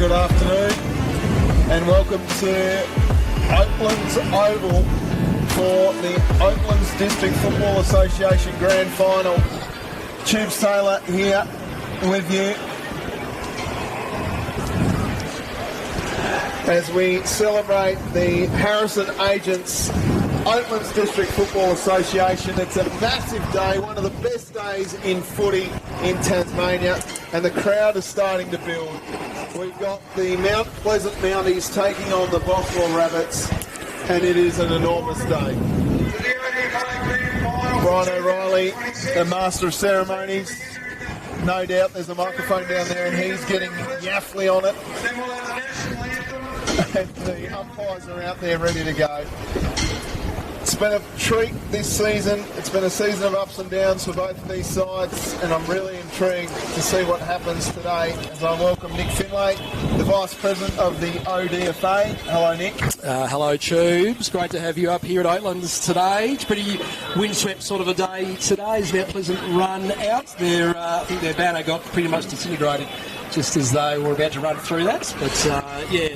good afternoon, and welcome to Oatlands Oval for the Oatlands District Football Association Grand Final. Tubes Taylor here with you as we celebrate the Harrison Agents Oatlands District Football Association. It's a massive day, one of the best days in footy in Tasmania, and the crowd is starting to build. We've got the Mount Pleasant Mounties taking on the Bothwell Rabbits, and it is an enormous day. Brian O'Reilly, the Master of Ceremonies. No doubt there's a microphone down there and he's getting yaffly on it. And the umpires are out there ready to go. It's been a treat this season. It's been a season of ups and downs for both of these sides, and I'm really intrigued to see what happens today as I welcome Nick Finlay, the Vice President of the ODFA. Hello, Nick. Hello, Tubes. Great to have you up here at Oatlands today. It's pretty windswept sort of a day today as Mount Pleasant run out. I think their banner got pretty much disintegrated just as they were about to run through that. But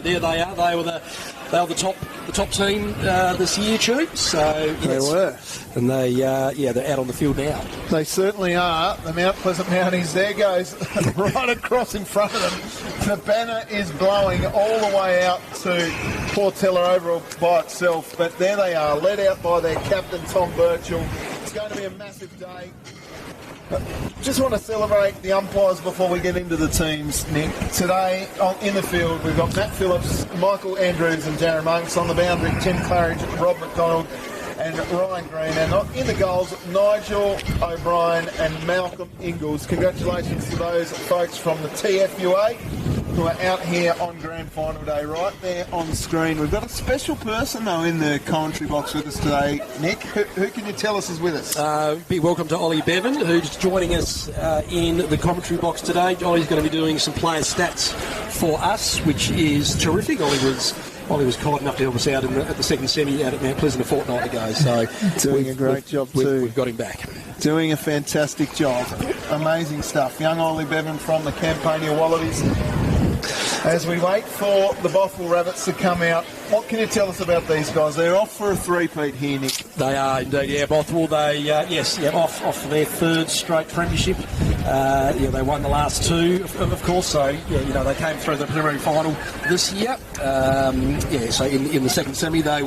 there they are. They were the top team this year, Tubes. So yes. They were, and they're out on the field now. They certainly are. The Mount Pleasant Mounties. There goes right across in front of them. The banner is blowing all the way out to Portella Oval by itself. But there they are, led out by their captain Tom Birchall. It's going to be a massive day. Just want to celebrate the umpires before we get into the teams, Nick. Today, in the field, we've got Matt Phillips, Michael Andrews and Darren Monks. On the boundary, Tim Claridge, Rob McDonald and Ryan Green. And in the goals, Nigel O'Brien and Malcolm Ingalls. Congratulations to those folks from the TFUA who are out here on Grand Final Day, right there on screen. We've got a special person, though, in the commentary box with us today. Nick, who can you tell us is with us? Big welcome to Ollie Bevan, who's joining us in the commentary box today. Ollie's going to be doing some player stats for us, which is terrific. Ollie was kind enough to help us out at the second semi out at Mount Pleasant a fortnight ago. So doing a great job too. We've got him back. Doing a fantastic job. Amazing stuff. Young Ollie Bevan from the Campania Wallabies. As we wait for the Bothwell Rabbits to come out, what can you tell us about these guys? They're off for a three-peat here, Nick. They are indeed, yeah. Bothwell, off for their third straight premiership. They won the last two, of course. So they came through the preliminary final this year. So in the second semi, they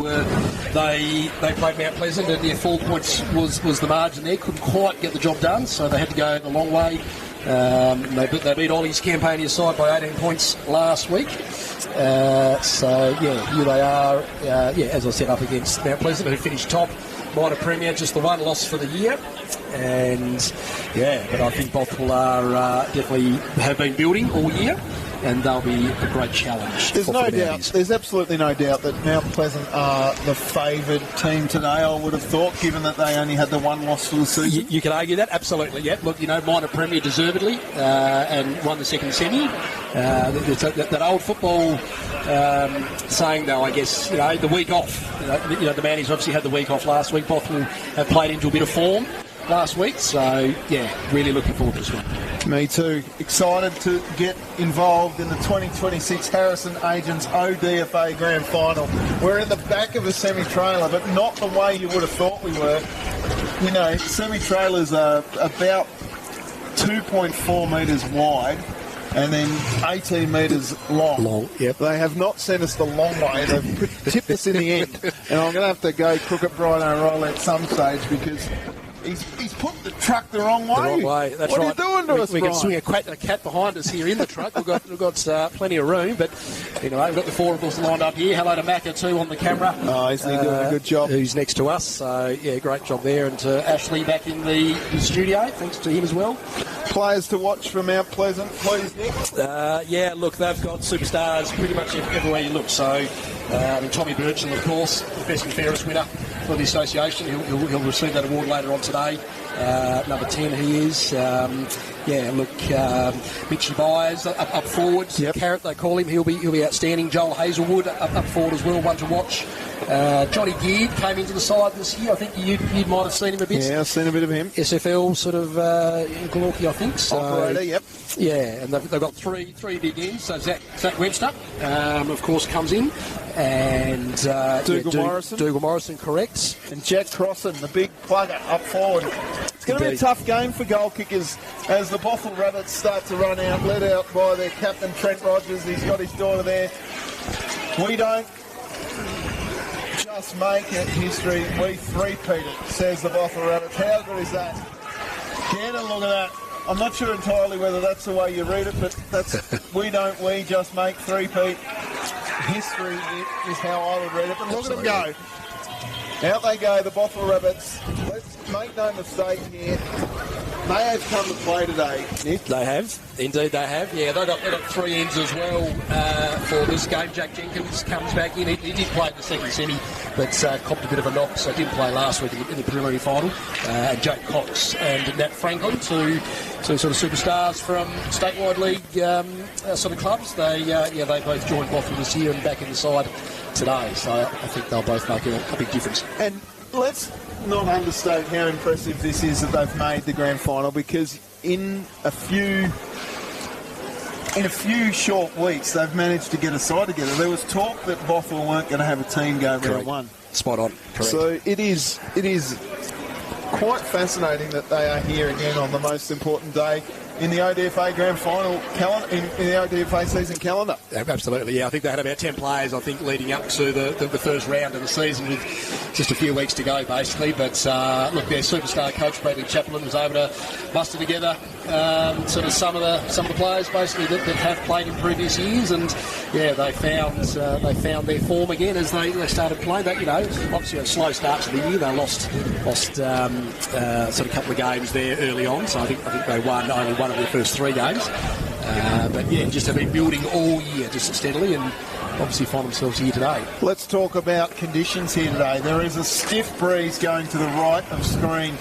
played Mount Pleasant, and 4 points was the margin there. Couldn't quite get the job done, so they had to go the long way. They beat Ollie's Campania side by 18 points last week. Here they are, as I said, up against Mount Pleasant, who finished top, minor premier, just the one loss for the year. But I think Bothwell are definitely have been building all year, and they'll be a great challenge. There's no doubt. There's absolutely no doubt that Mount Pleasant are the favoured team today, I would have thought, given that they only had the one loss for the season. You can argue that, absolutely, yeah. Look, minor premier deservedly, and won the second semi. That old football saying, though, I guess, the week off. The Mounties obviously had the week off last week. Bothwell have played into a bit of form last week, so really looking forward to this one. Me too. Excited to get involved in the 2026 Harrison Agents ODFA Grand Final. We're in the back of a semi-trailer, but not the way you would have thought we were. Semi-trailers are about 2.4 metres wide and then 18 metres long. Yep. They have not sent us the long way. They've tipped us in the end. And I'm going to have to go crook at Brian O'Reilly at some stage because he's put the truck the wrong way. The wrong way. That's what right. Are you doing to us, We Brian? can swing a cat behind us here in the truck. We've got plenty of room, but we've got the four of us lined up here. Hello to Macca too on the camera. Oh, isn't he doing a good job? Who's next to us? So great job there, and to Ashley back in the studio. Thanks to him as well. Players to watch from Mount Pleasant, please, Nick. Look, they've got superstars pretty much everywhere you look. So, Tommy Birchall, of course, the best and fairest winner for the association. He'll receive that award later on today. Number 10 he is. Mitchy Byers up forward. Yep. Carrot they call him. He'll be outstanding. Joel Hazelwood up forward as well. One to watch. Johnny Geard came into the side this year. I think you might have seen him a bit. Yeah, I've seen a bit of him. SFL sort of Gawky, I think. So, operator, yep. Yeah, and they've got three big ends. So Zach Webster, of course, comes in. And Dougal Morrison, correct. And Jack Crossan, the big plugger up forward. It's going to be a tough game for goal kickers as the Bothwell Rabbits start to run out, led out by their captain Trent Rogers. He's got his daughter there. We don't just make it history, we three-peat it, says the Bothwell Rabbits. How good is that? Get a look at that. I'm not sure entirely whether that's the way you read it, but that's we just make three-peat. History is how I would read it, but look at them go. Out they go, the Bothwell Rabbits. Let's make no mistake here. They have come to play today, Nick. They have. Indeed they have. Yeah, they've got three ends as well for this game. Jack Jenkins comes back in. He did play in the second semi, but copped a bit of a knock, so didn't play last week in the preliminary final. And Jake Cox and Nat Franklin, two sort of superstars from statewide league sort of clubs. They both joined Bothwell this year and back in the side today. So I think they'll both make a big difference. And let's not understate how impressive this is that they've made the grand final, because in a few short weeks they've managed to get a side together. There was talk that Bothwell weren't going to have a team go round one. Spot on. Correct. So it is quite fascinating that they are here again on the most important day in the ODFA grand final in the ODFA season calendar. Absolutely, yeah. I think they had about 10 players, I think, leading up to the first round of the season with just a few weeks to go, basically. But, look, their superstar coach, Bradley Chaplin, was able to muster together sort of some of the players, basically, that have played in previous years. And, yeah, they found their form again as they started playing. That, obviously a slow start to the year. They lost sort of a couple of games there early on. So I think they won only one of their first three games. But yeah, just have been building all year just steadily and obviously find themselves here today. Let's talk about conditions here today. There is a stiff breeze going to the right of screen,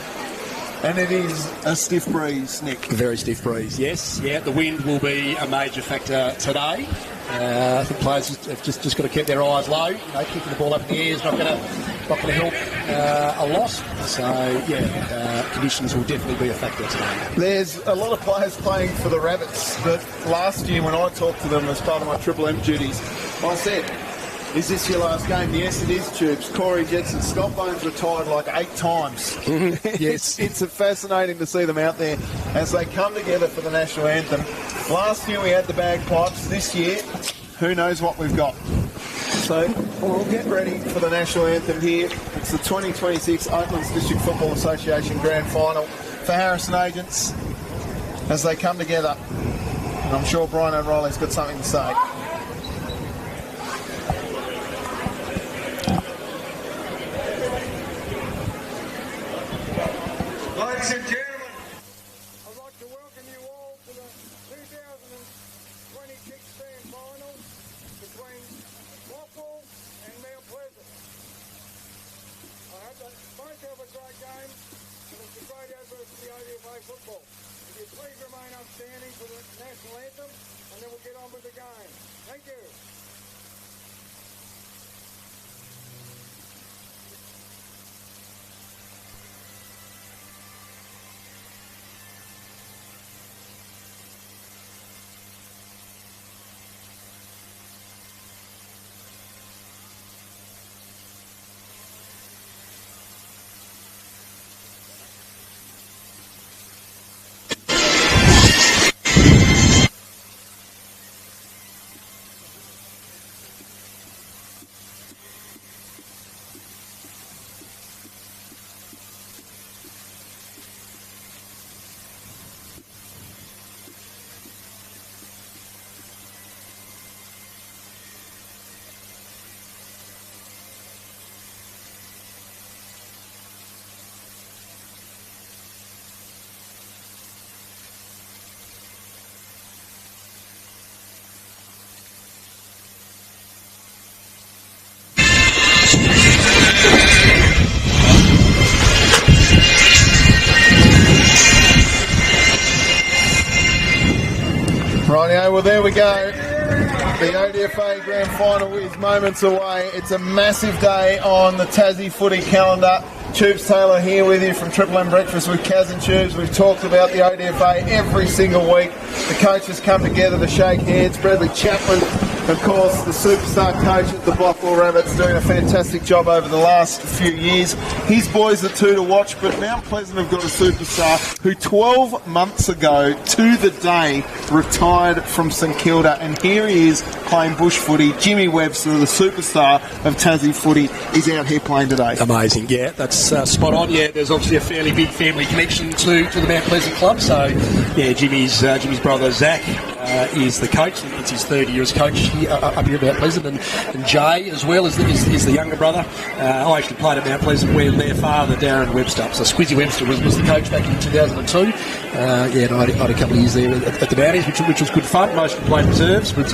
and it is a stiff breeze, Nick. Very stiff breeze, yes. Yeah, the wind will be a major factor today. I think players have just got to keep their eyes low. Kicking the ball up in the air is not going to help a lot. So, yeah, conditions will definitely be a factor today. There's a lot of players playing for the Rabbits, but last year when I talked to them as part of my Triple M duties, I said, is this your last game? Yes, it is, Tubes. Corey Jetson, Scott Bones retired like 8 times. Yes. It's fascinating to see them out there as they come together for the national anthem. Last year we had the bagpipes. This year, who knows what we've got. So we'll get ready for the national anthem here. It's the 2026 Oatlands District Football Association Grand Final for Harrison Agents as they come together. And I'm sure Brian O'Reilly's got something to say. Ladies and gentlemen, I'd like to welcome you all to the 2026 grand final between Bothwell and Mount Pleasant. I hope that both have a great game and it's a great advert for the ODFA football. If you please remain upstanding for the national anthem and then we'll get on with the game. Thank you. Rightio, well there we go. The ODFA Grand Final is moments away. It's a massive day on the Tassie footy calendar. Tubes Taylor here with you from Triple M Breakfast with Kaz and Tubes. We've talked about the ODFA every single week. The coaches come together to shake hands. Bradley Chapman, of course, the superstar coach at the Bothwell Rabbits, doing a fantastic job over the last few years. His boys are two to watch, but Mount Pleasant have got a superstar who 12 months ago to the day retired from St Kilda, and here he is playing bush footy. Jimmy Webster, the superstar of Tassie footy, is out here playing today. Amazing, yeah, that's spot on. Yeah, there's obviously a fairly big family connection to the Mount Pleasant club. So, yeah, Jimmy's brother Zach is the coach. It's his third year as coach here, up here at Mount Pleasant, and Jay as well is the younger brother. I actually played at Mount Pleasant where their father Darren Webster, so Squizzy Webster was the coach back in 2002. And I had a couple of years there at the Mounties, which was good fun. Mostly played reserves, but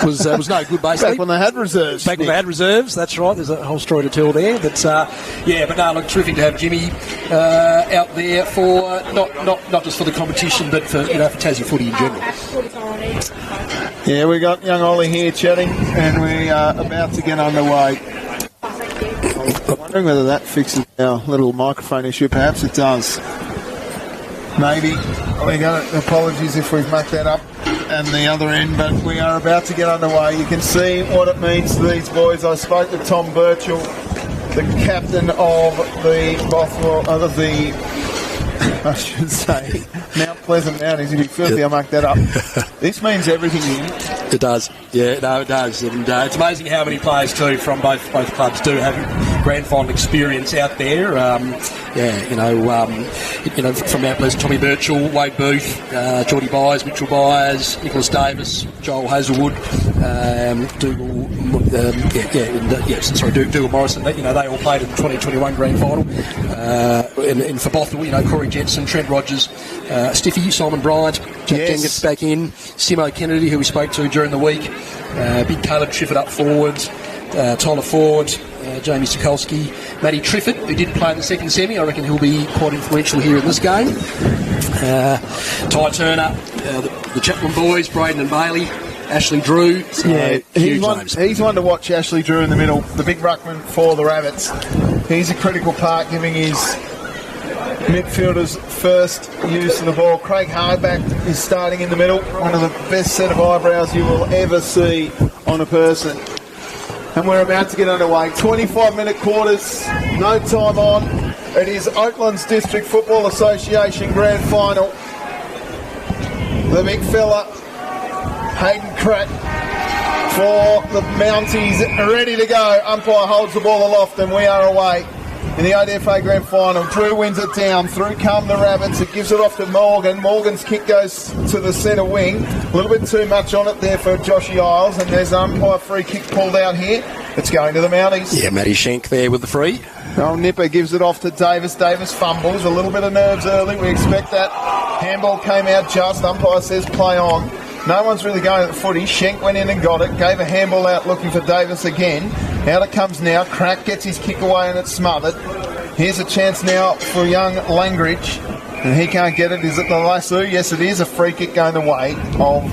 was no good basically. Back when they had reserves. When they had reserves, that's right. There's a whole story to tell there. But but no, look, terrific to have Jimmy out there for not just for the competition, but for Tassie footy in general. Yeah, we got young Ollie here chatting, and we are about to get underway. I'm wondering whether that fixes our little microphone issue. Perhaps it does. Maybe. Apologies if we've mucked that up and the other end, but we are about to get underway. You can see what it means to these boys. I spoke to Tom Birchall, the captain of the Bothwell, I should say, Mount Pleasant Mounties. If you filthy, I mucked that up. This means everything to him. It does. Yeah, no, it does. And it's amazing how many players, too, from both clubs do have grand final experience out there. From Mount Pleasant, Tommy Birchall, Wade Booth, Geordie Byers, Mitchell Byers, Nicholas Davis, Joel Hazelwood, Dougal Morrison. They all played in the 2021 grand final. And for Bothwell, Corey Jetson, Trent Rogers, Stiffy, Simon Bryant, Jack Jenkins back in, Simo Kennedy, who we spoke to during the week, Big Caleb Triffett up forwards, Tyler Ford, Jamie Sokolsky, Matty Triffett, who did play in the second semi. I reckon he'll be quite influential here in this game. Ty Turner, the Chapman boys, Braden and Bailey, Ashley Drew. He's one to watch, Ashley Drew in the middle, the big ruckman for the Rabbits. He's a critical part, giving his midfielders first use of the ball. Craig Hardback is starting in the middle, one of the best set of eyebrows you will ever see on a person. And we're about to get underway. 25-minute quarters, no time on. It is Oatlands District Football Association Grand Final. The big fella, Hayden Pratt, for the Mounties, ready to go. Umpire holds the ball aloft and we are away. In the ODFA Grand Final, Drew wins it down. Through come the Rabbits. It gives it off to Morgan. Morgan's kick goes to the centre wing. A little bit too much on it there for Joshy Isles. And there's an umpire free kick pulled out here. It's going to the Mounties. Yeah, Matty Schenk there with the free. Nipper gives it off to Davis. Davis fumbles. A little bit of nerves early. We expect that. Handball came out just. Umpire says play on. No one's really going at the footy. Schenk went in and got it. Gave a handball out looking for Davis again. Out it comes now. Crack gets his kick away and it's smothered. Here's a chance now for young Langridge. And he can't get it. Is it the lasso? Yes, it is. A free kick going the way of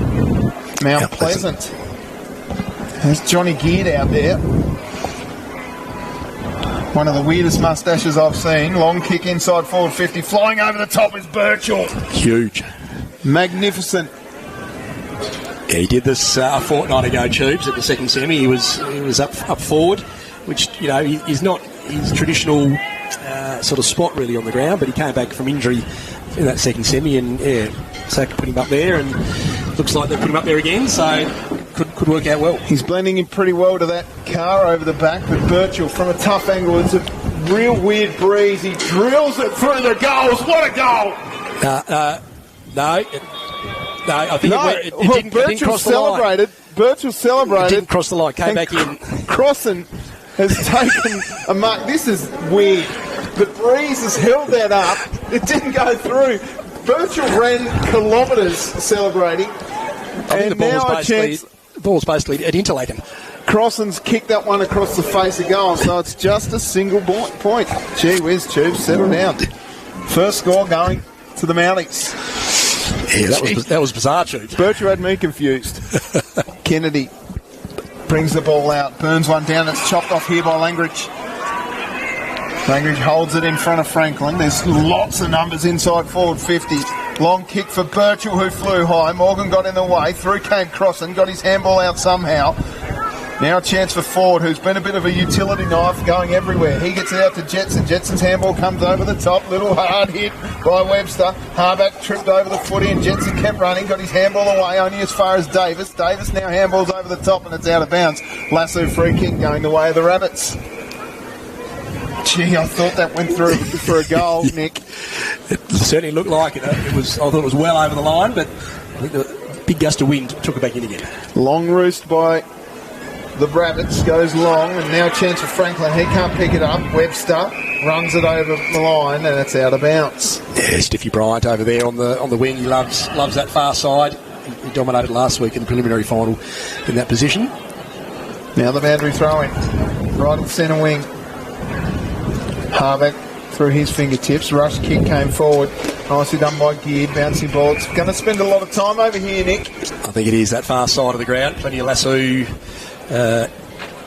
Mount Pleasant. There's Johnny Geared out there. One of the weirdest moustaches I've seen. Long kick inside forward 50. Flying over the top is Birchall. Huge. Magnificent. Yeah, he did this a fortnight ago, Tubes, at the second semi. He was up forward, which, is not his traditional sort of spot really on the ground, but he came back from injury in that second semi, and Sack put him up there, and looks like they put him up there again, so could work out well. He's blending in pretty well to that car over the back, but Birchall from a tough angle, it's a real weird breeze. He drills it through the goals. What a goal! No, I think it didn't cross the line. Birchall celebrated. It didn't cross the line. Came back in. Crossan has taken a mark. This is weird. The breeze has held that up. It didn't go through. Birchall ran kilometres celebrating. And the ball was basically at Interlaken. Crossan's kicked that one across the face of goal, so it's just a single point. Gee whiz, Tubes, settle down. First score going to the Mounties. Yeah, that was bizarre, Tubes. Birchall had me confused. Kennedy brings the ball out, burns one down. It's chopped off here by Langridge. Langridge holds it in front of Franklin. There's lots of numbers inside forward 50. Long kick for Birchall, who flew high. Morgan got in the way. Through came Crossan, got his handball out somehow. Now a chance for Ford, who's been a bit of a utility knife going everywhere. He gets it out to Jetson. Jetson's handball comes over the top. Little hard hit by Webster. Harback tripped over the footy and Jetson kept running. Got his handball away only as far as Davis. Davis now handballs over the top and it's out of bounds. Lasso free kick going the way of the Rabbits. Gee, I thought that went through for a goal, Nick. It certainly looked like it. I thought it was well over the line, but I think the big gust of wind took it back in again. Long roost by the Rabbits, goes long, and now a chance for Franklin. He can't pick it up. Webster runs it over the line, and it's out of bounds. Yeah, Stiffy Bryant over there on the wing. He loves that far side. He dominated last week in the preliminary final in that position. Now the boundary throw-in. Right at centre wing. Harback through his fingertips. Rush kick came forward. Nicely done by Geared. Bouncy ball. It's going to spend a lot of time over here, Nick. I think it is that far side of the ground. Plenty of lasso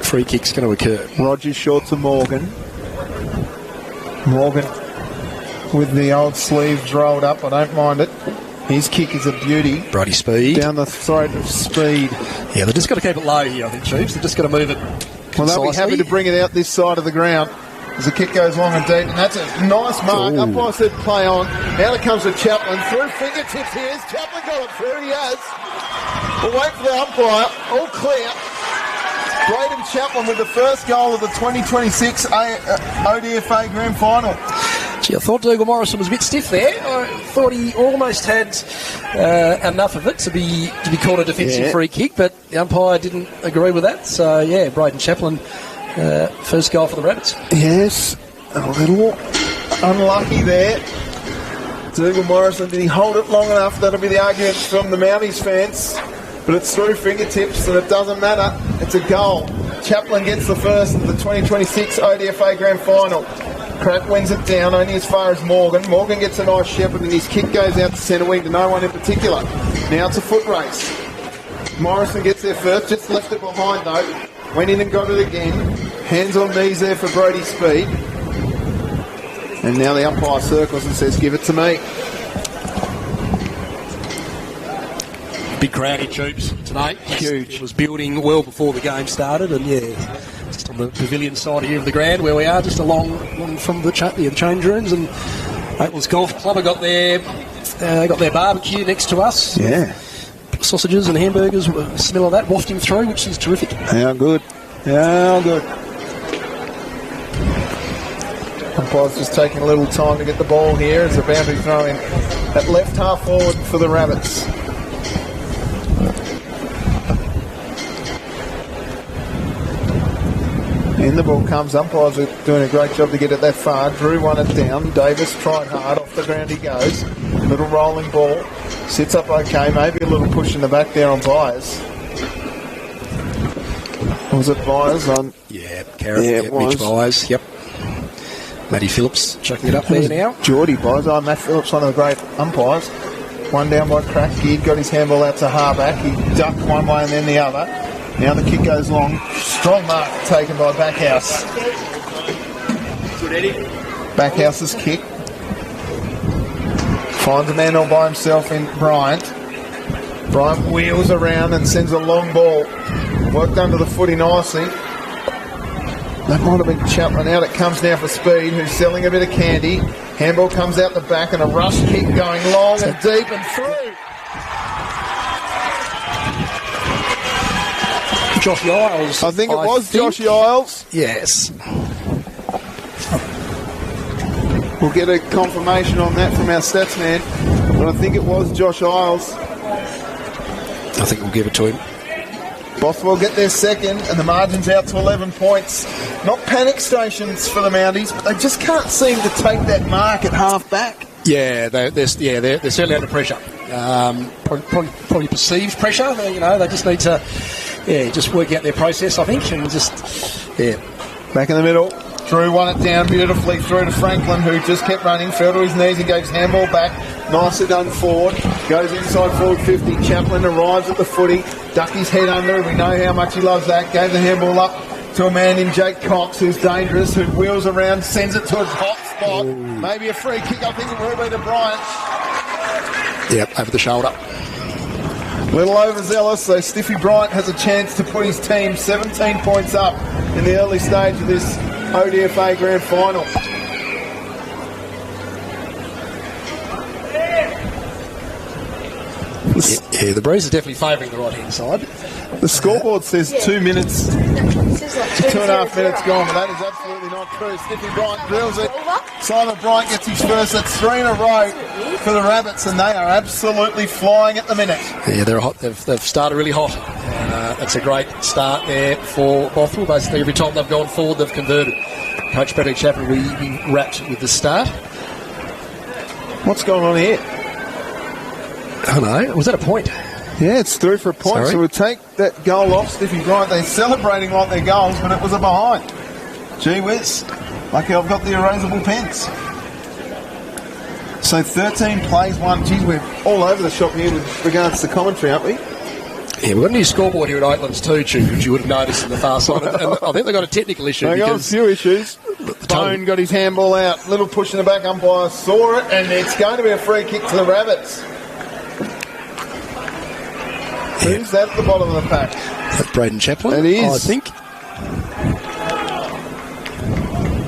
free kicks going to occur. Rogers short to Morgan. Morgan with the old sleeves rolled up. I don't mind it. His kick is a beauty. Brody Speed. Down the throat of Speed. Yeah, they've just got to keep it low here, I think, Chiefs. They've just got to move it Well, they'll be happy to bring it out this side of the ground as the kick goes long and deep. And that's a nice mark. Umpire said play on. Now it comes to Chaplin. Through fingertips here. Has Chaplin got it through? He has. We'll wait for the umpire. All clear. Braden Chaplin with the first goal of the 2026 ODFA Grand Final. Gee, I thought Dougal Morrison was a bit stiff there. I thought he almost had enough of it to be called a defensive free kick, but the umpire didn't agree with that. So, yeah, Braden Chaplin, first goal for the Rabbits. Yes, a little unlucky there. Dougal Morrison, did he hold it long enough? That'll be the argument from the Mounties fans. But it's through fingertips and it doesn't matter. It's a goal. Chaplin gets the first of the 2026 ODFA Grand Final. Crack wins it down only as far as Morgan. Morgan gets a nice shepherd and his kick goes out to centre wing to no one in particular. Now it's a foot race. Morrison gets there first, just left it behind though. Went in and got it again. Hands on knees there for Brody Speed. And now the umpire circles and says, give it to me. Big crowd in Tubes tonight. Huge. It was building well before the game started, and yeah, just on the pavilion side here of the ground where we are, just along from the change rooms. And Oatlands Golf Club have got their barbecue next to us. Yeah. Sausages and hamburgers, smell of that wafting through, which is terrific. How good. How good. Umpire's just taking a little time to get the ball here as a boundary throw in at left half forward for the Rabbits. In the ball comes. Umpires are doing a great job to get it that far. Drew won it down. Davis tried hard. Off the ground he goes. Little rolling ball. Sits up okay. Maybe a little push in the back there on Byers. Was it Byers on? Yeah, Carrot. Yeah, Mitch Byers. Yep. Matty Phillips chucking it up there now. Geordie Byers. Matt Phillips, one of the great umpires. One down by Crack. Geared got his handball out to Harback. He ducked one way and then the other. Now the kick goes long. Strong mark taken by Backhouse. Backhouse's kick. Finds a man all by himself in Bryant. Bryant wheels around and sends a long ball. Worked under the footy nicely. That might have been Chaplin. Out it comes now for Speed, who's selling a bit of candy. Handball comes out the back and a rush kick going long and deep and through. Josh Isles. I think it was Josh Isles. Yes. We'll get a confirmation on that from our stats man, but I think it was Josh Isles. I think we'll give it to him. Bothwell get their second, and the margin's out to 11 points. Not panic stations for the Mounties, but they just can't seem to take that mark at half back. Yeah, they're certainly under pressure. Probably perceived pressure. They just need to just work out their process, I think, and just Back in the middle. Drew won it down beautifully through to Franklin, who just kept running, fell to his knees and gave his handball back. Nicely done forward. Goes inside forward 50. Chaplin arrives at the footy. Duck his head under. We know how much he loves that. Gave the handball up to a man named Jake Cox, who's dangerous, who wheels around, sends it to a hot spot. Ooh. Maybe a free kick. I think it will be to Bryant. Yep, over the shoulder. Little overzealous, so Stiffy Bryant has a chance to put his team 17 points up in the early stage of this ODFA Grand Final. Yeah, the breeze is definitely favouring the right-hand side. The scoreboard says 2 minutes, 2.5 minutes gone, but that is absolutely not true. Stiffy Bryant drills it. Simon Bryant gets his first. That's 3 in a row for the Rabbits, and they are absolutely flying at the minute. Yeah, they're hot. They've started really hot. That's a great start there for Bothwell. Basically, every time they've gone forward, they've converted. Coach Patrick Chapman, we wrapped with the start. What's going on here? I don't know. Was that a point? Yeah, it's through for a point. Sorry? So we'll take that goal off Stiffy Bryant. They're celebrating like their goals, but it was a behind. Gee whiz. Lucky I've got the erasable pens. So 13 plays, 1. Geez, we're all over the shop here with regards to commentary, aren't we? Yeah, we've got a new scoreboard here at Oatlands too, which you would have noticed in the far side. And I think they've got a technical issue. They've got a few issues. Bone got his handball out. Little push in the back. Umpire saw it, and it's going to be a free kick to the Rabbits. Who's that at the bottom of the pack? That's Braden Chaplin. It is. I think.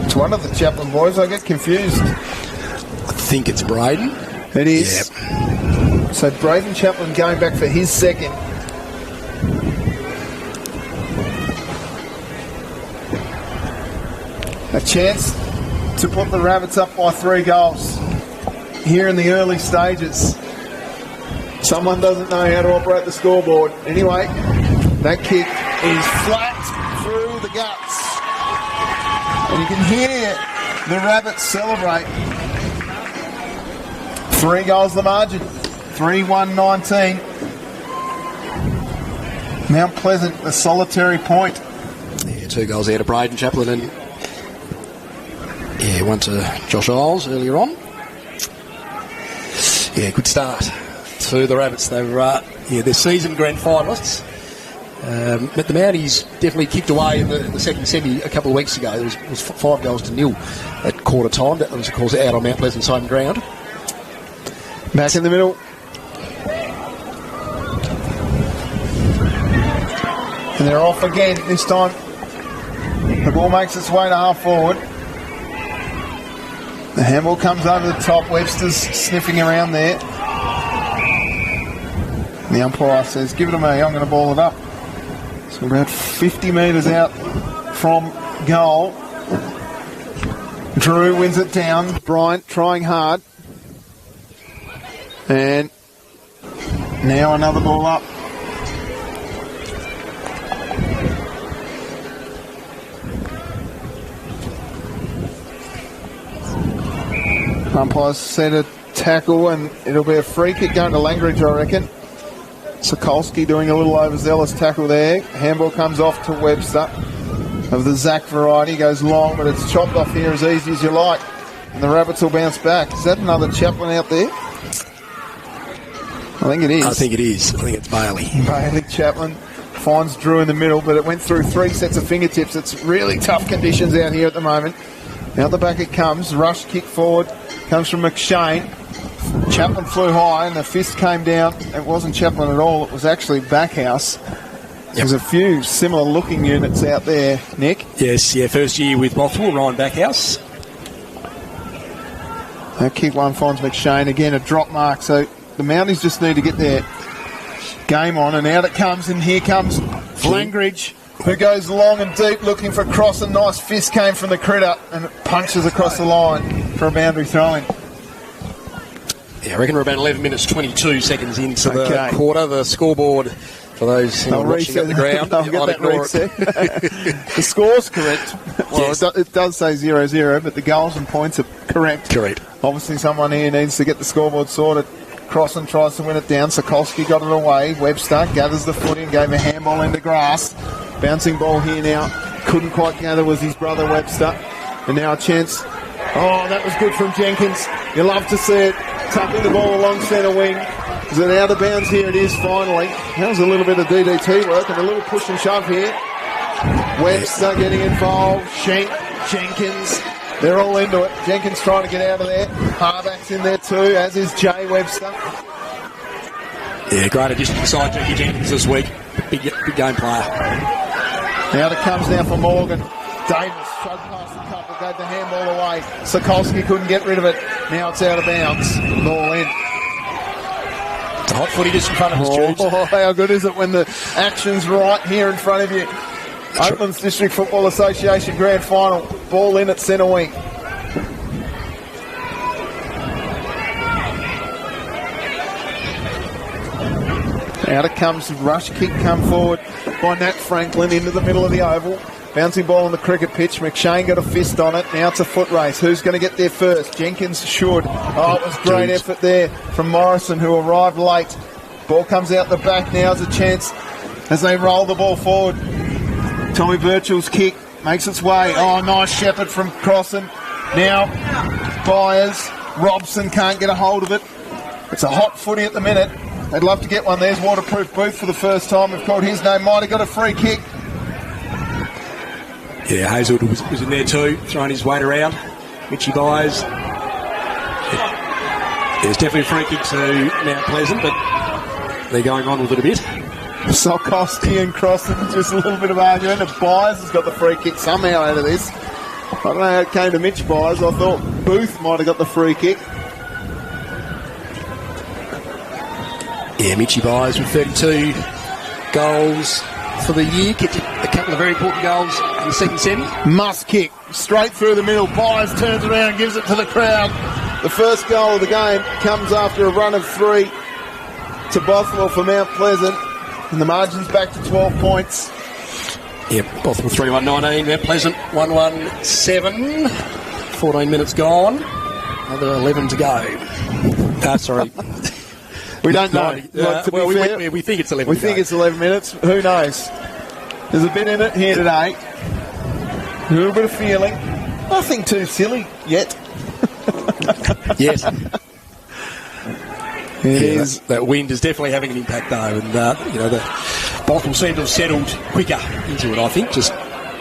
It's one of the Chaplin boys. I get confused. I think it's Braden. It is. Yep. So Braden Chaplin going back for his second. A chance to put the Rabbits up by 3 goals here in the early stages. Someone doesn't know how to operate the scoreboard. Anyway, that kick is flat through the guts. And you can hear the Rabbits celebrate. 3 goals the margin. 3-1-19. Mount Pleasant, a solitary point. Yeah, 2 goals out of Braden Chaplin and one to Josh Isles earlier on. Yeah, good start to the Rabbits. They're seasoned grand finalists. But the Mounties definitely kicked away in the second semi a couple of weeks ago. It was 5-0 at quarter time. That was, of course, out on Mount Pleasant's home ground. Back in the middle. And they're off again this time. The ball makes its way to half forward. The handball comes over the top. Webster's sniffing around there. The umpire says, give it to me, I'm going to ball it up. So about 50 metres out from goal. Drew wins it down. Bryant trying hard. And now another ball up. Umpires set a tackle and it'll be a free kick going to Langridge, I reckon. Sokolsky doing a little overzealous tackle there. Handball comes off to Webster of the Zach variety. Goes long, but it's chopped off here as easy as you like. And the Rabbits will bounce back. Is that another Chaplin out there? I think it is. I think it is. I think it's Bailey. Bailey Chaplin finds Drew in the middle, but it went through 3 sets of fingertips. It's really tough conditions out here at the moment. Out the back it comes. Rush kick forward. Comes from McShane. Chaplin flew high and the fist came down. It wasn't Chaplin at all. It was actually Backhouse. There's a few similar looking units out there, Nick. Yes, first year with Bothwell, Ryan Backhouse. That kick one finds McShane. Again, a drop mark. So the Mounties just need to get their game on. And out it comes, and here comes Langridge, who goes long and deep looking for a cross. A nice fist came from the critter and it punches across the line for a boundary throw-in. Yeah, I reckon we're about 11 minutes 22 seconds into the quarter. The scoreboard, for those who are watching at the ground, I'll get that reset. The score's correct. Well, yes. It does say 0-0, but the goals and points are correct. Correct. Obviously someone here needs to get the scoreboard sorted. Crossan tries to win it down. Sokolsky got it away. Webster gathers the footy and gave a handball into grass. Bouncing ball here now. Couldn't quite gather was his brother Webster. And now a chance. Oh, that was good from Jenkins. You love to see it. Tucking the ball along centre wing. Is it out of bounds? Here it is finally. That was a little bit of DDT work and a little push and shove here. Webster getting involved. Shank, Jenkins. They're all into it. Jenkins trying to get out of there. Harback's in there too, as is Jay Webster. Yeah, great addition to the side, Jackie Jenkins this week. Big game player. Out it comes now for Morgan. Davis shrugged past the couple, gave the handball away. Sikorsky couldn't get rid of it. Now it's out of bounds. Ball in. It's a hot footy just in front of us, Jude. Oh, how good is it when the action's right here in front of you. Oatlands District Football Association Grand Final. Ball in at centre wing. Out it comes, rush kick come forward by Nat Franklin into the middle of the oval. Bouncing ball on the cricket pitch. McShane got a fist on it. Now it's a foot race. Who's going to get there first? Jenkins should. Oh, it was great effort there from Morrison, who arrived late. Ball comes out the back. Now's a chance as they roll the ball forward. Tommy Birchall's kick makes its way. Oh, nice shepherd from Crossan. Now Byers. Robson can't get a hold of it. It's a hot footy at the minute. They'd love to get one. There's Waterproof Booth for the first time. We've called his name. Might have got a free kick. Yeah, Hazelwood was in there too, throwing his weight around. Mitchie Byers. There's definitely a free kick to Mount Pleasant, but they're going on with it a bit. Solkowski and Crossan, just a little bit of argument. And Byers has got the free kick somehow out of this. I don't know how it came to Mitch Byers. I thought Booth might have got the free kick. Yeah, Mitchie Byers with 32 goals for the year. Kicked a couple of very important goals in the second semi. Must kick straight through the middle. Byers turns around and gives it to the crowd. The first goal of the game comes after a run of 3 to Bothwell for Mount Pleasant. And the margin's back to 12 points. Yep, Bothwell 3-1-19, Mount Pleasant 1-1-7. 14 minutes gone. Another 11 to go. Sorry. We don't know. We think it's 11 We think it's 11 minutes. Who knows? There's a bit in it here today. A little bit of feeling. Nothing too silly yet. Yes. It is. That wind is definitely having an impact though, and the Bothwell seem to have settled quicker into it, I think, just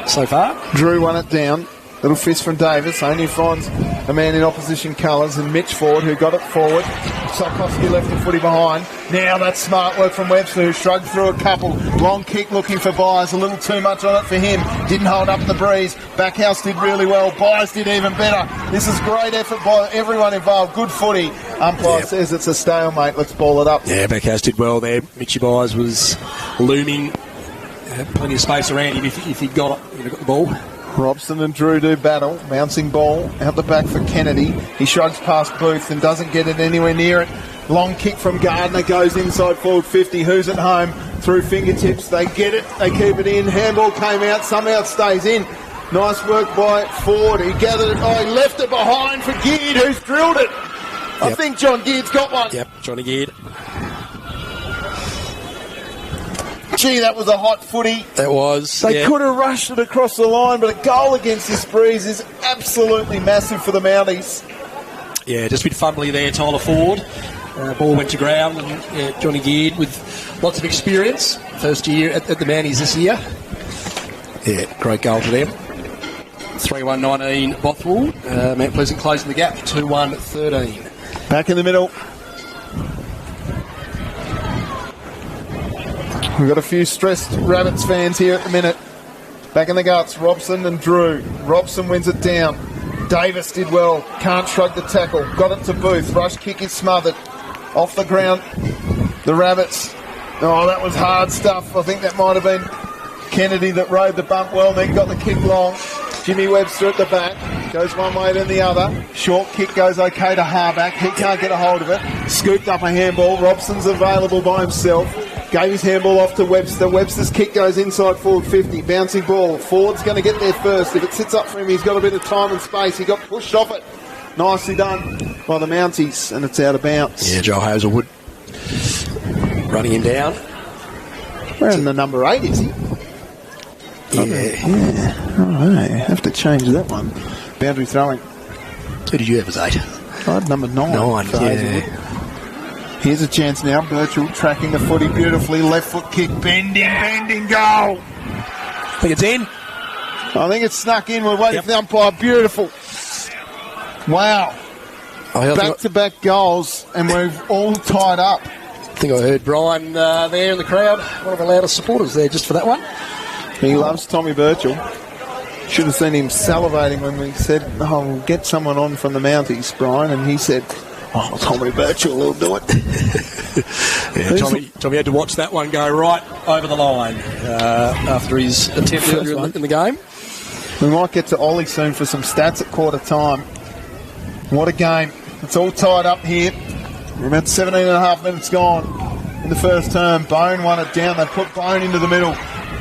so far. Drew won it down. Little fist from Davis. Only finds a man in opposition colours, and Mitch Ford, who got it forward. Solkowski left the footy behind. Now that's smart work from Webster, who shrugged through a couple. Long kick looking for Byers. A little too much on it for him. Didn't hold up the breeze. Backhouse did really well. Byers did even better. This is great effort by everyone involved. Good footy. Umpire says it's a stalemate. Let's ball it up. Yeah, Backhouse did well there. Mitchie Byers was looming. Had plenty of space around him if he got the ball. Robson and Drew do battle. Bouncing ball out the back for Kennedy. He shrugs past Booth and doesn't get it anywhere near it. Long kick from Gardner goes inside forward 50. Who's at home? Through fingertips. They get it. They keep it in. Handball came out. Somehow it stays in. Nice work by Ford. He gathered it. Oh, he left it behind for Geard, who's drilled it. Yep. I think John Geard's got one. Yep, Johnny Geard. Gee, that was a hot footy. That was. They could have rushed it across the line, but a goal against this breeze is absolutely massive for the Mounties. Yeah, just a bit fumbly there, Tyler Ford. Ball went to ground, and Johnny Geard with lots of experience. First year at the Mounties this year. Yeah, great goal for them. 3-1-19 Bothwell. Mount Pleasant closing the gap, 2-1-13. Back in the middle. We've got a few stressed Rabbits fans here at the minute. Back in the guts, Robson and Drew. Robson wins it down. Davis did well. Can't shrug the tackle. Got it to Booth. Rush kick is smothered. Off the ground. The Rabbits. Oh, that was hard stuff. I think that might have been Kennedy that rode the bump well, then got the kick long. Jimmy Webster at the back. Goes one way then the other. Short kick goes okay to Harback. He can't get a hold of it. Scooped up a handball. Robson's available by himself. Gave his handball off to Webster. Webster's kick goes inside forward 50. Bouncing ball. Ford's going to get there first. If it sits up for him, he's got a bit of time and space. He got pushed off it. Nicely done by the Mounties, and it's out of bounds. Yeah, Joel Hazelwood running him down. Wearing the number 8, is he? Yeah. All right, have to change that one. Boundary throwing. Who did you have as 8? I had number 9. for Hazelwood. Here's a chance now. Birchall tracking the footy beautifully. Left foot kick. Bending, goal. I think it's in. I think it's snuck in. We're waiting for the umpire. Beautiful. Wow. Back-to-back goals, and we're all tied up. I think I heard Brian there in the crowd. One of the loudest supporters there just for that one. He loves Tommy Birchall. Should have seen him salivating when we said, oh, we'll get someone on from the Mounties, Brian, and he said, oh, Tommy Birchall will do it. Tommy had to watch that one go right over the line after his attempt earlier in the game. We might get to Ollie soon for some stats at quarter time. What a game. It's all tied up here. We're about 17 and a half minutes gone in the first term. Bone won it down. They put Bone into the middle.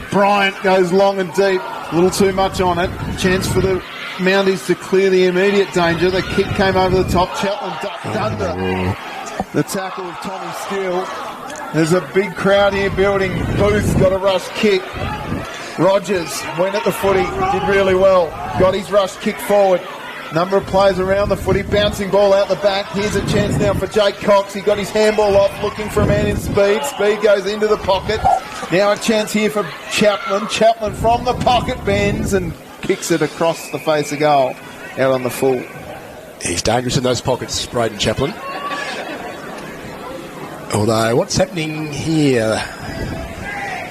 Bryant goes long and deep. A little too much on it. Chance for the Mounties to clear the immediate danger. The kick came over the top. Cheltenham ducked under the tackle of Tommy Steele. There's a big crowd here building. Booth got a rush kick. Rogers went at the footy. Did really well. Got his rush kick forward. Number of players around the footy, bouncing ball out the back. Here's a chance now for Jake Cox. He got his handball off, looking for a man in speed. Speed goes into the pocket. Now a chance here for Chaplin. Chaplin from the pocket bends and kicks it across the face of goal, out on the full. He's dangerous in those pockets, Braden Chaplin. Although, what's happening here?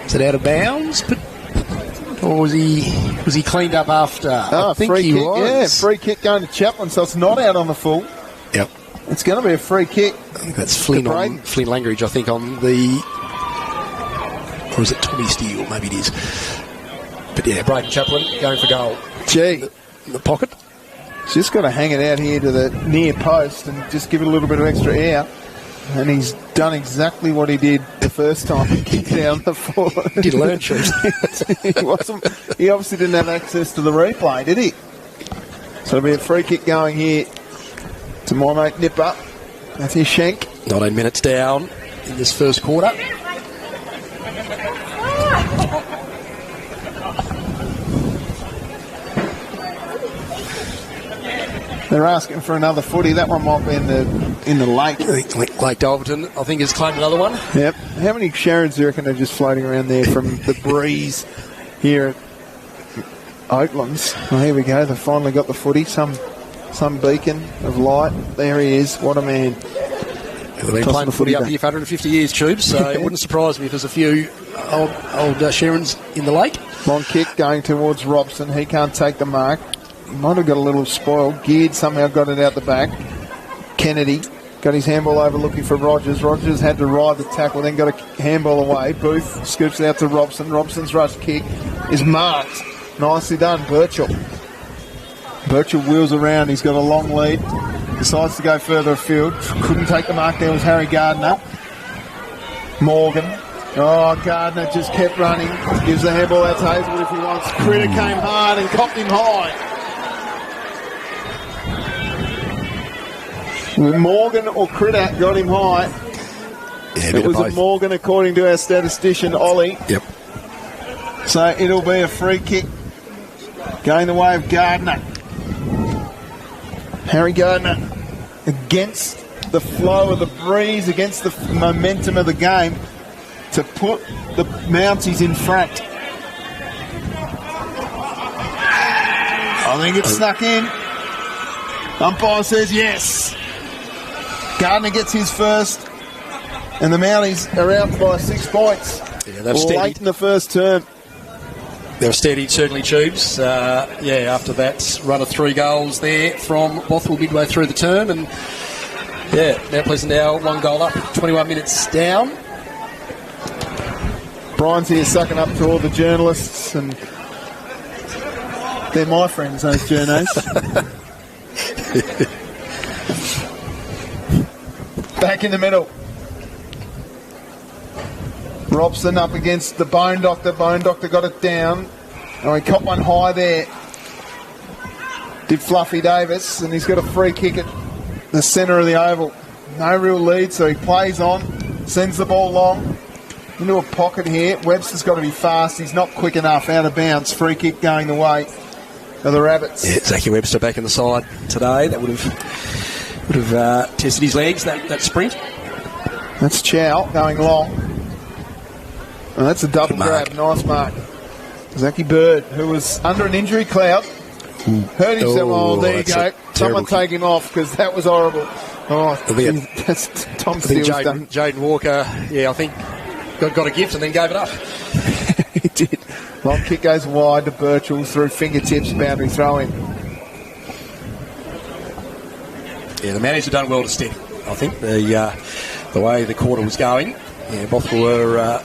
Is it out of bounds? Or was he cleaned up after? I think he was. Yeah, free kick going to Chaplin, so it's not out on the full. Yep. It's going to be a free kick. I think that's Flynn Langridge, I think, on the... Or is it Tommy Steele? Maybe it is. But yeah, Braden Chaplin going for goal. Gee. In the pocket. He's just got to hang it out here to the near post and just give it a little bit of extra air. And he's done exactly what he did the first time he kicked down the floor. He did learn, shoes. He obviously didn't have access to the replay, did he? So it'll be a free kick going here to my mate Nipper. That's his Shank. 19 minutes down in this first quarter. They're asking for another footy. That one might be in the lake. Lake Dalverton, I think, has claimed another one. Yep. How many Sharons do you reckon are just floating around there from the breeze here at Oatlands? Oh, here we go. They finally got the footy. Some beacon of light. There he is. What a man. They've been playing footy up here for 150 years, Tubes, so it wouldn't surprise me if there's a few old Sharons in the lake. Long kick going towards Robson. He can't take the mark. He might have got a little spoiled. Geared somehow got it out the back. Kennedy got his handball over looking for Rogers. Rogers had to ride the tackle, then got a handball away. Booth scoops it out to Robson. Robson's rush kick is marked. Nicely done, Birchall. Birchall wheels around. He's got a long lead. Decides to go further afield. Couldn't take the mark. There was Harry Gardner. Morgan. Oh, Gardner just kept running. Gives the handball out to Hazelwood if he wants. Critter came hard and copped him high. Morgan or Critter got him high. Yeah, it was a Morgan, according to our statistician, Ollie. Yep. So it'll be a free kick going the way of Gardner. Harry Gardner against the flow of the breeze, against the momentum of the game, to put the Mounties in front. I think it's snuck in. Umpire says yes. Gardner gets his first, and the Mounties are out by 6 points. Yeah, they've steadied. Late in the first term. They've steadied, certainly, Tubes. After that run of 3 goals there from Bothwell midway through the term. And, Mount Pleasant now 1 goal up, 21 minutes down. Brian's here sucking up to all the journalists, and they're my friends, those journos. Back in the middle. Robson up against the Bone Doctor. Bone Doctor got it down. Oh, he caught one high there. Did Fluffy Davis, and he's got a free kick at the centre of the oval. No real lead, so he plays on, sends the ball long into a pocket here. Webster's got to be fast. He's not quick enough. Out of bounds. Free kick going the way of the Rabbits. Yeah, Zachy Webster back in the side today. That would have tested his legs, that sprint. That's Chow going long. And that's a double grab. Nice mark. Zachy Bird, who was under an injury cloud, hurt himself. Oh, there you go. Someone take him off because that was horrible. Oh, that's Tom Steele's done. Jaden Walker, I think, got a gift and then gave it up. He did. Long kick goes wide to Birchall through fingertips, boundary throw in. Yeah, the Mounties have done well to step. I think the way the quarter was going, Bothwell were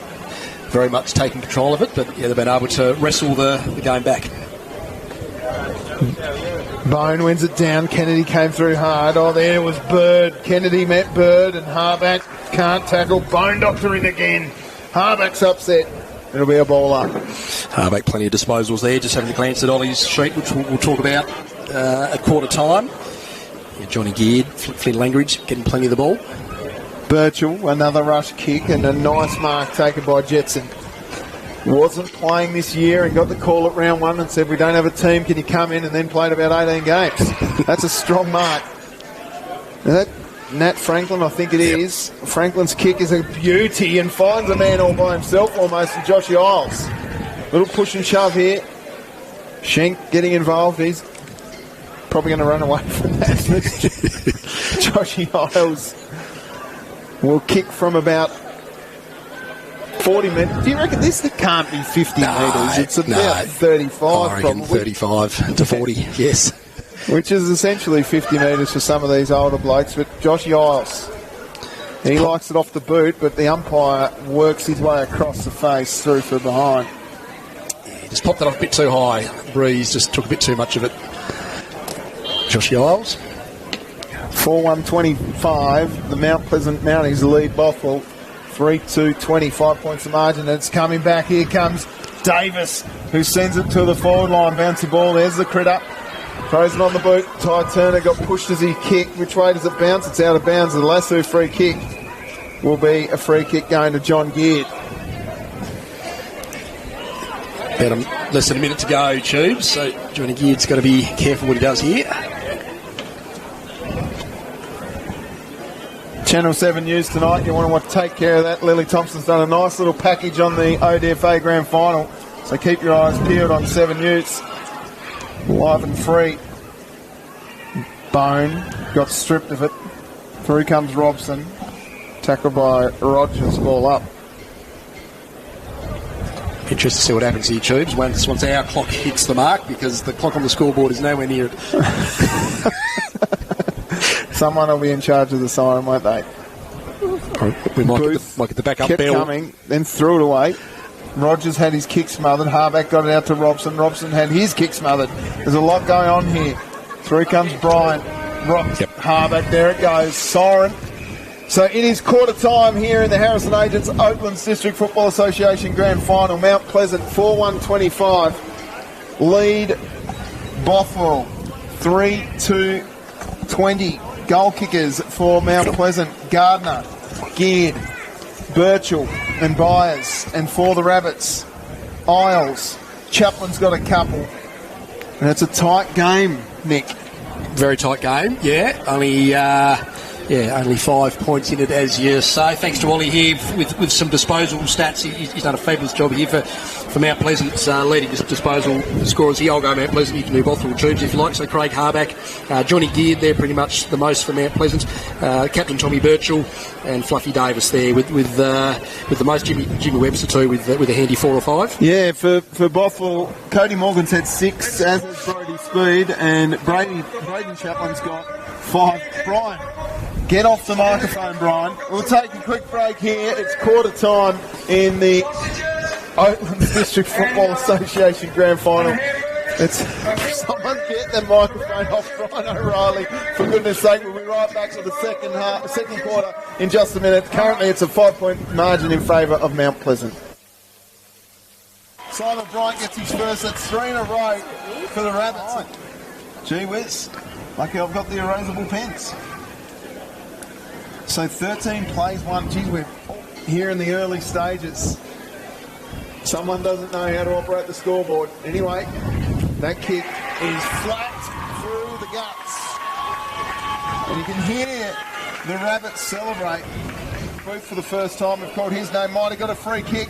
very much taking control of it, but they've been able to wrestle the game back. Bone wins it down. Kennedy came through hard. Oh, there was Bird. Kennedy met Bird, and Harback can't tackle. Bone doctor in again. Harback's upset. It'll be a ball up. Harback, plenty of disposals there. Just having a glance at Ollie's sheet, which we'll talk about at quarter time. Yeah, Johnny Geard, Flynn Langridge getting plenty of the ball. Birchall, another rush kick, and a nice mark taken by Jetson. Wasn't playing this year and got the call at round one and said, we don't have a team, can you come in? And then played about 18 games. That's a strong mark. Now that Nat Franklin, I think it is. Franklin's kick is a beauty and finds a man all by himself almost, and Joshy Isles. Little push and shove here. Schenk getting involved. He's probably going to run away from that. Joshy Isles will kick from about 40 metres. Do you reckon this can't be 50 metres? It's about 35 I reckon probably. 35 to 40, yes. Which is essentially 50 metres for some of these older blokes. But Joshy Isles, he likes it off the boot, but the umpire works his way across the face through for behind. Yeah, he just popped it off a bit too high. Breeze just took a bit too much of it. Joshy Isles. 4-1-25. The Mount Pleasant Mounties lead Bothwell 3-2, 25 points of margin. And it's coming back. Here comes Davis, who sends it to the forward line. Bouncy ball. There's the critter. Throws it on the boot. Ty Turner got pushed as he kicked. Which way does it bounce? It's out of bounds. The Lasso free kick will be a free kick going to John Geard. About less than a minute to go, Tubes. So Johnny Geard's got to be careful what he does here. Channel 7 News tonight. You want to take care of that. Lily Thompson's done a nice little package on the ODFA Grand Final. So keep your eyes peeled on 7 News. Live and free. Bone got stripped of it. Through comes Robson. Tackled by Rogers. Ball up. Interesting to see what happens here, Tubes, once our clock hits the mark, because the clock on the scoreboard is nowhere near it. Someone will be in charge of the siren, won't they? We might get the backup kept bell. Coming, then threw it away. Rogers had his kick smothered. Harback got it out to Robson. Robson had his kick smothered. There's a lot going on here. Through comes Brian. Harback, there it goes. Siren. So it is quarter time here in the Harrison Agents Oatlands District Football Association Grand Final. Mount Pleasant 4-1-25. Lead Bothwell 3-2-20. Goal kickers for Mount Pleasant: Gardner, Geard, Birchall and Byers. And for the Rabbits, Isles. Chaplin's got a couple. And it's a tight game, Nick. Very tight game, yeah. Only 5 points in it, as you say. Thanks to Ollie here with some disposal stats. He's done a fabulous job here for Mount Pleasant's leading disposal scorers here. I'll go Mount Pleasant. You can do Bothwell Tubes if you like. So Craig Harback, Johnny Geard there pretty much the most for Mount Pleasant. Captain Tommy Birchall and Fluffy Davis there with the most. Jimmy Webster too with a handy 4 or 5. Yeah, for Bothwell, Cody Morgan's had 6, as has Brody Speed, and Braden Chaplin's got 5. Brian, get off the microphone, Brian. We'll take a quick break here. It's quarter time in the Oatlands District Football Association Grand Final. Someone get the microphone off Brian O'Reilly, for goodness sake. We'll be right back to the second quarter in just a minute. Currently, it's a 5-point margin in favour of Mount Pleasant. Simon Bryant gets his first. That's 3 in a row for the Rabbits. Gee whiz. Lucky I've got the erasable pens. So 13 plays, 1. Geez, we're here in the early stages. Someone doesn't know how to operate the scoreboard. Anyway, that kick is flat through the guts. And you can hear the Rabbits celebrate. Booth for the first time, we've called his name. Might have got a free kick.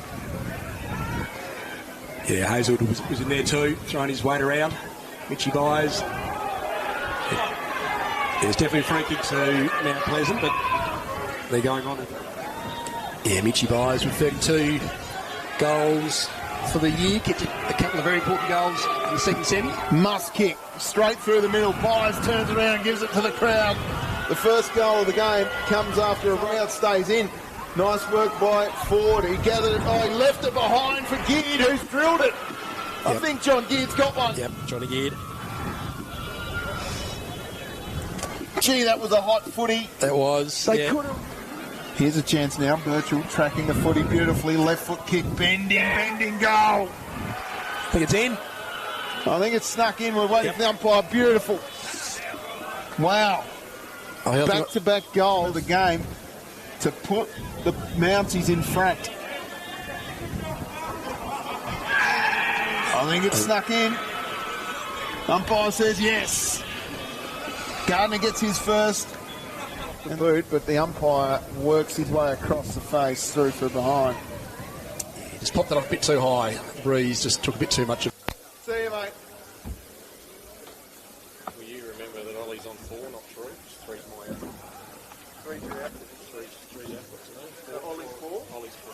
Yeah, Hazelwood was in there too, throwing his weight around. Mitchie Byers. There's definitely a free kick to Mount Pleasant, but they're going on. Yeah, Mitchie Byers with 32 goals for the year. Kicked a couple of very important goals in the second semi. Must kick straight through the middle. Byers turns around and gives it to the crowd. The first goal of the game comes after a round stays in. Nice work by Ford. He gathered it. Oh, he left it behind for Geard, who's drilled it. Yep. I think John Geard's got one. Yep, Johnny Geard. Gee, that was a hot footy. That was. They could have. Here's a chance now. Birchall tracking the footy beautifully. Left foot kick. Bending goal. I think it's in. I think it's snuck in. We're waiting for the umpire. Beautiful. Wow. Back-to-back goal of the game to put the Mounties in front. I think it's snuck in. Umpire says yes. Gardner gets his first boot, but the umpire works his way across the face through for behind. He just popped it off a bit too high. The breeze just took a bit too much of it. See you, mate. Will you remember that Ollie's on 4, not 3? Just 3's my effort. 3's your effort. 3's effort today. Ollie's 4? Ollie's 4.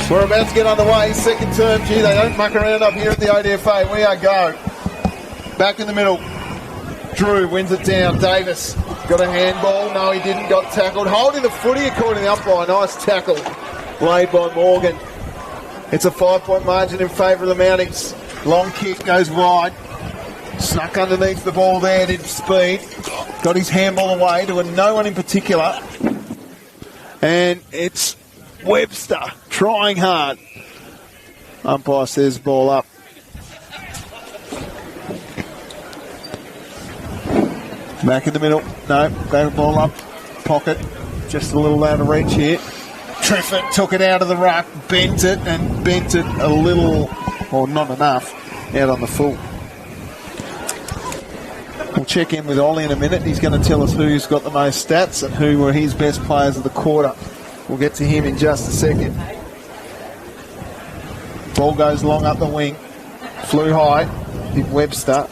We're about to get underway. Second term. Gee, they don't muck around up here at the ODFA. We are go. Back in the middle. Drew wins it down. Davis got a handball. No, he didn't. Got tackled. Holding the footy according to the umpire. Nice tackle laid by Morgan. It's a 5-point margin in favour of the Mounties. Long kick goes wide. Snuck underneath the ball there. Did speed. Got his handball away to no one in particular. And it's Webster trying hard. Umpire says ball up. Back in the middle. No, go ball up. Pocket. Just a little out of reach here. Trefford took it out of the ruck, bent it a little, or not enough, out on the full. We'll check in with Ollie in a minute. He's going to tell us who's got the most stats and who were his best players of the quarter. We'll get to him in just a second. Ball goes long up the wing. Flew high. Hit Webster.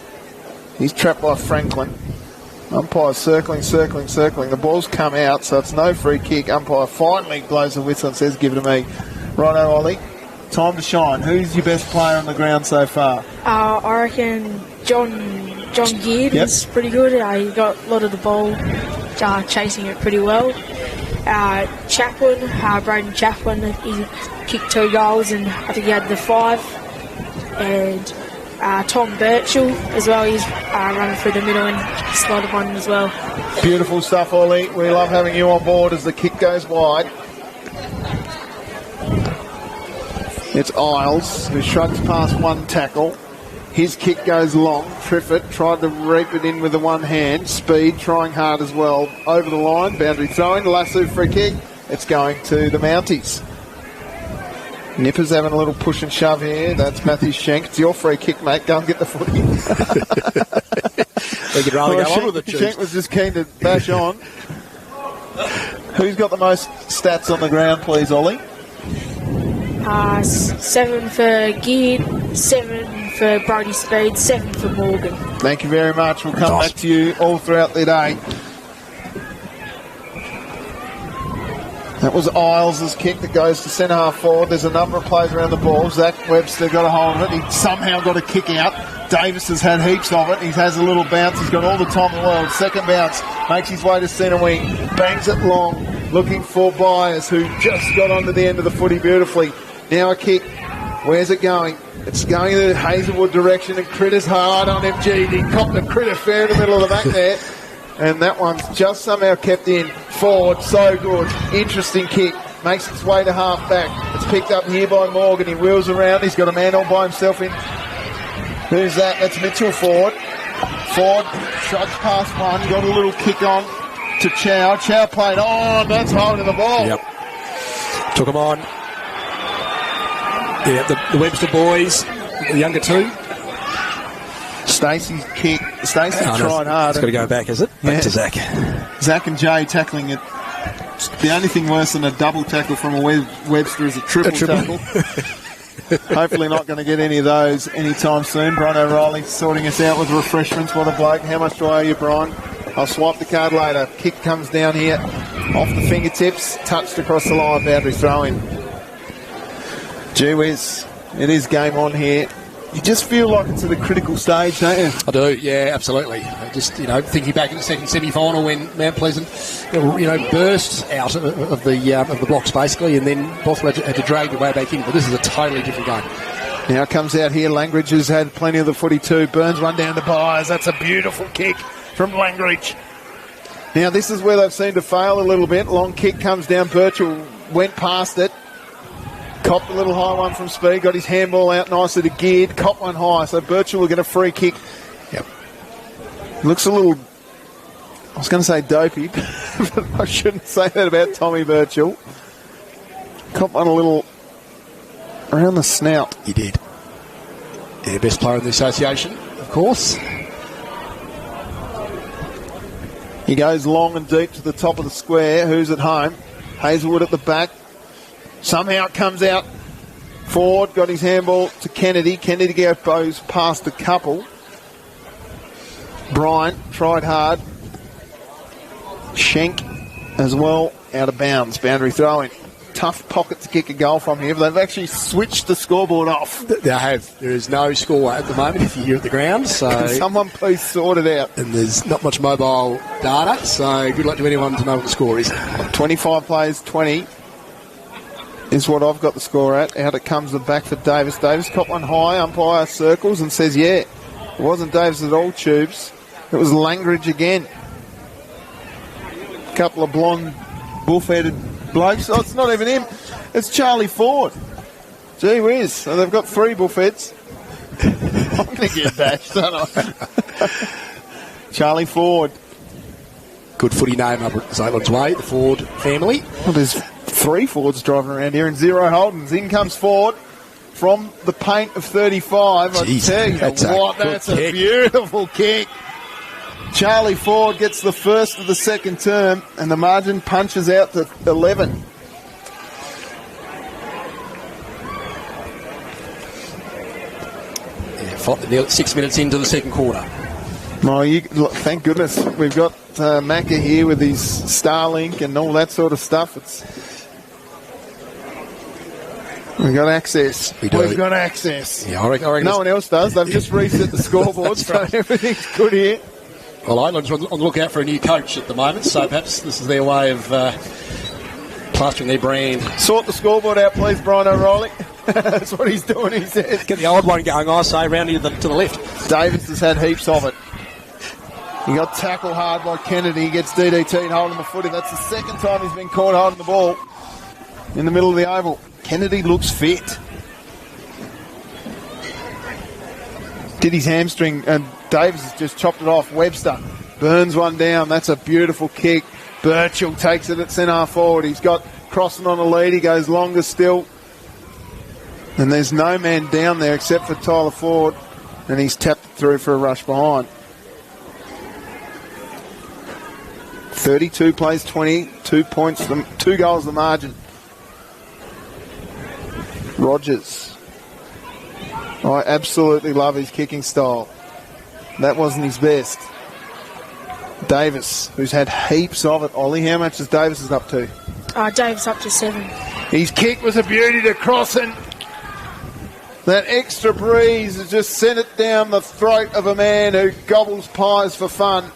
He's trapped by Franklin. Umpire circling. The ball's come out, so it's no free kick. Umpire finally blows the whistle and says, give it to me. Righto, Ollie. time to shine. Who's your best player on the ground so far? I reckon John Geard is pretty good. He got a lot of the ball, chasing it pretty well. Braden Chaplin, he kicked 2 goals and I think he had the 5. And Tom Birchall as well, he's running through the middle and slotted one as well. Beautiful stuff, Ollie. We love having you on board as the kick goes wide. It's Isles who shrugs past one tackle. His kick goes long. Triffett tried to reap it in with the one hand. Speed trying hard as well. Over the line, boundary throwing. Lasso free kick. It's going to the Mounties. Nippers having a little push and shove here. That's Matthew Schenk. It's your free kick, mate. Go and get the footy. We could rather go on with it. Schenk was just keen to bash on. Who's got the most stats on the ground, please, Ollie? 7 for Geard, 7 for Brody Speed, 7 for Morgan. Thank you very much. We'll come back to you all throughout the day. That was Isles' kick that goes to centre half forward. There's a number of players around the ball. Zach Webster got a hold of it. He somehow got a kick out. Davis has had heaps of it. He has a little bounce. He's got all the time in the world. Second bounce. Makes his way to centre wing. Bangs it long. Looking for Byers, who just got onto the end of the footy beautifully. Now a kick. Where's it going? It's going the Hazelwood direction, and Critter's hard on MG. He copped the Critter fair in the middle of the back there. And that one's just somehow kept in. Forward, so good. Interesting kick. Makes its way to half back. It's picked up here by Morgan. He wheels around. He's got a man all by himself in. Who's that? That's Mitchell Ford. Ford shrugs past one. Got a little kick on to Chow. Chow played on. That's holding the ball. Yep. Took him on. Yeah, the Webster boys, the younger two. Stacey's kick. Stacey tried hard. It's got to go back, is it? Back to Zach. Zach and Jay tackling it. The only thing worse than a double tackle from a Webster is a triple tackle. Hopefully not going to get any of those anytime soon. Brian O'Reilly sorting us out with refreshments. What a bloke. How much do I owe you, Brian? I'll swipe the card later. Kick comes down here. Off the fingertips. Touched across the line. Boundary throw-in. Gee whiz. It is game on here. You just feel like it's at a critical stage, don't you? I do, yeah, absolutely. Just, thinking back in the second semi-final when Mount Pleasant, burst out of the blocks basically, and then Bothwell had to drag the way back in. But this is a totally different game. Now comes out here. Langridge has had plenty of the footy too. Burns one down to Byers. That's a beautiful kick from Langridge. Now this is where they've seemed to fail a little bit. Long kick comes down. Birchall went past it. Copped a little high one from Speed, got his handball out nicely to Geared, copped one high, so Birchall will get a free kick. Yep. Looks a little, I was going to say dopey, but I shouldn't say that about Tommy Birchall. Copped one a little around the snout. He did. Yeah, best player in the association, of course. He goes long and deep to the top of the square. Who's at home? Hazelwood at the back. Somehow it comes out. Ford got his handball to Kennedy. Kennedy goes past a couple. Bryant tried hard. Schenk as well, out of bounds. Boundary throw-in. Tough pocket to kick a goal from here, but they've actually switched the scoreboard off. They have. There is no score at the moment if you're at the ground. So can someone please sort it out? And there's not much mobile data, so good luck to anyone to know what the score is. 25 players, 20. Is what I've got the score at. Out it comes the back for Davis. Davis caught one high. Umpire circles and says, yeah, it wasn't Davis at all, Tubes. It was Langridge again. A couple of blonde, buff-headed blokes. Oh, it's not even him. It's Charlie Ford. Gee whiz. So they've got 3 buff-heads. I'm going to get bashed, don't I? Charlie Ford. Good footy name up at Oatlands Way, the Ford family. Well, there's 3 Fords driving around here and 0 Holdens. In comes Ford from the paint of 35. Jeez, I tell you what, that's a beautiful kick. Charlie Ford gets the first of the second term, and the margin punches out to 11. Yeah, 6 minutes into the second quarter. Well, thank goodness we've got Macca here with his Starlink and all that sort of stuff. We've got access. We do. We've got access. Yeah, I reckon no one else does. They've just reset the scoreboard, so everything's good here. Well, Oatlands are on the lookout for a new coach at the moment, so perhaps this is their way of plastering their brand. Sort the scoreboard out, please, Brian O'Reilly. That's what he's doing, he says. Get the old one going, I say, round here to the left. Davis has had heaps of it. He got tackled hard by Kennedy. He gets DDT and holding the footy. That's the second time he's been caught holding the ball in the middle of the oval. Kennedy looks fit. Did his hamstring, and Davis has just chopped it off. Webster burns one down. That's a beautiful kick. Birchall takes it at centre forward. He's got Crossing on the lead. He goes longer still. And there's no man down there except for Tyler Ford. And he's tapped it through for a rush behind. 32 plays 20, 2 points, 2 goals the margin. Rogers. I absolutely love his kicking style. That wasn't his best. Davis, who's had heaps of it. Ollie, how much is Davis up to? Davis up to 7. His kick was a beauty to Crossen. That extra breeze has just sent it down the throat of a man who gobbles pies for fun.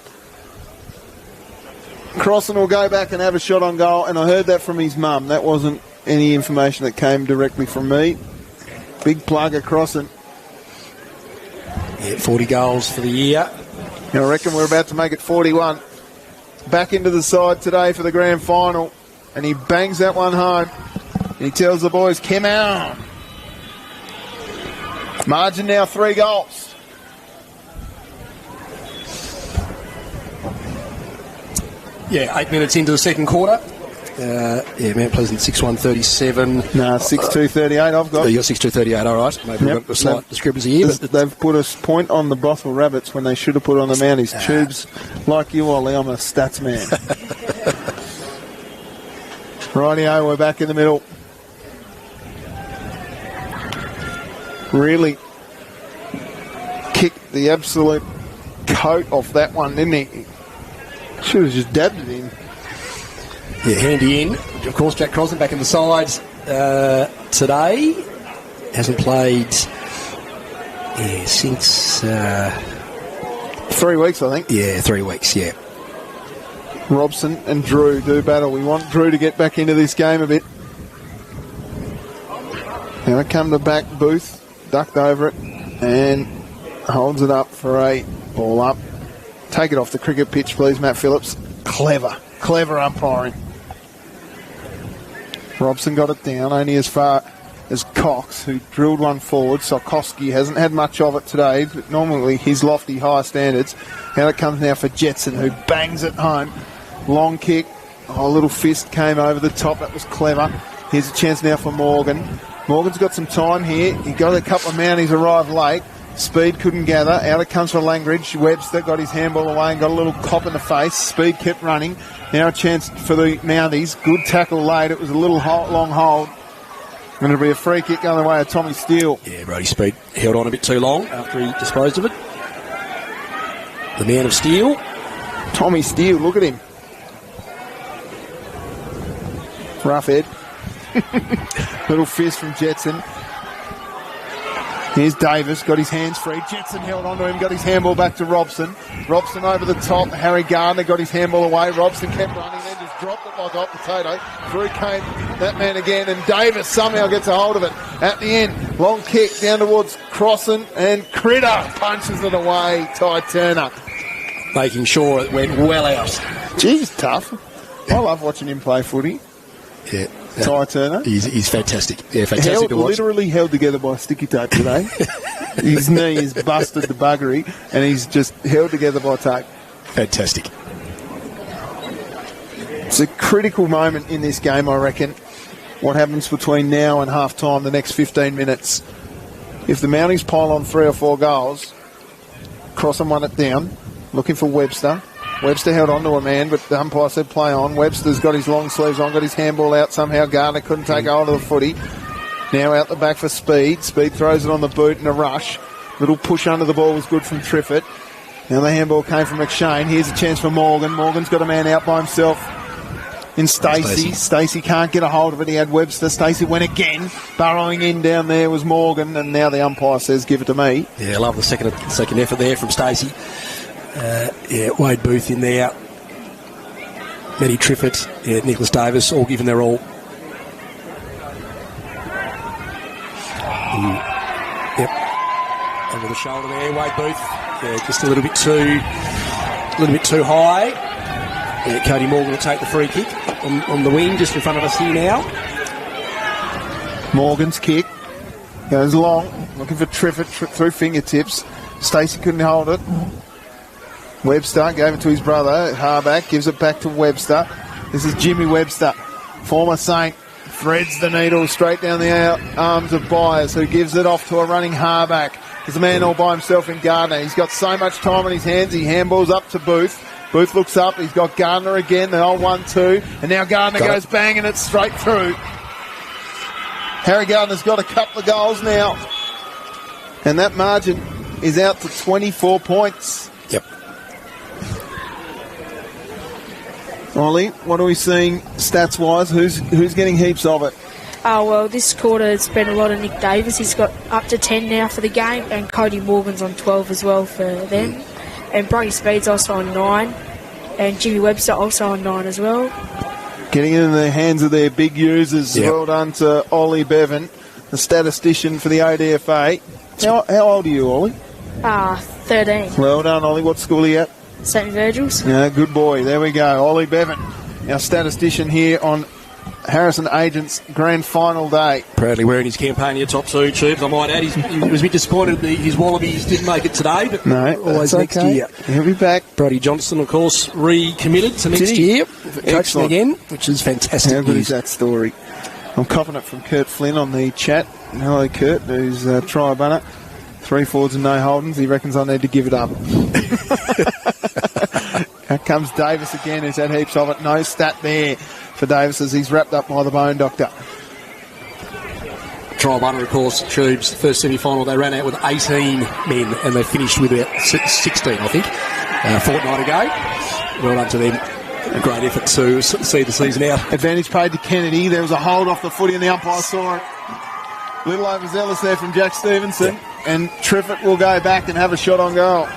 Crossen will go back and have a shot on goal, and I heard that from his mum. That wasn't any information that came directly from me. Big plug of Crossen. Yeah, 40 goals for the year. And I reckon we're about to make it 41. Back into the side today for the grand final, and he bangs that one home. And he tells the boys, come on. Margin now 3 goals. Yeah, 8 minutes into the second quarter. Mount Pleasant 6-1-37. No, 6-2-38 I've got. Oh, you got 6-2-38, all right. Maybe we've got a slight discrepancy here. But they've put a point on the Bothwell Rabbits when they should have put on the Mounties. Tubes, like you, Ollie, I'm a stats man. Rightio, we're back in the middle. Really kicked the absolute coat off that one, didn't he? Should have just dabbed it in. Yeah, handy in. Of course, Jack Crosland back in the sides today. Hasn't played since 3 weeks, I think. Yeah, 3 weeks, yeah. Robson and Drew do battle. We want Drew to get back into this game a bit. Now it come to back Booth, ducked over it, and holds it up for a ball up. Take it off the cricket pitch, please, Matt Phillips. Clever umpiring. Robson got it down, only as far as Cox, who drilled one forward. Sokowski hasn't had much of it today, but normally his lofty, high standards. Now it comes now for Jetson, who bangs it home. Long kick. A little fist came over the top. That was clever. Here's a chance now for Morgan. Morgan's got some time here. He got a couple of Mounties arrive late. Speed couldn't gather. Out it comes for Langridge. Webster got his handball away and got a little cop in the face. Speed kept running. Now a chance for the Mounties. Good tackle late. It was a little long hold. And it'll be a free kick going the way of Tommy Steele. Yeah, Brody Speed held on a bit too long after he disposed of it. The man of steel. Tommy Steele, look at him. Rough head. Little fist from Jetson. Here's Davis, got his hands free. Jetson held onto him, got his handball back to Robson. Robson over the top. Harry Gardner got his handball away. Robson kept running, then just dropped it like a hot potato. Through came that man again, and Davis somehow gets a hold of it. At the end, long kick down towards Crossan, and Critter punches it away. Ty Turner. Making sure it went well out. Geez, tough. I love watching him play footy. Yeah. Ty Turner. He's fantastic. Yeah, fantastic to watch. Literally held together by sticky tape today. His knee is busted the buggery, and he's just held together by tape. Fantastic. It's a critical moment in this game, I reckon. What happens between now and half-time, the next 15 minutes. If the Mounties pile on 3 or 4 goals, Crossan won it down, looking for Webster. Webster held on to a man, but the umpire said play on. Webster's got his long sleeves on, got his handball out somehow. Gardner couldn't take hold of the footy. Now out the back for Speed. Speed throws it on the boot in a rush. Little push under the ball was good from Triffett. Now the handball came from McShane. Here's a chance for Morgan. Morgan's got a man out by himself. in Stacey. Stacey can't get a hold of it. He had Webster. Stacey went again. Burrowing in down there was Morgan, and now the umpire says, give it to me. Yeah, I love the second effort there from Stacey. Wade Booth in there. Matty Triffett, Nicholas Davis, all giving their all. Yep. Over the shoulder there, Wade Booth. Yeah, just a little bit too high. Yeah, Cody Morgan will take the free kick on the wing, just in front of us here now. Morgan's kick goes long, looking for Triffett through fingertips. Stacey couldn't hold it. Webster gave it to his brother. Harback gives it back to Webster. This is Jimmy Webster, former Saint. Threads the needle straight down the arms of Byers, who gives it off to a running Harback. There's a man all by himself in Gardner. He's got so much time on his hands. He handballs up to Booth. Booth looks up. He's got Gardner again. The old 1-2. And now Gardner goes banging it straight through. Harry Gardner's got a couple of goals now. And that margin is out to 24 points. Yep. Ollie, what are we seeing stats-wise? Who's getting heaps of it? Oh, well, this quarter it's been a lot of Nick Davis. He's got up to 10 now for the game, and Cody Morgan's on 12 as well for them. And Brody Speed's also on 9, and Jimmy Webster also on 9 as well. Getting it in the hands of their big users. Yep. Well done to Ollie Bevan, the statistician for the ODFA. How old are you, Ollie? 13. Well done, Ollie. What school are you at? St. Virgil's. Yeah, good boy. There we go. Ollie Bevan, our statistician here on Harrison Agents Grand Final Day. Proudly wearing his Campania top 2 tubes. I might add, he was a bit disappointed that his Wallabies didn't make it today, but no, always next year. He'll be back. Brody Johnson, of course, recommitted to next year. Coaching again, which is fantastic. How good is that story? I'm copping it from Kurt Flynn on the chat. Hello, Kurt, who's try bunner. 3 forwards and no holdings. He reckons I need to give it up. Here comes Davis again, who's had heaps of it. No stat there for Davis as he's wrapped up by the bone doctor. Trial bunner, of course, Tubes. First semi-final, they ran out with 18 men and they finished with about 16, I think, a fortnight ago. Well done to them. A great effort to see the season out. Advantage paid to Kennedy. There was a hold off the footy and the umpire saw it. Little overzealous there from Jack Stevenson. Yeah. And Triffett will go back and have a shot on goal.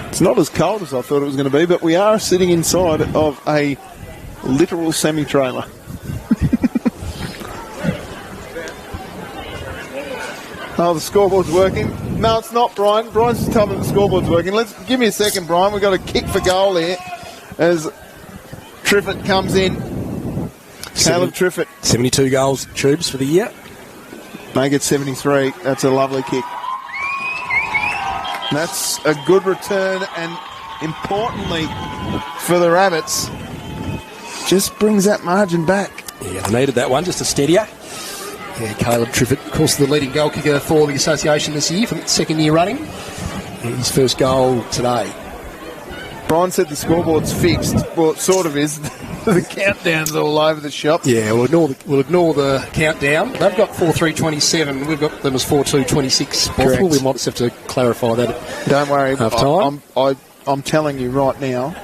It's not as cold as I thought it was going to be, but we are sitting inside of a literal semi-trailer. Oh, the scoreboard's working. No, it's not, Brian. Brian's just telling me the scoreboard's working. Give me a second, Brian. We've got a kick for goal here as Triffett comes in. Caleb Triffett. 72 goals, Tubes, for the year. Make it 73. That's a lovely kick. That's a good return, and importantly for the Rabbits, just brings that margin back. Yeah, they needed that one, just a steadier. Yeah, Caleb Triffett, of course, the leading goal kicker for the association this year, for the second year running. His first goal today. Brian said the scoreboard's fixed. Well, it sort of is. The countdown's all over the shop. Yeah, we'll ignore the countdown. They've got 4-3-27. We've got them as 4-2-26. Bothwell. We might just have to clarify that. Don't worry. Half time. I'm telling you right now,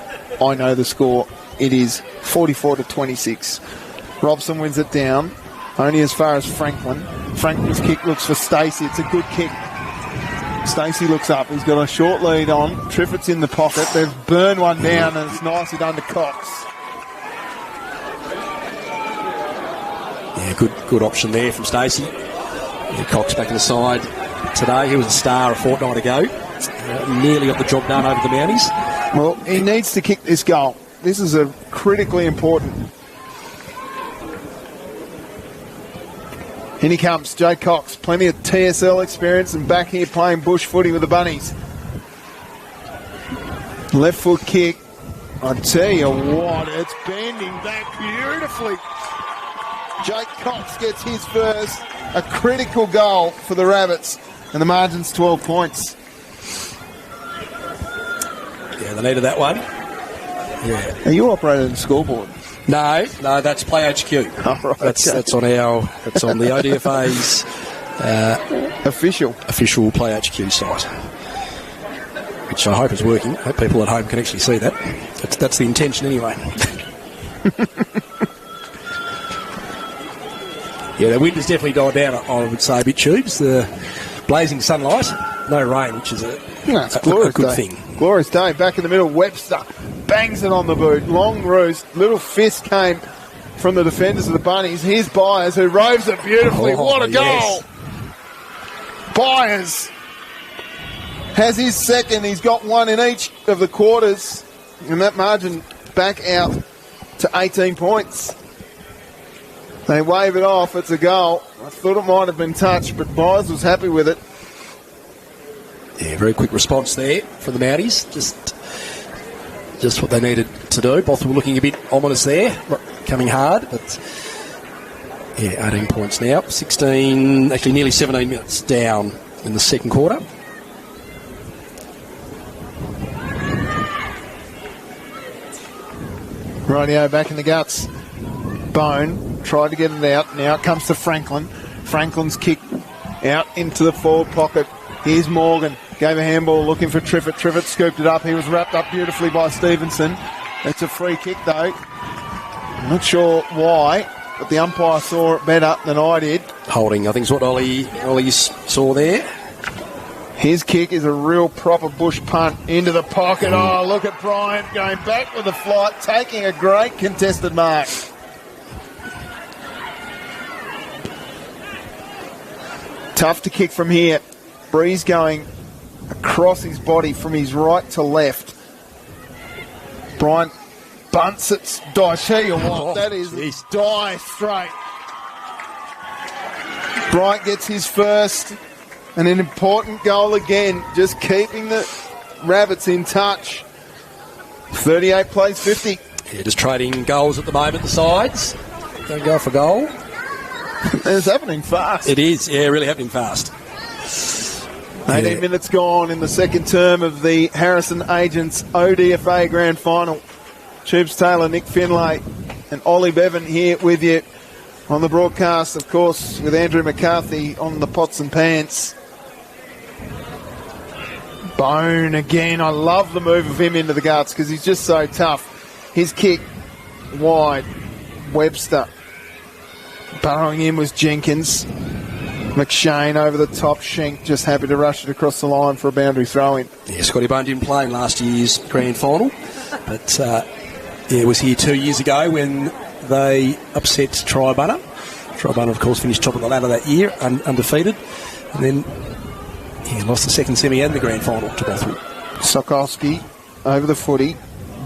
I know the score. It is 44-26. Robson wins it down, only as far as Franklin. Franklin's kick looks for Stacey. It's a good kick. Stacey looks up. He's got a short lead on. Triffett's in the pocket. They've burned one down, and it's nicely done to Cox. Yeah, good option there from Stacey. Yeah, Cox back in the side today. He was a star a fortnight ago. Nearly got the job done over the Mounties. Well, he needs to kick this goal. This is a critically important. In he comes, Jay Cox. Plenty of TSL experience and back here playing bush footy with the Bunnies. Left foot kick. I tell you what, it's bending back beautifully. Jake Cox gets his first, a critical goal for the Rabbits, and the margin's 12 points. Yeah, they needed that one. Yeah. Are you operating the scoreboard? No, that's Play HQ. Oh, right, that's on the ODFA's official Play HQ site. which I hope is working. I hope people at home can actually see that. That's the intention anyway. Yeah, the wind has definitely died down, I would say, a bit, Tubes. The blazing sunlight, no rain, which is a good thing. Glorious day. Back in the middle, Webster bangs it on the boot. Long roost. Little fist came from the defenders of the Bunnies. Here's Byers, who roves it beautifully. What a goal! Yes. Byers has his second. He's got one in each of the quarters. And that margin back out to 18 points. They wave it off. It's a goal. I thought it might have been touched, but Byers was happy with it. Yeah, very quick response there from the Mounties. Just what they needed to do. Bothwell looking a bit ominous there, not coming hard, but yeah, 18 points now. 16, actually nearly 17 minutes down in the second quarter. Rightio, back in the guts. Bone tried to get it out. Now it comes to Franklin. Franklin's kick out into the forward pocket. Here's Morgan. Gave a handball looking for Triffett. Triffett scooped it up. He was wrapped up beautifully by Stevenson. It's a free kick though. I'm not sure why, but the umpire saw it better than I did. Holding, I think, is what Ollie saw there. His kick is a real proper bush punt into the pocket. Oh, look at Bryant going back with the flight, taking a great contested mark. Tough to kick from here. Breeze going across his body from his right to left. Bryant bunts it. I tell you what, that is die straight. Bryant gets his first. And an important goal again, just keeping the Rabbits in touch. 38 plays 50. Yeah, just trading goals at the moment, the sides. Don't go for goal. It's happening fast. It is, yeah, really happening fast. 18 minutes gone in the second term of the Harrison Agents ODFA Grand Final. Tubes Taylor, Nick Finlay and Ollie Bevan here with you on the broadcast, of course, with Andrew McCarthy on the pots and pans. Bone again. I love the move of him into the guts because he's just so tough. His kick wide. Webster. Burrowing in was Jenkins. McShane over the top. Schenk just happy to rush it across the line for a boundary throw-in. Yeah, Scotty Bone didn't play in last year's grand final, but yeah, was here 2 years ago when they upset Tribunner. Tribunner, of course, finished top of the ladder that year, undefeated, and then he lost the second semi and the grand final to Bothwell. Sokowski over the footy,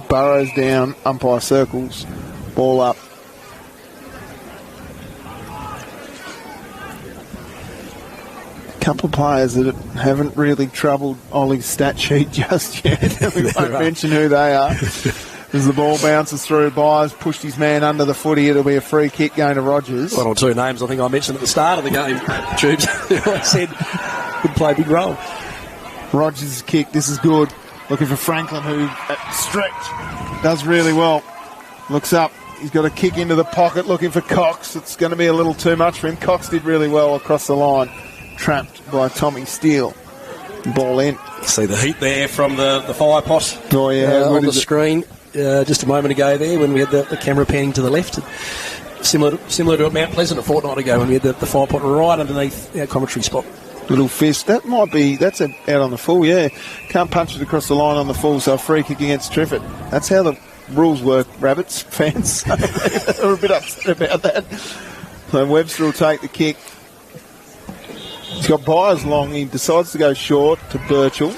burrows down, umpire circles, ball up. Couple of players that haven't really troubled Ollie's stat sheet just yet. We won't mention who they are. As the ball bounces through, Byers pushed his man under the footy. It'll be a free kick going to Rogers. One or two names I think I mentioned at the start of the game, Tubes. I said could play a big role. Rogers' kick, this is good. Looking for Franklin, who at stretch does really well. Looks up. He's got a kick into the pocket looking for Cox. It's going to be a little too much for him. Cox did really well across the line. Trapped by Tommy Steele. Ball in. You see the heat there from the fire pot on the screen just a moment ago there when we had the camera panning to the left. Similar to at Mount Pleasant a fortnight ago when we had the fire pot right underneath our commentary spot. Little fist. That's out on the full, yeah. Can't punch it across the line on the full, so a free kick against Triffett. That's how the rules work, Rabbits fans. They're a bit upset about that. So Webster will take the kick. He's got Byers long. He decides to go short to Birchall.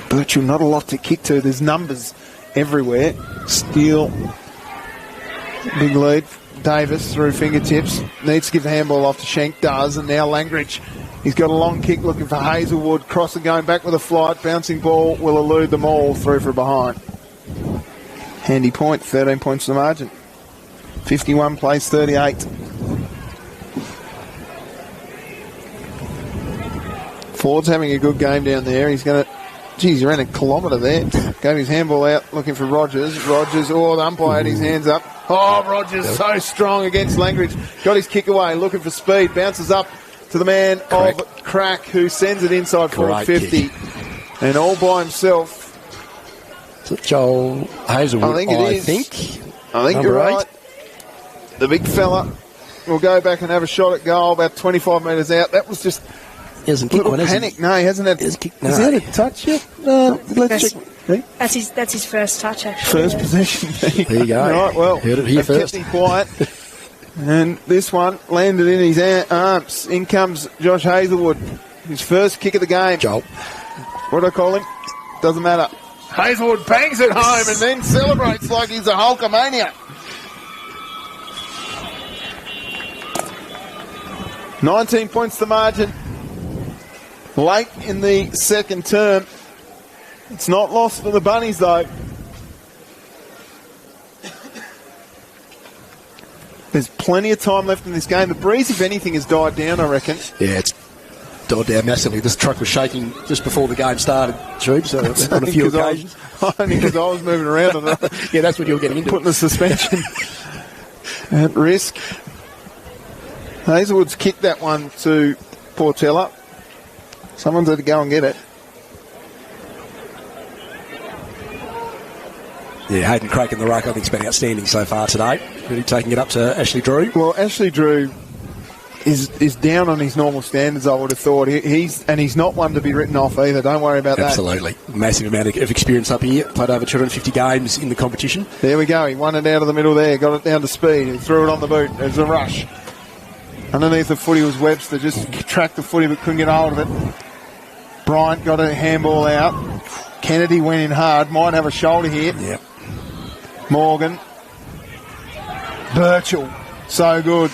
Birchall, not a lot to kick to. There's numbers everywhere. Steele, big lead. Davis through fingertips. Needs to give the handball off to Schenk. Does. And now Langridge. He's got a long kick looking for Hazelwood. Crosser going back with a flight. Bouncing ball will elude them all through for behind. Handy point. 13 points to the margin. 51 plays 38. Ford's having a good game down there. He's going to... Geez, he ran a kilometre there. Gave his handball out looking for Rogers. Rogers, the umpire had his hands up. Oh, Rogers so strong against Langridge. Got his kick away, looking for speed. Bounces up to the man of Crack, who sends it inside forward 50. And all by himself. Is it Joel Hazelwood? I think it is. I think you're right. The big fella will go back and have a shot at goal about 25 metres out. That was just he hasn't a little panic. No, he hasn't had. Has he had a touch yet? No, let's check. That's his first touch, actually. First possession. There you go. Right, well, heard it here first. Kept him quiet. And this one landed in his arms. In comes Josh Hazelwood. His first kick of the game. Joel. What do I call him? Doesn't matter. Hazelwood bangs it home and then celebrates like he's a Hulkamaniac. 19 points the margin. Late in the second term. It's not lost for the Bunnies, though. There's plenty of time left in this game. The breeze, if anything, has died down, I reckon. Yeah, it's died down massively. This truck was shaking just before the game started, Troop, so on a few occasions. Only because I was moving around. Yeah, that's what you were getting into. Putting the suspension at risk. Hazelwood's kicked that one to Portela. Someone's had to go and get it. Yeah, Hayden Craik in the ruck, I think, has been outstanding so far today. Really taking it up to Ashley Drew. Well, Ashley Drew is down on his normal standards, I would have thought. He's not one to be written off either. Don't worry about Absolutely. Massive amount of experience up here. Played over 250 games in the competition. There we go. He won it out of the middle there. Got it down to speed. He threw it on the boot. There's a rush. Underneath the footy was Webster. Just tracked the footy but couldn't get hold of it. Bryant got a handball out. Kennedy went in hard. Might have a shoulder here. Yep. Morgan. Birchall. So good.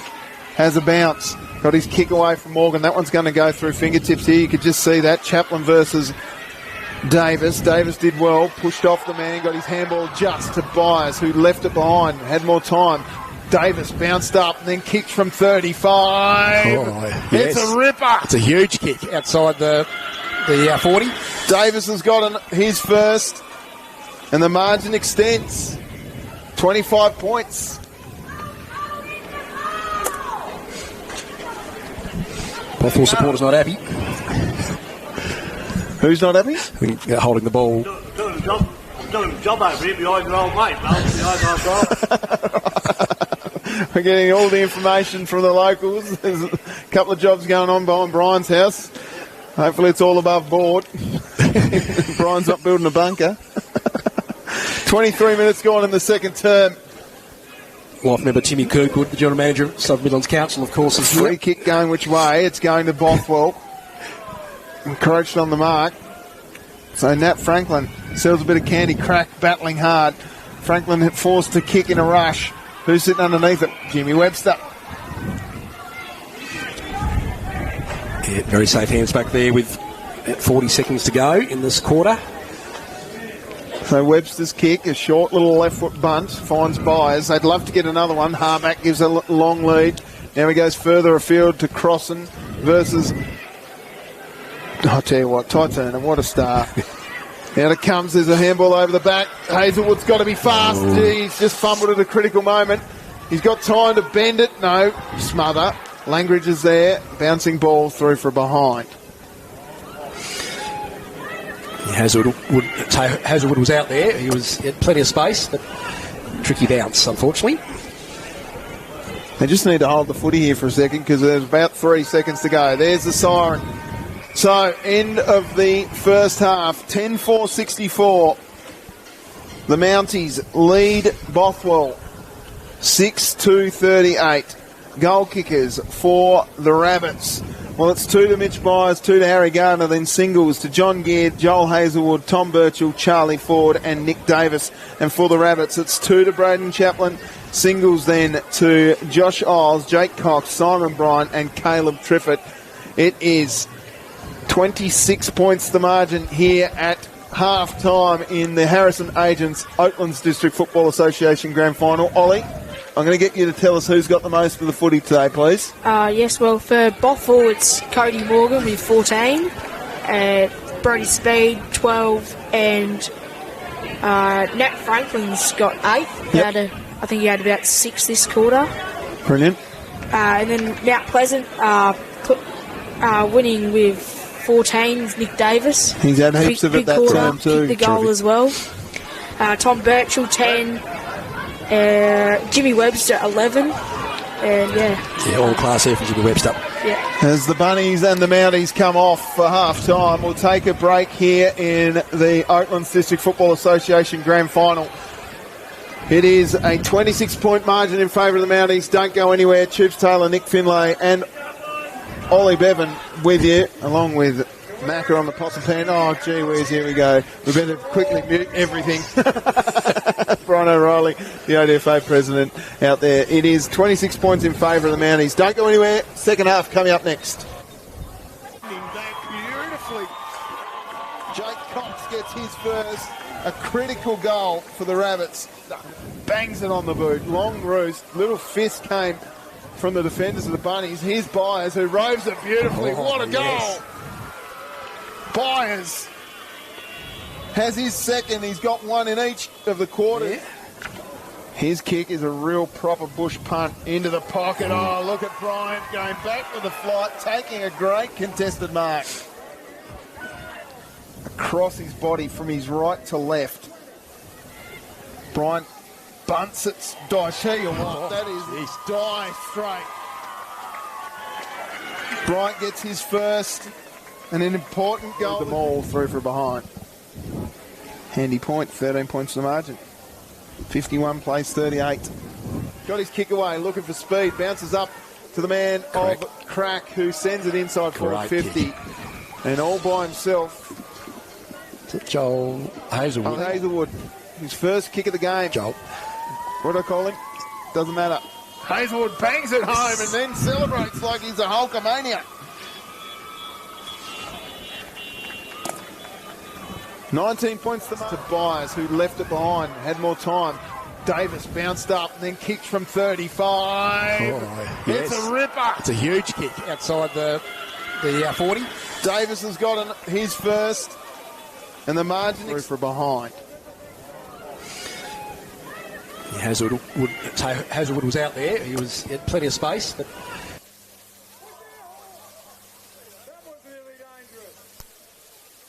Has a bounce. Got his kick away from Morgan. That one's going to go through fingertips here. You could just see that. Chaplin versus Davis. Davis did well. Pushed off the man. Got his handball just to Byers, who left it behind. Had more time. Davis bounced up and then kicked from 35. Oh, yes. It's a ripper. It's a huge kick outside the 40. Davis has got his first. And the margin extends. 25 points. Bothwell supporters not happy. Who's not happy? Holding the ball. Doing the job over here behind your old mate, behind our goal. We're getting all the information from the locals. There's a couple of jobs going on behind Brian's house. Hopefully it's all above board. Brian's not building a bunker. 23 minutes gone in the second term. Wife member Timmy Kirkwood, the general manager of South Midlands Council, of course, is free kick going which way? It's going to Bothwell. Encroached on the mark. So Nat Franklin sells a bit of Candy. Crack battling hard. Franklin forced to kick in a rush. Who's sitting underneath it? Jimmy Webster. Yeah, very safe hands back there with 40 seconds to go in this quarter. So Webster's kick, a short little left foot bunt, finds Byers. They'd love to get another one. Harback gives a long lead. Now he goes further afield to Crossan versus, I'll tell you what, Ty Turner, what a star. Out it comes, there's a handball over the back. Hazelwood's got to be fast. He's just fumbled at a critical moment. He's got time to bend it. No, smother. Langridge is there, bouncing ball through for behind. Hazelwood was out there. He had plenty of space, but tricky bounce, unfortunately. They just need to hold the footy here for a second because there's about 3 seconds to go. There's the siren. So, end of the first half, 10-4-64. The Mounties lead Bothwell 6-2-38. Goal kickers for the Rabbits. Well, it's 2 to Mitch Byers, 2 to Harry Gardner, then singles to John Geard, Joel Hazelwood, Tom Birchall, Charlie Ford and Nick Davis. And for the Rabbits, it's 2 to Braden Chaplin, singles then to Josh Isles, Jake Cox, Simon Bryant and Caleb Triffett. It is 26 points the margin here at half-time in the Harrison Agents Oatlands District Football Association Grand Final. Ollie, I'm going to get you to tell us who's got the most of the footy today, please. Yes, well, for Bothwell, it's Cody Morgan with 14, Brody Speed, 12, and Nat Franklin's got 8. Yep. I think he had about 6 this quarter. Brilliant. And then Mount Pleasant, winning with 14, Nick Davis. He's had heaps of it that quarter, term too. kicked the goal as well. Tom Birchall, 10. Jimmy Webster, 11. And Yeah, all class here for Jimmy Webster. yeah. As the Bunnies and the Mounties come off for half-time, we'll take a break here in the Oatlands District Football Association Grand Final. It is a 26-point margin in favour of the Mounties. Don't go anywhere. Tubes Taylor, Nick Finlay and Ollie Bevan with you, along with Macca on the pots and pan. Oh, gee whiz, here we go. We better quickly mute everything. Brian O'Reilly, the ODFA president, out there. It is 26 points in favour of the Mounties. Don't go anywhere. Second half coming up next. Beautifully. Jake Cox gets his first. A critical goal for the Rabbits. Bangs it on the boot. Long roost. Little fist came from the defenders of the Bunnies. Here's Byers, who roves it beautifully. What a goal! Byers has his second. He's got one in each of the quarters. Yeah. His kick is a real proper bush punt into the pocket. Oh, look at Bryant going back with the flight, taking a great contested mark. Across his body from his right to left. Bryant bunts it. I tell you what, that is die straight. Bryant gets his first and an important goal. Them all through from behind. Handy point, 13 points to the margin. 51 plays 38. Got his kick away, looking for speed. Bounces up to the man of Crack, who sends it inside for 50. And all by himself. Joel Hazelwood. Hazelwood. His first kick of the game. Joel. What do I call him? Doesn't matter. Hazelwood bangs it home and then celebrates like he's a Hulkamaniac. 19 points to Byers, who left it behind, had more time. Davis bounced up and then kicked from 35. It's a ripper. It's a huge kick outside the 40. Davis has got his first, and the margin is for behind. Yeah, Hazelwood was out there. He had plenty of space, but That was really dangerous.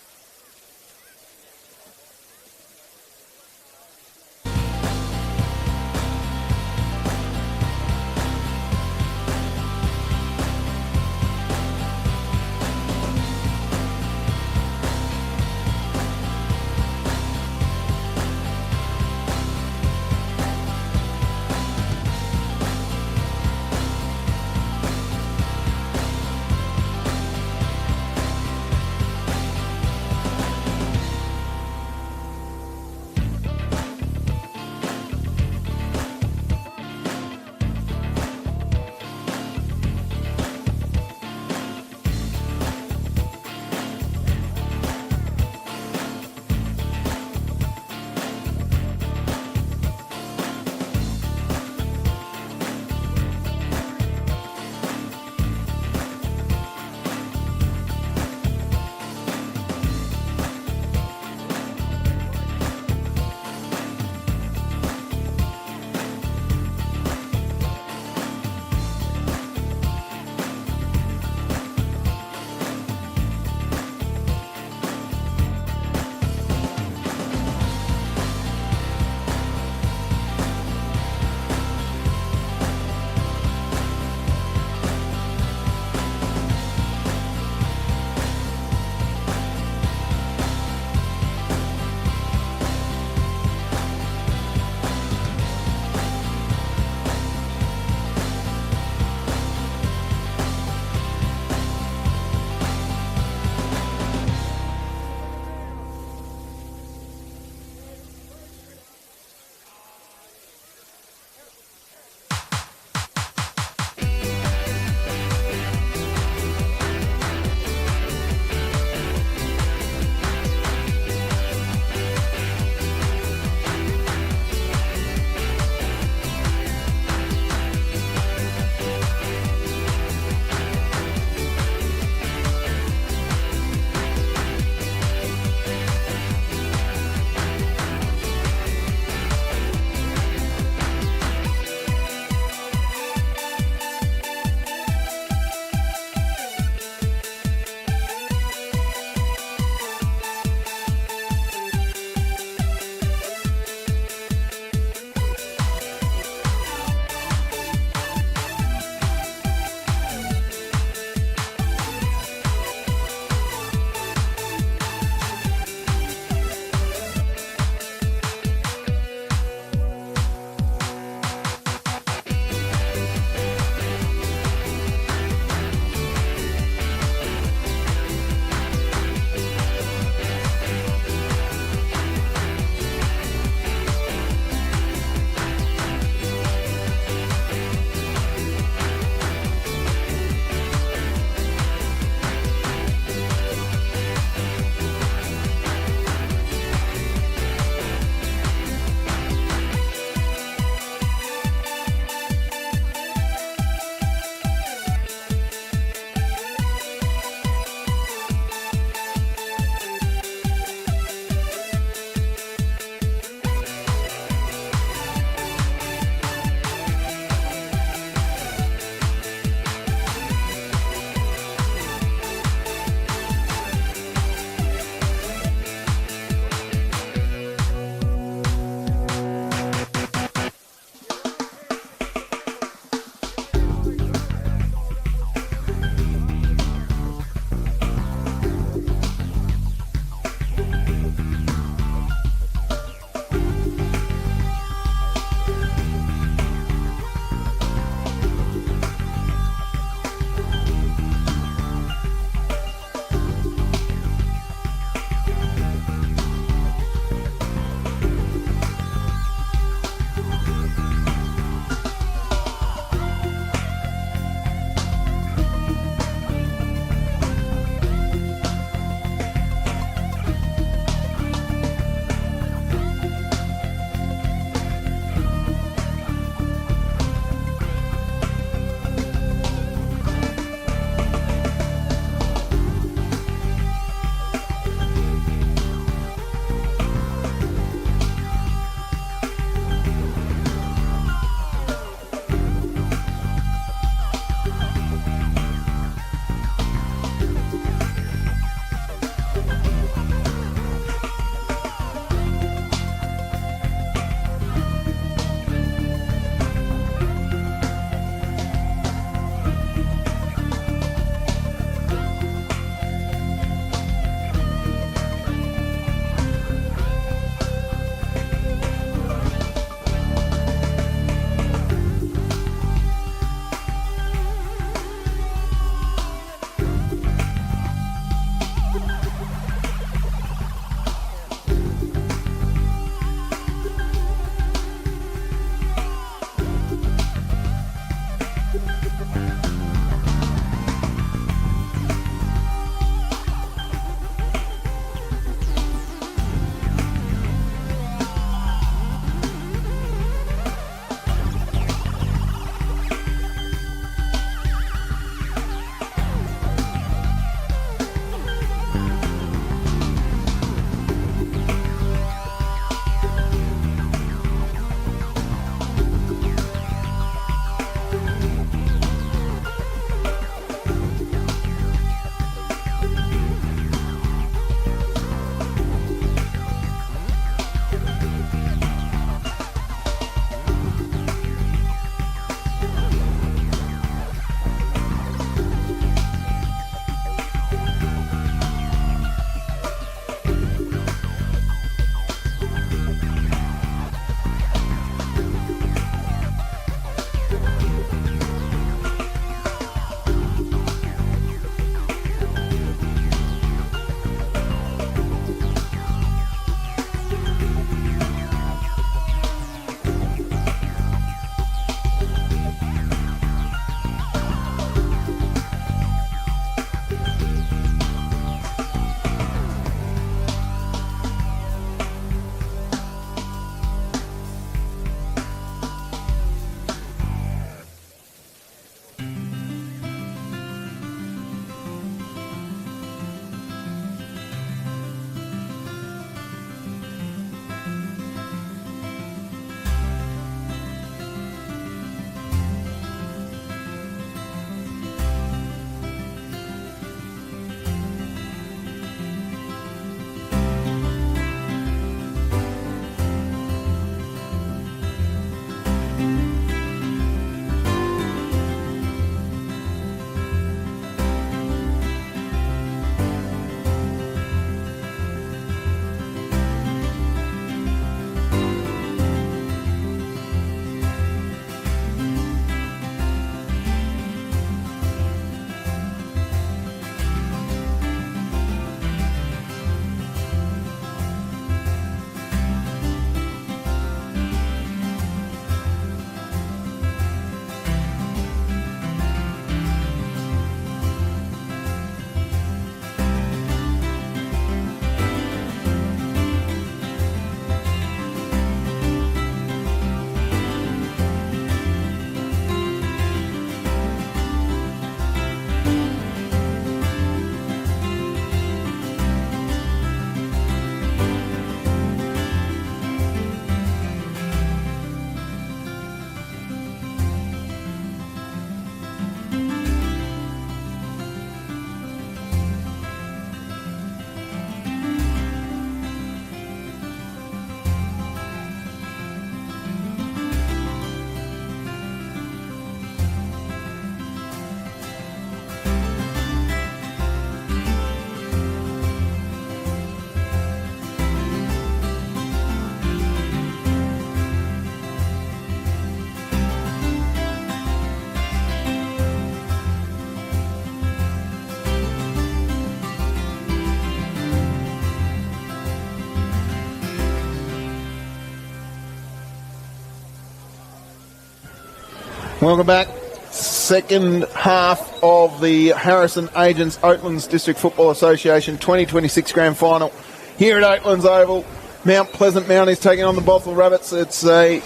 Welcome back. Second half of the Harrison Agents Oatlands District Football Association 2026 Grand Final here at Oatlands Oval. Mount Pleasant Mounties taking on the Bothwell Rabbits. It's a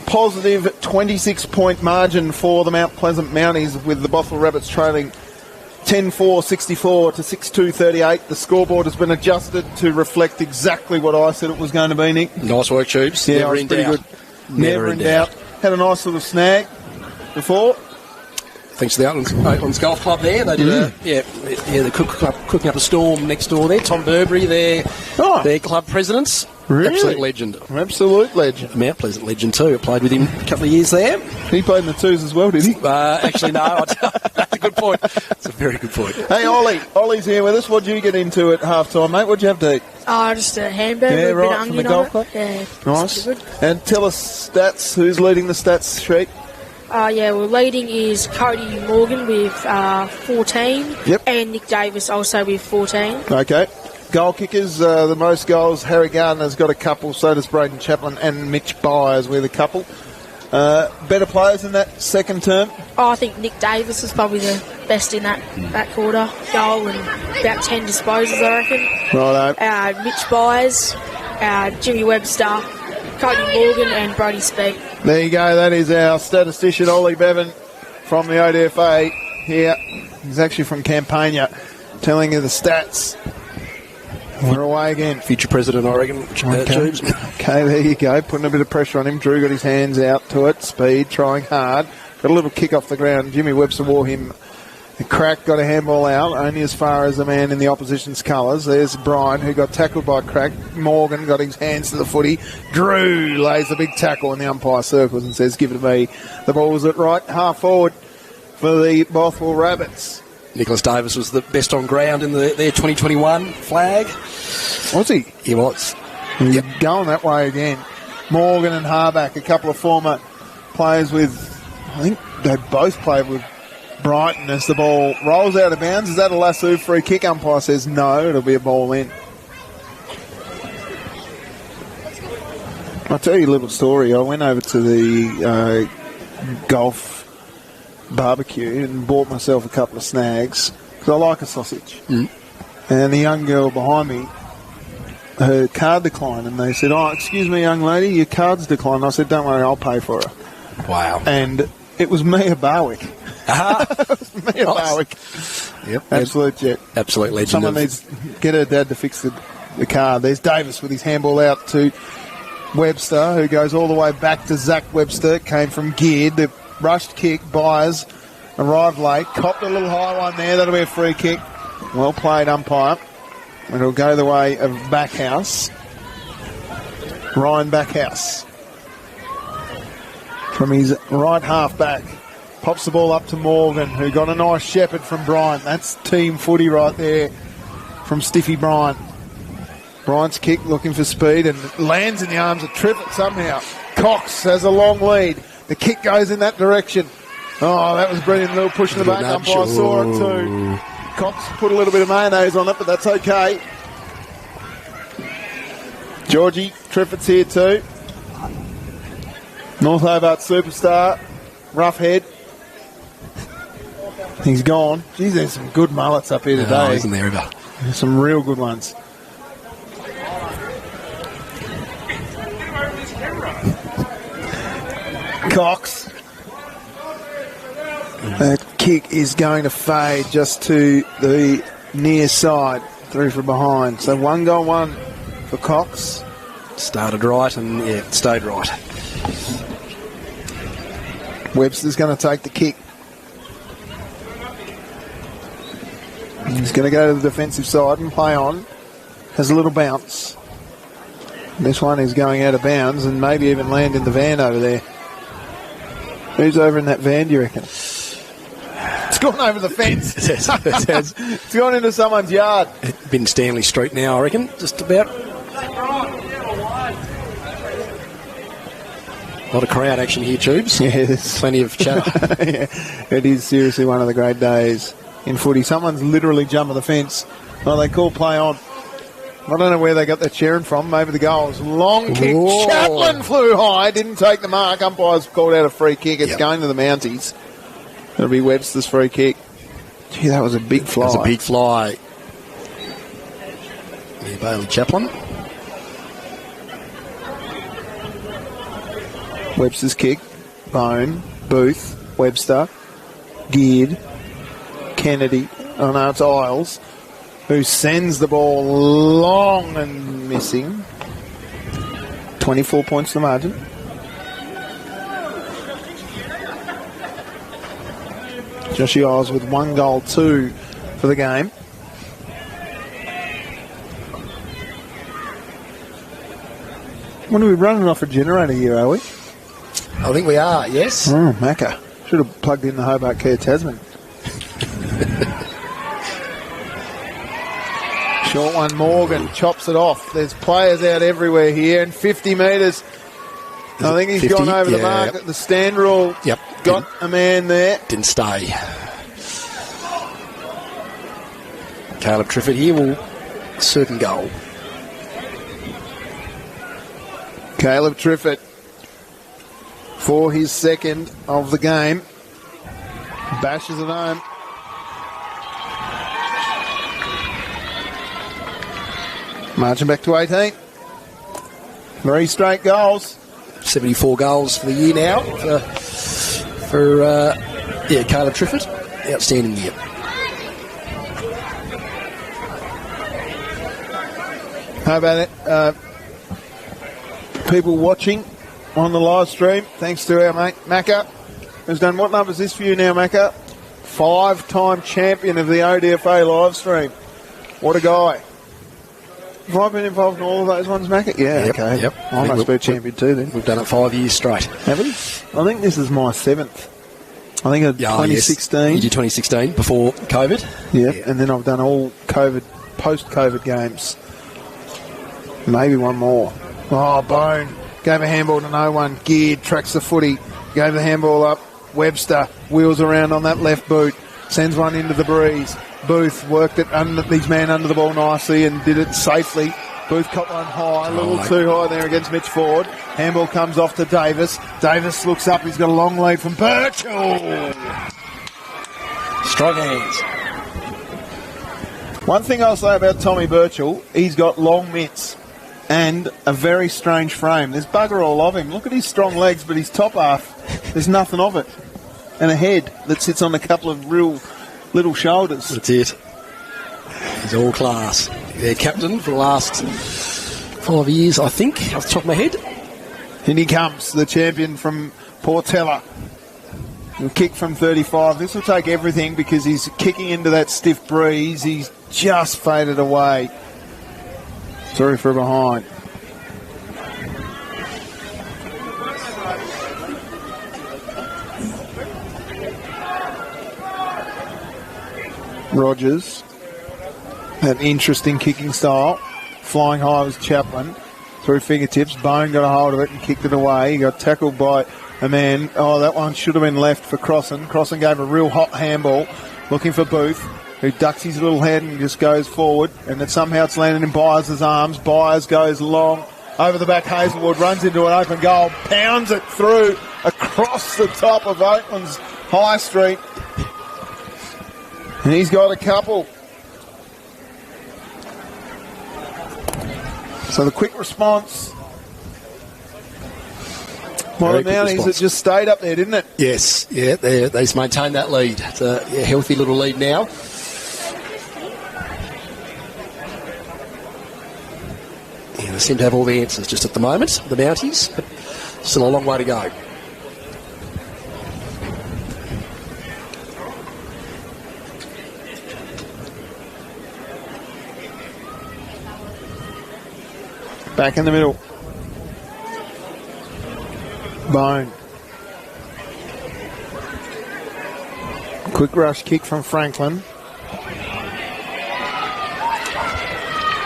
positive 26-point margin for the Mount Pleasant Mounties, with the Bothwell Rabbits trailing 10-4-64 to 6-2-38. The scoreboard has been adjusted to reflect exactly what I said it was going to be, Nick. Nice work, Tubes. Yeah, Never it was in pretty doubt. good. Never in doubt. Had a nice little snag before. Thanks to the Oatlands Golf Club there. They did they're cooking up a storm next door there. Tom Burberry, their club presidents. Really? Absolute legend. Absolute legend. Mount Pleasant legend too. I played with him a couple of years there. He played in the twos as well, did he? Actually, no. That's a good point. It's a very good point. Hey, Ollie. Ollie's here with us. What did you get into at half-time, mate? What did you have to eat? Just a hamburger with a bit of from the onion golf on club. it. Yeah, Nice. pretty good. And tell us stats. Who's leading the stats sheet? Well, leading is Cody Morgan with 14. Yep. And Nick Davis also with 14. Okay. Goal kickers, the most goals. Harry Gardner's got a couple, so does Braden Chaplin and Mitch Byers with a couple. Better players in that second term? I think Nick Davis is probably the best in that quarter. Goal and about 10 disposals, I reckon. Righto. Mitch Byers, Jimmy Webster, Cody Morgan and Brody Speed. There you go. That is our statistician, Ollie Bevan, from the ODFA here. He's actually from Campania, telling you the stats. We're away again. Future president, I reckon. Tubes. Okay, there you go. Putting a bit of pressure on him. Drew got his hands out to it. Speed, trying hard. Got a little kick off the ground. Jimmy Webster wore him a crack, got a handball out, only as far as the man in the opposition's colours. There's Brian, who got tackled by Crack. Morgan got his hands to the footy. Drew lays the big tackle in the umpire circles and says, give it to me. The ball was at right half forward for the Bothwell Rabbits. Nicholas Davis was the best on ground in their 2021 flag. Was he? He was. He's going that way again. Morgan and Harback, a couple of former players with, I think they both played with Brighton as the ball rolls out of bounds. Is that a lasso free kick? Umpire says no, it'll be a ball in. I'll tell you a little story. I went over to the golf barbecue and bought myself a couple of snags because I like a sausage. And the young girl behind me, her card declined, and they said, excuse me, young lady, your card's declined. I said, don't worry, I'll pay for her. Wow. And it was Mia Barwick. Mia Barwick. Yep. Absolute jet. Absolute legend. Someone needs to get her dad to fix the car. There's Davis with his handball out to Webster, who goes all the way back to Zach Webster. Came from Geared. The rushed kick. Byers arrived late. Copped a little high one there. That'll be a free kick. Well played, umpire. It'll go the way of Backhouse. Ryan Backhouse. From his right half back. Pops the ball up to Morgan, who got a nice shepherd from Bryant. That's team footy right there from Stiffy Bryant. Bryant's kick looking for speed and lands in the arms of Trippett somehow. Cox has a long lead. The kick goes in that direction. Oh, that was brilliant. Little push in the back. Umpire saw it too. Cox put a little bit of mayonnaise on it, but that's okay. Georgie, Triffitt's here too. North Hobart superstar. Rough head. He's gone. Geez, there's some good mullets up here today. Isn't there ever? There's some real good ones. Cox. That kick is going to fade just to the near side, through from behind. So 1-1 for Cox. Started right and it stayed right. Webster's going to take the kick. He's going to go to the defensive side and play on. Has a little bounce. This one is going out of bounds and maybe even land in the van over there. Who's over in that van, do you reckon? It's gone over the fence. It has. It's gone into someone's yard. Been Stanley Street now, I reckon. Just about. A lot of crowd action here, Tubes. Yes. Plenty of chatter. Yeah, it is seriously one of the great days in footy. Someone's literally jumping the fence. Oh, they call play on. I don't know where they got that cheering from. Maybe the goals. Long kick. Whoa. Chaplin flew high. Didn't take the mark. Umpires called out a free kick. It's going to the Mounties. It'll be Webster's free kick. Gee, that was a big fly. That was a big fly. Yeah, Bailey Chaplin. Webster's kick. Bone. Booth. Webster. Geared. Kennedy. Oh no, it's Isles, who sends the ball long and missing. 24 points to the margin. Joshy Isles with 1 goal, 2 for the game. When are we running off a generator here, are we? I think we are, yes. Oh, Macca. Should have plugged in the Hobart Care Tasman. Short one, Morgan chops it off. There's players out everywhere here, and 50 metres. I think he's 50? gone over the mark at the stand rule. Yep. Got a man there. Didn't stay. Caleb Triffett here will certain goal. Caleb Triffett for his second of the game. Bashes it home. Marching back to 18. 3 straight goals. 74 goals for the year now for Caleb Triffett. Outstanding year. How about it? People watching on the live stream, thanks to our mate Macca, who's done, what number is this for you now, Macca? 5-time champion of the ODFA live stream. What a guy. Have I been involved in all of those ones, Macca? Yeah, Yep, okay. yep. I must be a champion too then. We've done it 5 years straight. Have we? I think this is my 7th. I think it's 2016. Yes. You did 2016 before COVID. Yep, and then I've done all COVID, post-COVID games. Maybe one more. Oh, Bone. Gave a handball to no one. Geared, tracks the footy. Gave the handball up. Webster wheels around on that left boot. Sends one into the breeze. Booth worked it under his man under the ball nicely and did it safely. Booth caught one high, a little too high there against Mitch Ford. Handball comes off to Davis. Davis looks up. He's got a long lead from Birchall. Strong hands. One thing I'll say about Tommy Birchall, he's got long mitts and a very strange frame. There's bugger all of him. Look at his strong legs, but his top half, there's nothing of it. And a head that sits on a couple of real little shoulders. That's it. He's all class. Their captain for the last 5 years, I think, off the top of my head. And he comes, the champion from Portela. And kick from 35. This will take everything because he's kicking into that stiff breeze. He's just faded away. Sorry for behind. Rogers. That interesting kicking style. Flying high was Chaplin. Through fingertips. Bone got a hold of it and kicked it away. He got tackled by a man. Oh, that one should have been left for Crossan. Crossan gave a real hot handball. Looking for Booth, who ducks his little head and just goes forward. And then somehow it's landed in Byers' arms. Byers goes long. Over the back, Hazelwood runs into an open goal. Pounds it through across the top of Oatlands High Street. And he's got a couple. So the quick response. Well, the Mounties, it just stayed up there, didn't it? Yes, yeah, they just maintained that lead. It's a healthy little lead now. Yeah, they seem to have all the answers just at the moment, the Mounties, but still a long way to go. Back in the middle. Bone. Quick rush kick from Franklin.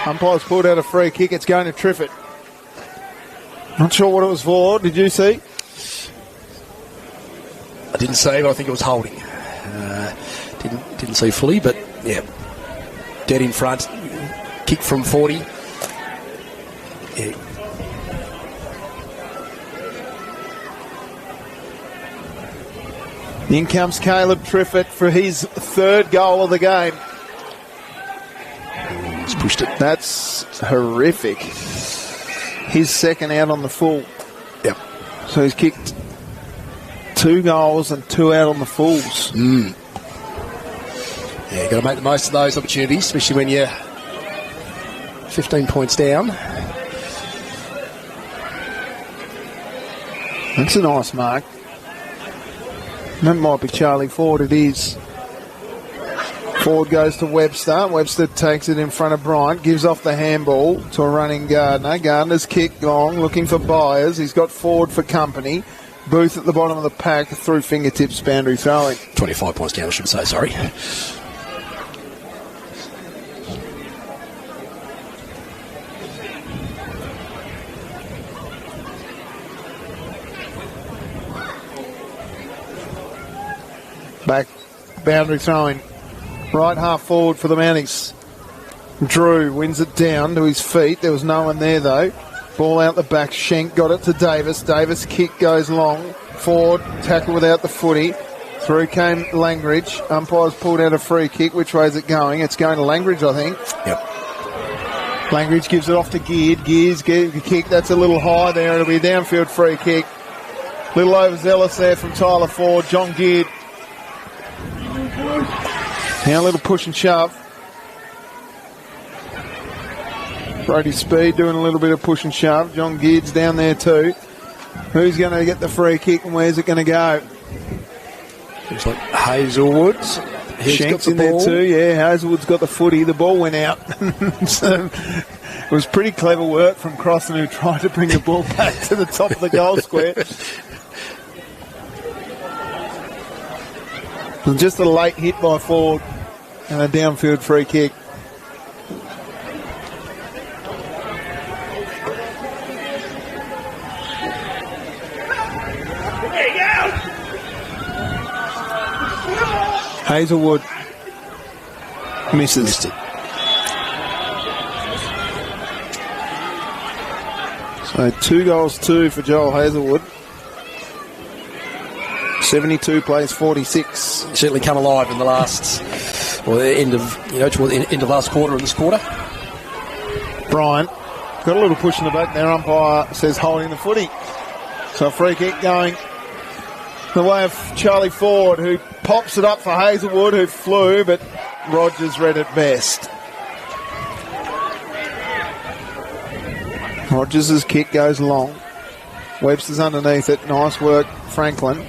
Umpire's pulled out a free kick. It's going to Triffett. Not sure what it was for. Did you see? I didn't see, but I think it was holding. Didn't see fully, but yeah, dead in front. Kick from 40. Yeah. In comes Caleb Triffett for his third goal of the game. He's pushed it. That's horrific. His second out on the full. Yep. So he's kicked 2 goals and 2 out on the fulls. Yeah, you've got to make the most of those opportunities, especially when you're 15 points down. That's a nice mark. That might be Charlie Ford. It is. Ford goes to Webster. Webster takes it in front of Bryant. Gives off the handball to a running Gardner. Gardner's kicked long, looking for Byers. He's got Ford for company. Booth at the bottom of the pack through fingertips, boundary throwing. 25 points down, I should say, sorry. Back, boundary throwing. Right half forward for the Mounties. Drew wins it down to his feet. There was no one there, though. Ball out the back. Schenk got it to Davis. Davis kick goes long. Ford tackle without the footy. Through came Langridge. Umpires pulled out a free kick. Which way is it going? It's going to Langridge, I think. Yep. Langridge gives it off to Geard. Gears gives a kick. That's a little high there. It'll be a downfield free kick. Little overzealous there from Tyler Ford. John Geard. Now a little push and shove. Brody Speed doing a little bit of push and shove. John Geard's down there too. Who's going to get the free kick and where's it going to go? Looks like Hazelwood. Schenk's in there too. Yeah, Hazelwood's got the footy. The ball went out. So it was pretty clever work from Crossan, who tried to bring the ball back to the top of the goal square. Just a late hit by Ford and a downfield free kick. Hazelwood misses. Missed it. So 2 goals, 2 for Joel Hazelwood. 72 plays 46. Certainly come alive in the last, or the end of, toward the end of last quarter of this quarter. Bryant got a little push in the back there. Umpire says holding the footy. So a free kick going the way of Charlie Ford, who pops it up for Hazelwood, who flew, but Rogers read it best. Rogers' kick goes long. Webster's underneath it. Nice work, Franklin.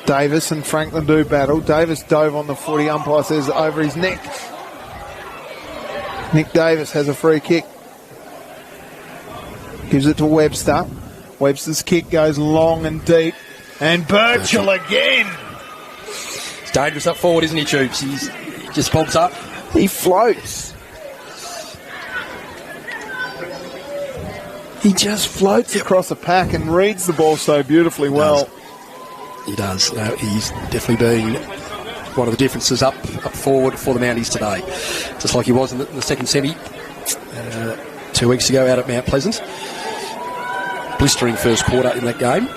Davis and Franklin do battle. Davis dove on the footy. Umpire says over his neck. Nick Davis has a free kick. Gives it to Webster. Webster's kick goes long and deep. And Birchall again. He's dangerous up forward, isn't he, Troops? He just pops up. He floats. He just floats across the pack and reads the ball so beautifully well. He does. He's definitely been one of the differences up forward for the Mounties today. Just like he was in the second semi 2 weeks ago out at Mount Pleasant. Blistering first quarter in that game.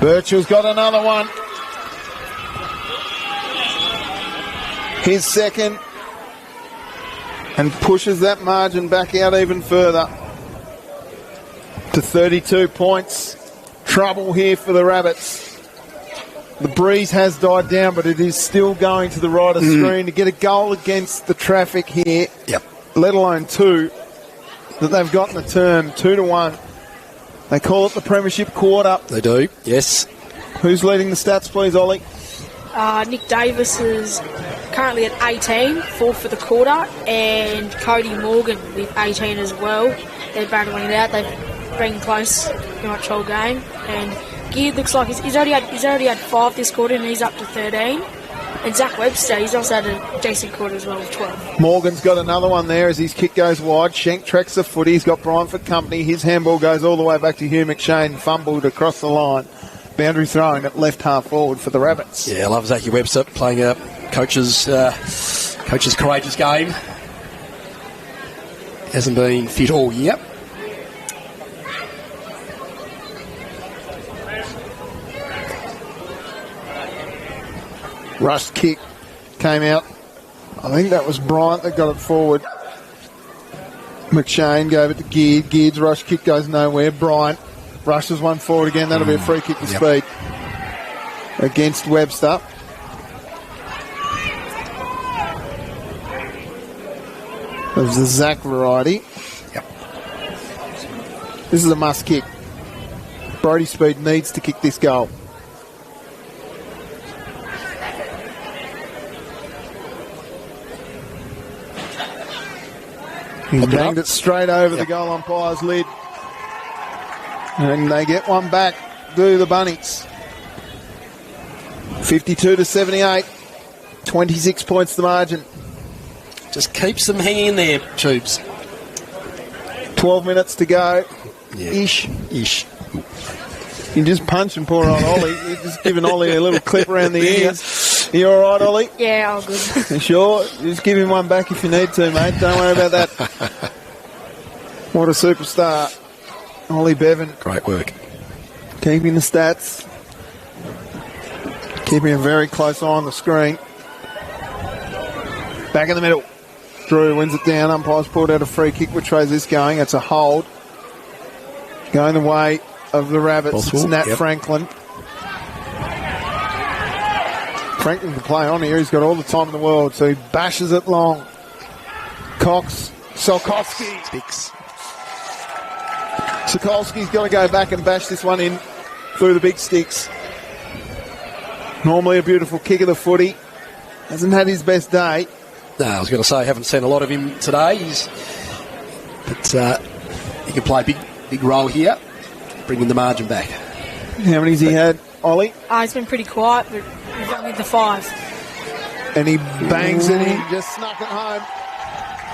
Birchall's got another one. His second. And pushes that margin back out even further to 32 points. Trouble here for the Rabbits. The breeze has died down, but it is still going to the right of screen to get a goal against the traffic here. Yep. Let alone 2 that they've got in the term. 2-1. They call it the Premiership quarter. They do, yes. Who's leading the stats, please, Ollie? Nick Davis is currently at 18, 4 for the quarter, and Cody Morgan with 18 as well. They're battling it out. They've been close pretty much whole game. And Gear looks like he's already had 5 this quarter, and he's up to 13. And Zach Webster, he's also had a decent quarter as well with 12. Morgan's got another one there as his kick goes wide. Schenk tracks the footy. He's got Bryant for company. His handball goes all the way back to Hugh McShane, fumbled across the line. Boundary throwing at left half forward for the Rabbits. Yeah, I love Zachy Webster playing a coach's courageous game. Hasn't been fit all year. Rush kick came out. I think that was Bryant that got it forward. McShane gave it to Geard. Geard's rush kick goes nowhere. Bryant rushes one forward again. That'll be a free kick to speed against Webster. Of the Zach variety. Yep. This is a must kick. Brody Speed needs to kick this goal. He banged it straight over the goal umpire's lid. And they get one back, do the Bunnies. 52-78. 26 points the margin. Just keeps them hanging in there, Tubes. 12 minutes to go. Yeah. Ish. You You just punching poor old Ollie. You're just giving Ollie a little clip around the ears. You all right, Ollie? Yeah, all good. You sure? Just give him one back if you need to, mate. Don't worry about that. What a superstar. Ollie Bevan. Great work. Keeping the stats. Keeping a very close eye on the screen. Back in the middle. Drew wins it down. Umpire's pulled out a free kick. Which way is this going? It's a hold. Going the way of the Rabbits. Bothwell, It's Nat Franklin. Franklin can play on here. He's got all the time in the world. So he bashes it long. Cox. Sokolsky. Sticks. Sokolsky's got to go back and bash this one in through the big sticks. Normally a beautiful kick of the footy. Hasn't had his best day. No, I was going to say I haven't seen a lot of him today. But he can play a big role here, bringing the margin back. How many's he had, Ollie? He's been pretty quiet, but we've only the 5. And he bangs it in, just snuck it home.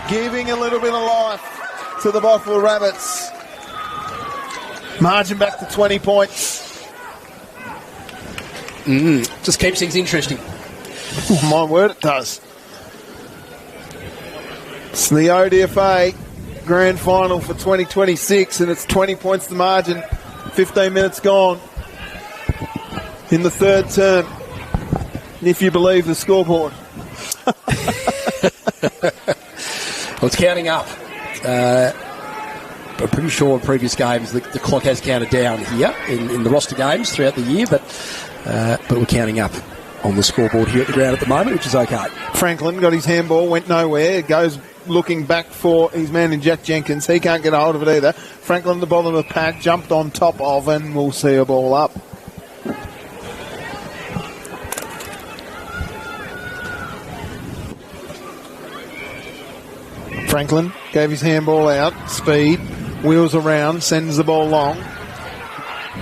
Giving a little bit of life to the Bothwell Rabbits. Margin back to 20 points. Just keeps things interesting. Oh, my word, it does. It's the ODFA Grand Final for 2026, and it's 20 points the margin. 15 minutes gone in the third term, if you believe the scoreboard. Well, it's counting up. I'm pretty sure in previous games the clock has counted down here in the roster games throughout the year, but we're counting up on the scoreboard here at the ground at the moment, which is okay. Franklin got his handball, went nowhere. It goes looking back for his man in Jack Jenkins. He can't get a hold of it either. Franklin at the bottom of the pack, jumped on top of, and we'll see a ball up. Franklin gave his handball out, speed, wheels around, sends the ball long.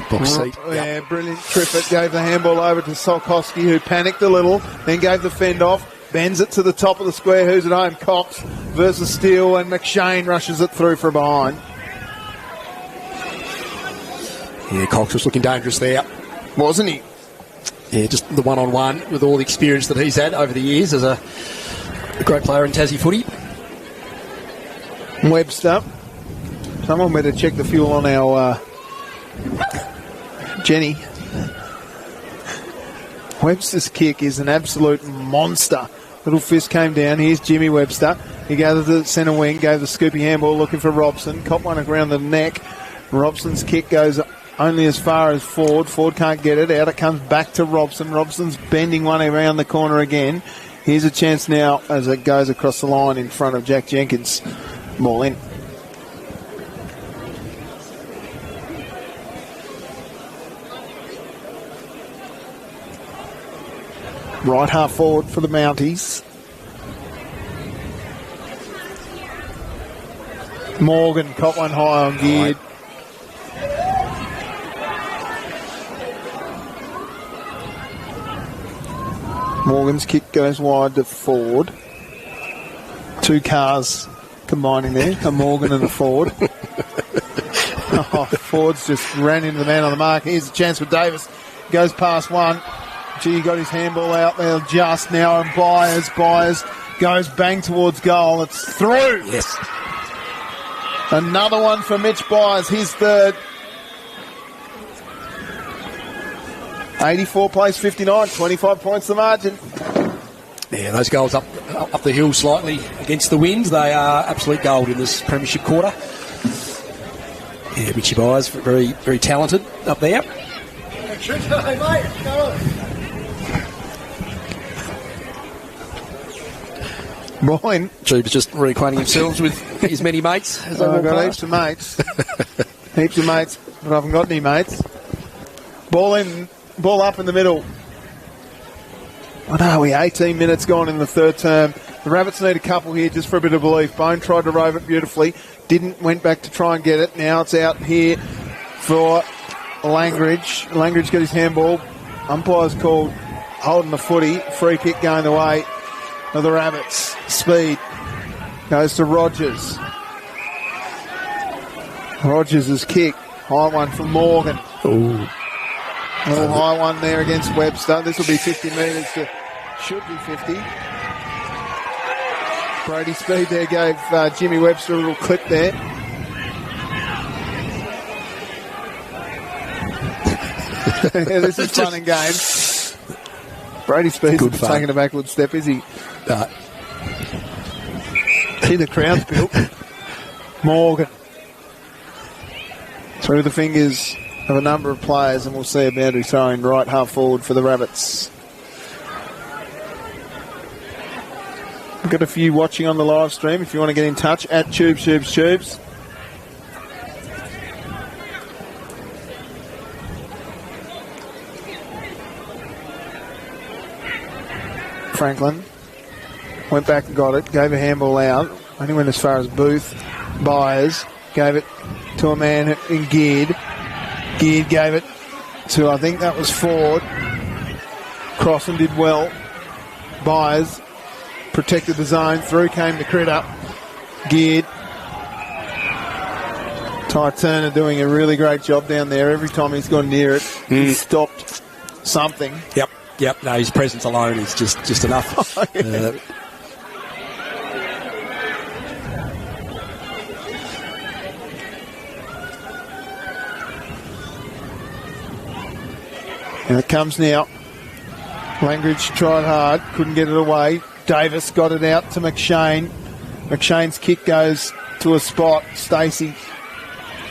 Box seat. Yeah, brilliant. Triffett gave the handball over to Solkowski, who panicked a little, then gave the fend off, bends it to the top of the square. Who's at home? Cox versus Steele, and McShane rushes it through from behind. Yeah, Cox was looking dangerous there. Wasn't he? Yeah, just the one-on-one with all the experience that he's had over the years as a great player in Tassie footy. Webster. Someone better check the fuel on our Jenny. Webster's kick is an absolute monster. Little fist came down. Here's Jimmy Webster. He gathered the centre wing, gave the scoopy handball looking for Robson. Caught one around the neck. Robson's kick goes only as far as Ford. Ford can't get it. Out it comes back to Robson. Robson's bending one around the corner again. Here's a chance now as it goes across the line in front of Jack Jenkins. Ball in. Right half forward for the Mounties. Morgan caught one high on Geared. Morgan's kick goes wide to Ford. Two cars combining there, a Morgan and a Ford. Ford's just ran into the man on the mark. Here's a chance for Davis. goes past one. Gee, got his handball out there just now, and Byers goes bang towards goal. It's through. Yes. Another one for Mitch Byers, his third. 84 plays 59, 25 points the margin. Yeah, those goals up the hill slightly against the wind. They are absolute gold in this premiership quarter. Yeah, Mitchy Byers, very, very talented up there. Brian. Troopers just reacquainting themselves with his many mates. I've got heaps of mates. Heaps of mates, but I haven't got any mates. Ball up in the middle. What are we? 18 minutes gone in the third term. The Rabbits need a couple here just for a bit of belief. Bone tried to rove it beautifully. Went back to try and get it. Now it's out here for Langridge. Langridge got his handball. Umpire's called holding the footy. Free kick going the way of the Rabbits. Speed goes to Rogers. Rogers' kick. High one from Morgan. Ooh. Little high one there against Webster. This will be 50 metres should be 50. Brody Speed there gave Jimmy Webster a little clip there. Yeah, this is fun and games. Brody Speed's not taking a backward step, is he? See the crowd's built. Morgan. Through the fingers of a number of players, and we'll see a boundary throwing right half forward for the Rabbits. We've got a few watching on the live stream. If you want to get in touch, at Tubes. Franklin went back and got it, gave a handball out. Only went as far as Booth. Byers gave it to a man in Geared. Geared gave it to, I think that was Ford. Crossan did well. Byers protected the zone. Through came the Critter. Geared. Ty Turner doing a really great job down there. Every time he's gone near it, he's stopped something. Yep. No, his presence alone is just enough. Oh, yeah. And it comes now. Langridge tried hard, couldn't get it away. Davis got it out to McShane. McShane's kick goes to a spot. Stacey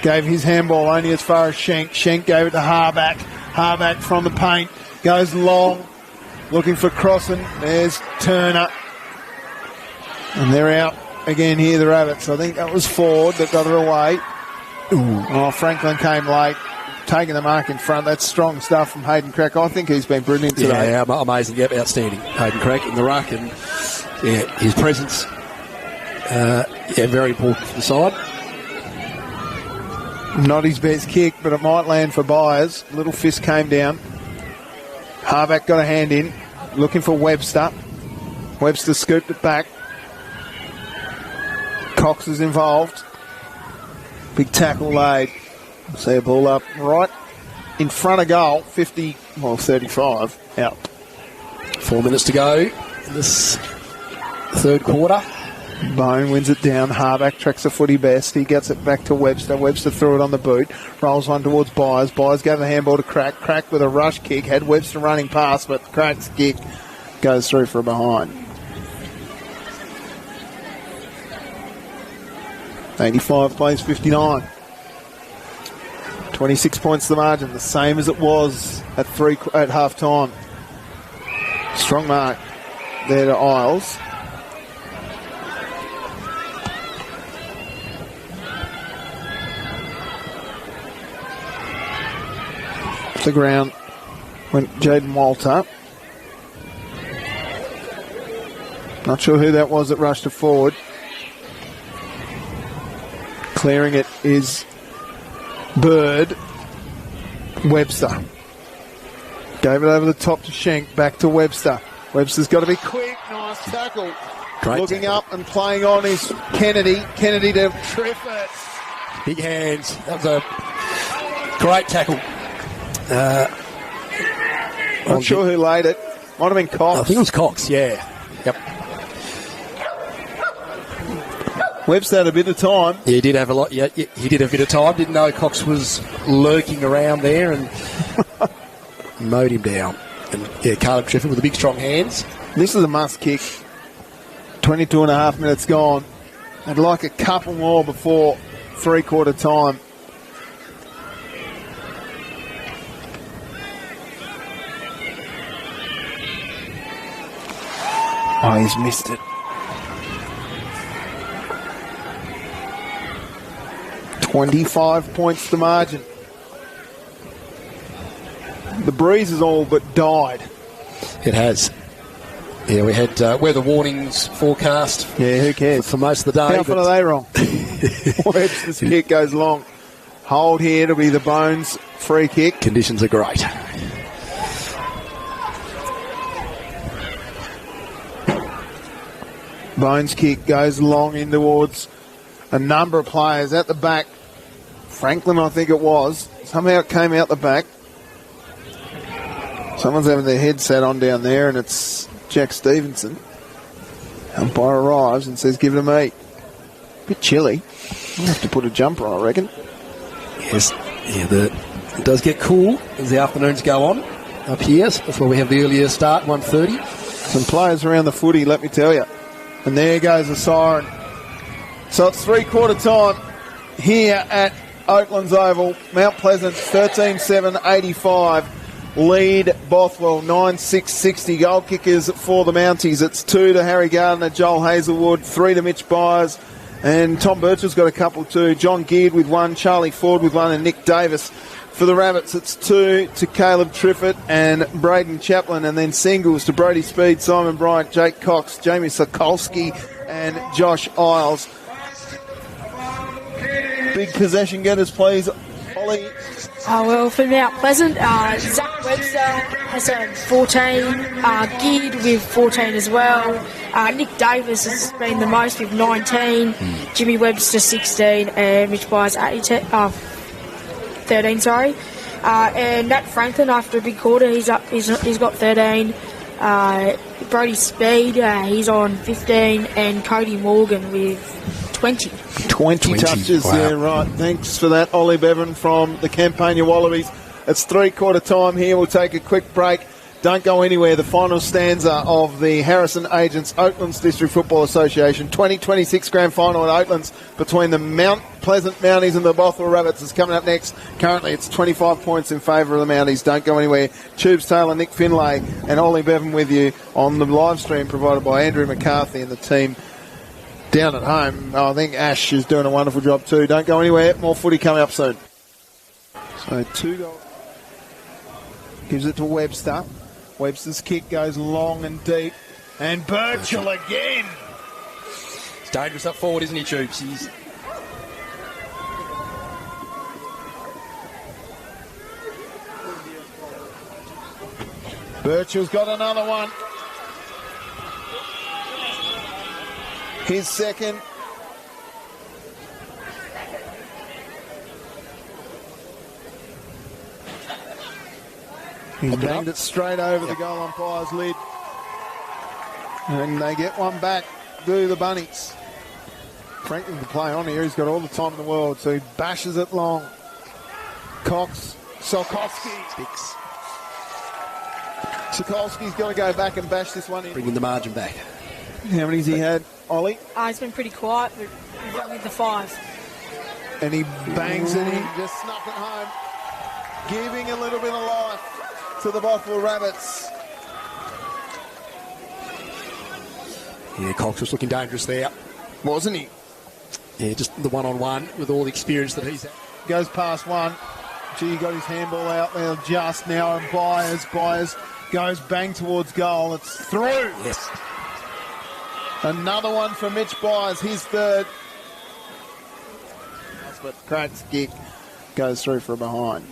gave his handball only as far as Schenk. Schenk gave it to Harback. Harback from the paint. Goes long. Looking for Crossan. There's Turner. And they're out again here, the Rabbits. I think that was Ford that got it away. Ooh. Oh, Franklin came late. Taking the mark in front. That's strong stuff from Hayden Crack. I think he's been brilliant today. Yeah, amazing. Yep, outstanding. Hayden Crack in the ruck, and his presence, very important for the side. Not his best kick, but it might land for Byers. Little fist came down. Harback got a hand in, looking for Webster. Webster scooped it back. Cox is involved. Big tackle laid. See a ball up right in front of goal, 35 out. 4 minutes to go in this third quarter. Bone wins it down. Harback tracks the footy best. He gets it back to Webster. Webster threw it on the boot. Rolls one towards Byers. Byers gave the handball to Crack. Crack with a rush kick. Had Webster running past, but Crack's kick goes through for a behind. 85 plays 59. 26 points the margin, the same as it was at half time. Strong mark there to Isles. To the ground went Jaden Walter. Not sure who that was that rushed it forward. Clearing it is Bird. Webster. Gave it over the top to Schenk. Back to Webster. Webster's got to be quick. Nice tackle. Great Looking tackle. up and playing on is Kennedy. Kennedy to trip it. Big hands. That was a great tackle. Not sure who laid it. Might have been Cox. I think it was Cox, yeah. Yep. Webb's had a bit of time. Yeah, he did have a lot. Yeah, he did have a bit of time. Didn't know Cox was lurking around there and mowed him down. And yeah, Caleb Triffett with the big strong hands. This is a must kick. 22 and a half minutes gone. I'd like a couple more before three-quarter time. Oh, he's missed it. 25 points to margin. The breeze has all but died. It has. Yeah, we had weather warnings forecast. Yeah, who cares? For most of the day. How often are they wrong? Webster's kick goes long. Hold here to be the Bones free kick. Conditions are great. Bones kick goes long in towards a number of players at the back. Franklin, I think it was. Somehow it came out the back. Someone's having their headset on down there, and it's Jack Stevenson. Umpire arrives and says, give it a me. Bit chilly. I'll have to put a jumper on, I reckon. Yes, yeah, it does get cool as the afternoons go on up here. That's why we have the earlier start, 1:30. Some players around the footy, let me tell you. And there goes the siren. So it's three-quarter time here at Oatlands Oval. Mount Pleasant 13-7-85. Lead Bothwell 9-6-60. Goal kickers for the Mounties. It's 2 to Harry Gardner, Joel Hazelwood, 3 to Mitch Byers, and Tom Birchall's got a couple too. John Geard with 1, Charlie Ford with 1, and Nick Davis. For the Rabbits, it's 2 to Caleb Triffett and Braden Chaplin, and then singles to Brody Speed, Simon Bryant, Jake Cox, Jamie Sokolski, and Josh Isles. Big possession getters, please. Ollie. Oh, well, for Mount Pleasant, Zach Webster has had 14, Geard with 14 as well. Nick Davis has been the most with 19, Jimmy Webster 16, and Mitch Byers 13, sorry. And Nat Franklin, after a big quarter, he's got 13. Brody Speed, he's on 15, and Cody Morgan with 20. 20 touches, wow. Yeah, right. Thanks for that, Ollie Bevan from the Campania Wallabies. It's three-quarter time here. We'll take a quick break. Don't go anywhere. The final stanza of the Harrison Agents Oatlands District Football Association 2026 Grand Final at Oatlands between the Mount Pleasant Mounties and the Bothwell Rabbits is coming up next. Currently, it's 25 points in favour of the Mounties. Don't go anywhere. Tubes Taylor, Nick Finlay, and Ollie Bevan with you on the live stream provided by Andrew McCarthy and the team down at home. I think Ash is doing a wonderful job too. Don't go anywhere. More footy coming up soon. So 2 goals. Gives it to Webster. Webster's kick goes long and deep. And Birchall again. It's dangerous up forward, isn't he, Tubes? He's... Birchall's got another one. His second. He's banged it straight over the goal umpire's lid. And they get one back, do the Bunnies. Franklin can play on here. He's got all the time in the world, so he bashes it long. Cox, Sokolski. Sticks. Sokolski's got to go back and bash this one in. Bringing the margin back. How many's he had, Ollie? He's been pretty quiet, but he's only the 5. And he bangs it in, just snuff it home. Giving a little bit of life to the Bothwell Rabbits. Yeah, Cox was looking dangerous there. Wasn't he? Yeah, just the one-on-one with all the experience that he's had. Goes past one. Gee, he got his handball out there just now, and Byers goes bang towards goal. It's through. Yes. Another one for Mitch Byers, his third. But Craig's kick goes through for a behind.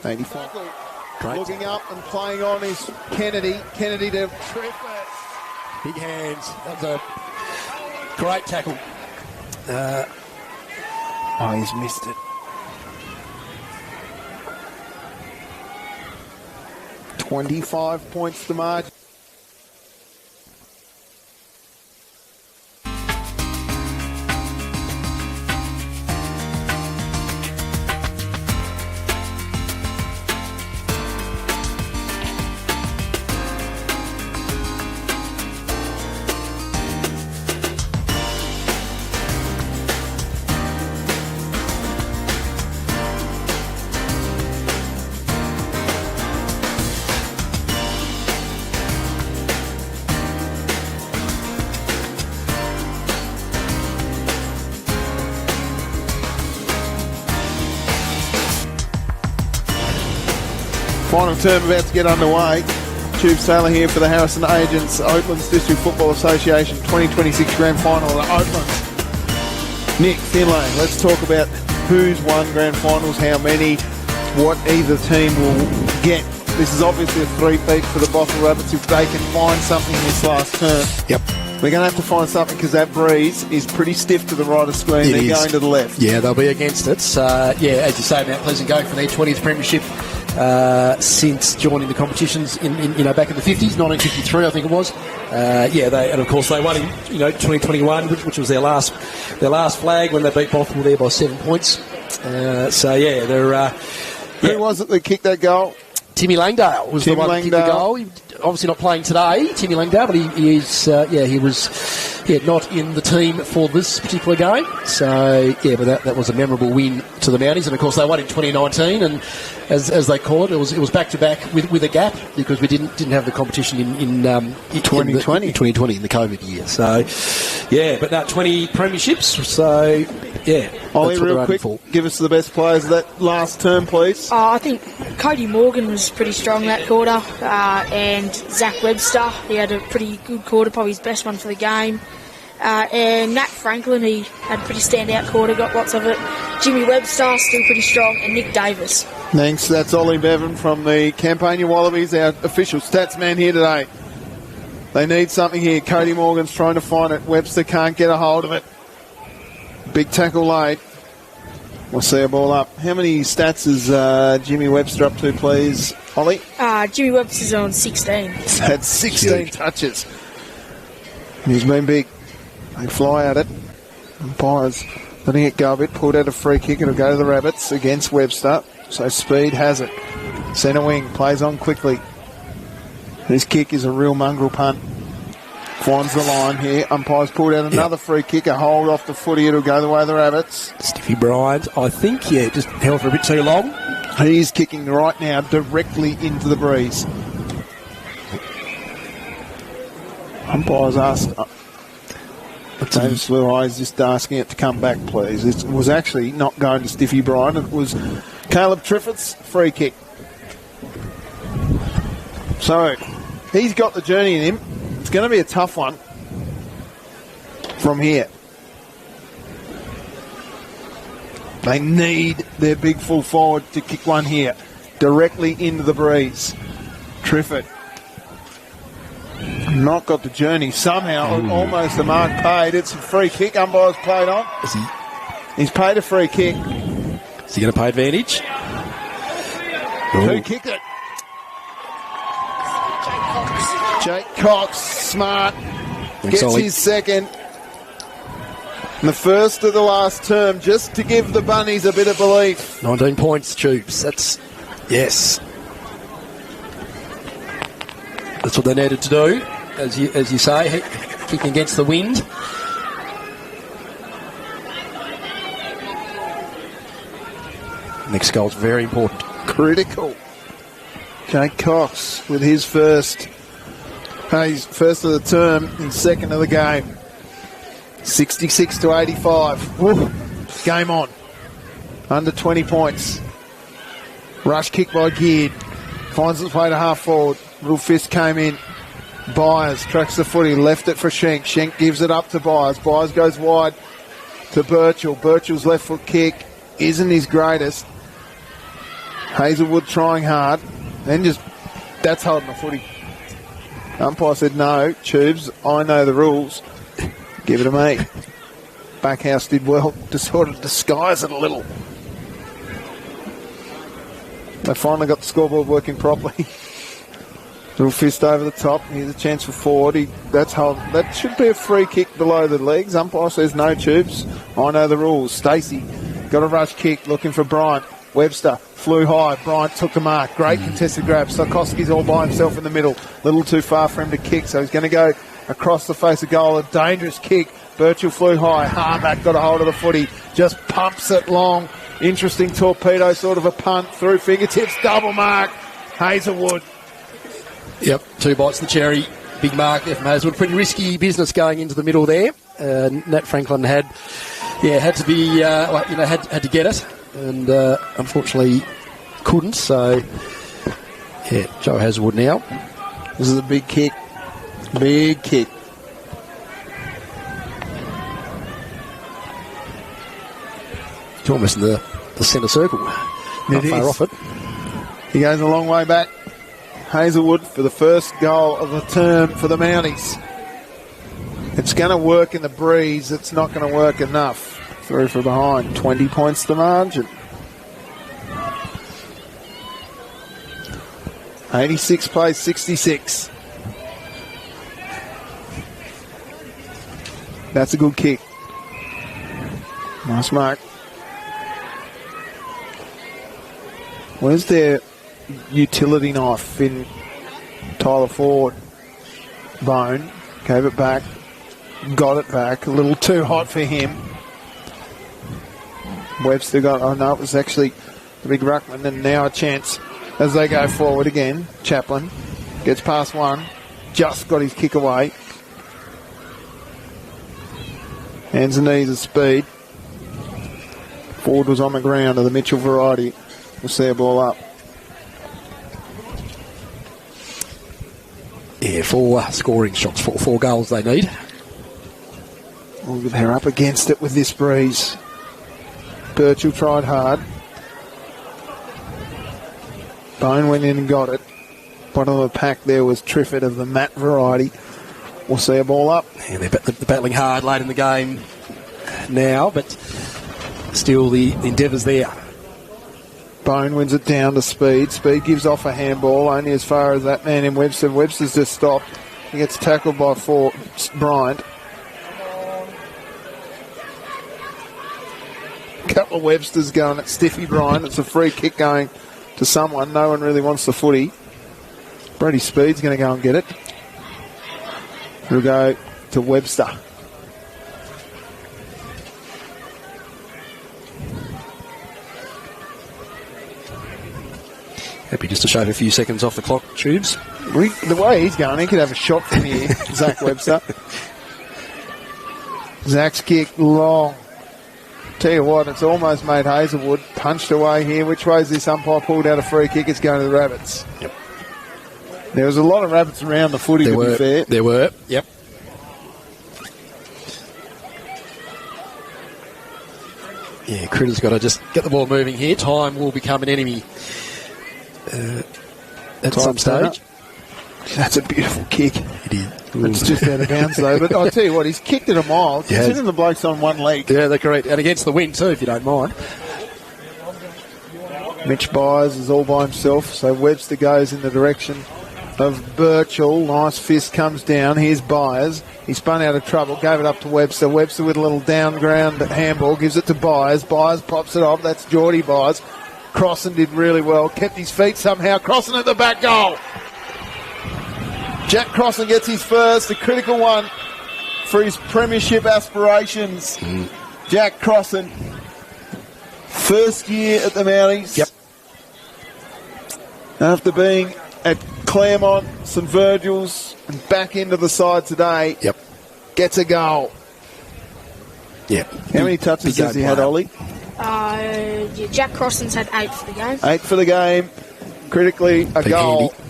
85. Great. Looking up and playing on is Kennedy. Kennedy to Triffett. Big hands. That was a great tackle. Oh, he's missed it. 25 points to margin. Final term about to get underway. Tube Sailor here for the Harrison Agents Oatlands District Football Association 2026 Grand Final at Oatlands. Nick, Finlay, let's talk about who's won Grand Finals, how many, what either team will get. This is obviously a three-peat for the Bothwell Rabbits if they can find something this last term. Yep. We're going to have to find something because that breeze is pretty stiff to the right of screen. They're going to the left. Yeah, they'll be against it. Yeah, as you say, Mount Pleasant going for their 20th premiership since joining the competitions in back in the 50s, 1953 I think it was. And of course they won in 2021, which was their last flag when they beat Bothwell there by 7 points. They're. Who was it that kicked that goal? Timmy Langdale was the one that kicked the goal. He, obviously not playing today, Timmy Langdale, but he was not in the team for this particular game. So, but that was a memorable win to the Mounties. And, of course, they won in 2019. And as they call it, it was back-to-back with a gap because we didn't have the competition in 2020. In 2020, in the COVID year. So, but now 20 premierships. So, Ollie, real quick, give us the best players of that last term, please. I think Cody Morgan was pretty strong that quarter, and Zach Webster, he had a pretty good quarter, probably his best one for the game. And Nat Franklin, he had a pretty standout quarter, got lots of it. Jimmy Webster, still pretty strong, and Nick Davis. Thanks. That's Ollie Bevan from the Campania Wallabies, our official stats man here today. They need something here. Cody Morgan's trying to find it. Webster can't get a hold of it. Big tackle late. We'll see a ball up. How many stats is Jimmy Webster up to, please, Ollie? Jimmy Webster's on 16. He's had 16 touches. He's been big. They fly at it. Umpires letting it go a bit. Pulled out a free kick. It'll go to the Rabbits against Webster. So speed has it. Centre wing plays on quickly. This kick is a real mongrel punt. Finds the line here. Umpires pulled out another free kick. A hold off the footy. It'll go the way of the Rabbits. Stiffy Bryant, I think, just held for a bit too long. He's kicking right now directly into the breeze. Umpires asked... Davis Luai is just asking it to come back, please. It was actually not going to Stiffy Bryant. It was Caleb Triffitt's free kick. So, he's got the journey in him. It's going to be a tough one from here. They need their big full forward to kick one here. Directly into the breeze. Triffitt. Not got the journey. Somehow, almost the mark paid. It's a free kick. Umpire's played on. He's paid a free kick. Is he going to pay advantage? Who kicked it? Jake Cox, smart. Gets his second. And the first of the last term, just to give the Bunnies a bit of belief. 19 points, Tubes. Yes. That's what they needed to do, as you say, kicking against the wind. Next goal's very important. Critical. Jake Cox with his first of the term and second of the game. 66-85. Ooh, game on. Under 20 points. Rush kick by Geared. Finds its way to half forward. Little fist came in. Byers tracks the footy. Left it for Schenk. Schenk gives it up to Byers. Byers goes wide to Birchall. Birchall's left foot kick isn't his greatest. Hazelwood trying hard. Then that's holding the footy. Umpire said no. Tubes, I know the rules. Give it to me. Backhouse did well to sort of disguise it a little. They finally got the scoreboard working properly. Little fist over the top. Here's a chance for forward. That should be a free kick below the legs. Umpire says no tubes. I know the rules. Stacey got a rush kick looking for Bryant. Webster flew high. Bryant took the mark. Great contested grab. Sikoski's all by himself in the middle. A little too far for him to kick, so he's going to go across the face of goal. A dangerous kick. Birchall flew high. Harback got a hold of the footy. Just pumps it long. Interesting torpedo, sort of a punt through fingertips. Double mark. Hazelwood. Yep, 2 bites of the cherry. Big mark there from Hazelwood. Pretty risky business going into the middle there. Nat Franklin had to be, had to get it, and unfortunately couldn't. So, yeah, Joe Hazelwood now. This is a big kick. Big kick. It's almost in the centre circle. Not far off it. He goes a long way back. Hazelwood for the first goal of the term for the Mounties. It's going to work in the breeze. It's not going to work enough. Through for behind. 20 points the margin. 86 plays 66. That's a good kick. Nice mark. Where's their utility knife in Tyler Ford? Bone. Gave it back. Got it back. A little too hot for him. Webster got... Oh, no, it was actually the big ruckman. And now a chance as they go forward again. Chaplin gets past one. Just got his kick away. Hands and knees of speed. Ford was on the ground of the Mitchell variety. We'll see a ball up. Yeah, 4 scoring shots, 4 goals they need. Oh, they're up against it with this breeze. Birchall tried hard. Bone went in and got it. Bottom of the pack there was Triffett of the Matt variety. We'll see a ball up. Yeah, they're battling hard late in the game now, but still the endeavour's there. Bone wins it down to Speed. Speed gives off a handball only as far as that man in Webster. Webster's just stopped. He gets tackled by Bryant. A couple of Websters going at Stiffy Bryant. It's a free kick going to someone. No one really wants the footy. Brady Speed's going to go and get it. He'll go to Webster. Happy just to shave a few seconds off the clock, Tubes. The way he's going, he could have a shot from here, Zach Webster. Zach's kick long. Tell you what, it's almost made Hazelwood. Punched away here. Which way is this umpire pulled out a free kick? It's going to the Rabbits. Yep. There was a lot of Rabbits around the footy, to be fair. There were, yep. Yeah, Critter's got to just get the ball moving here. Time will become an enemy at some stage. That's a beautiful kick. It is. It's just out of bounds, though. But I'll tell you what, he's kicked it a mile. Considering the bloke's on one leg. Yeah, they're correct. And against the wind, too, if you don't mind. Mitch Byers is all by himself, so Webster goes in the direction of Birchall. Nice fist comes down. Here's Byers. He spun out of trouble, gave it up to Webster. Webster with a little down ground handball, gives it to Byers. Byers pops it off. That's Geordie Byers. Crossan did really well. Kept his feet somehow. Crossan at the back goal. Jack Crossan gets his first, a critical one for his premiership aspirations. Jack Crossan, first year at the Mounties. Yep. After being at Claremont, St Virgil's, and back into the side today. Yep. Gets a goal. Yep. How many touches has he had, Ollie? Jack Crossan's had 8 for the game. 8 for the game. Critically, a goal. Handy.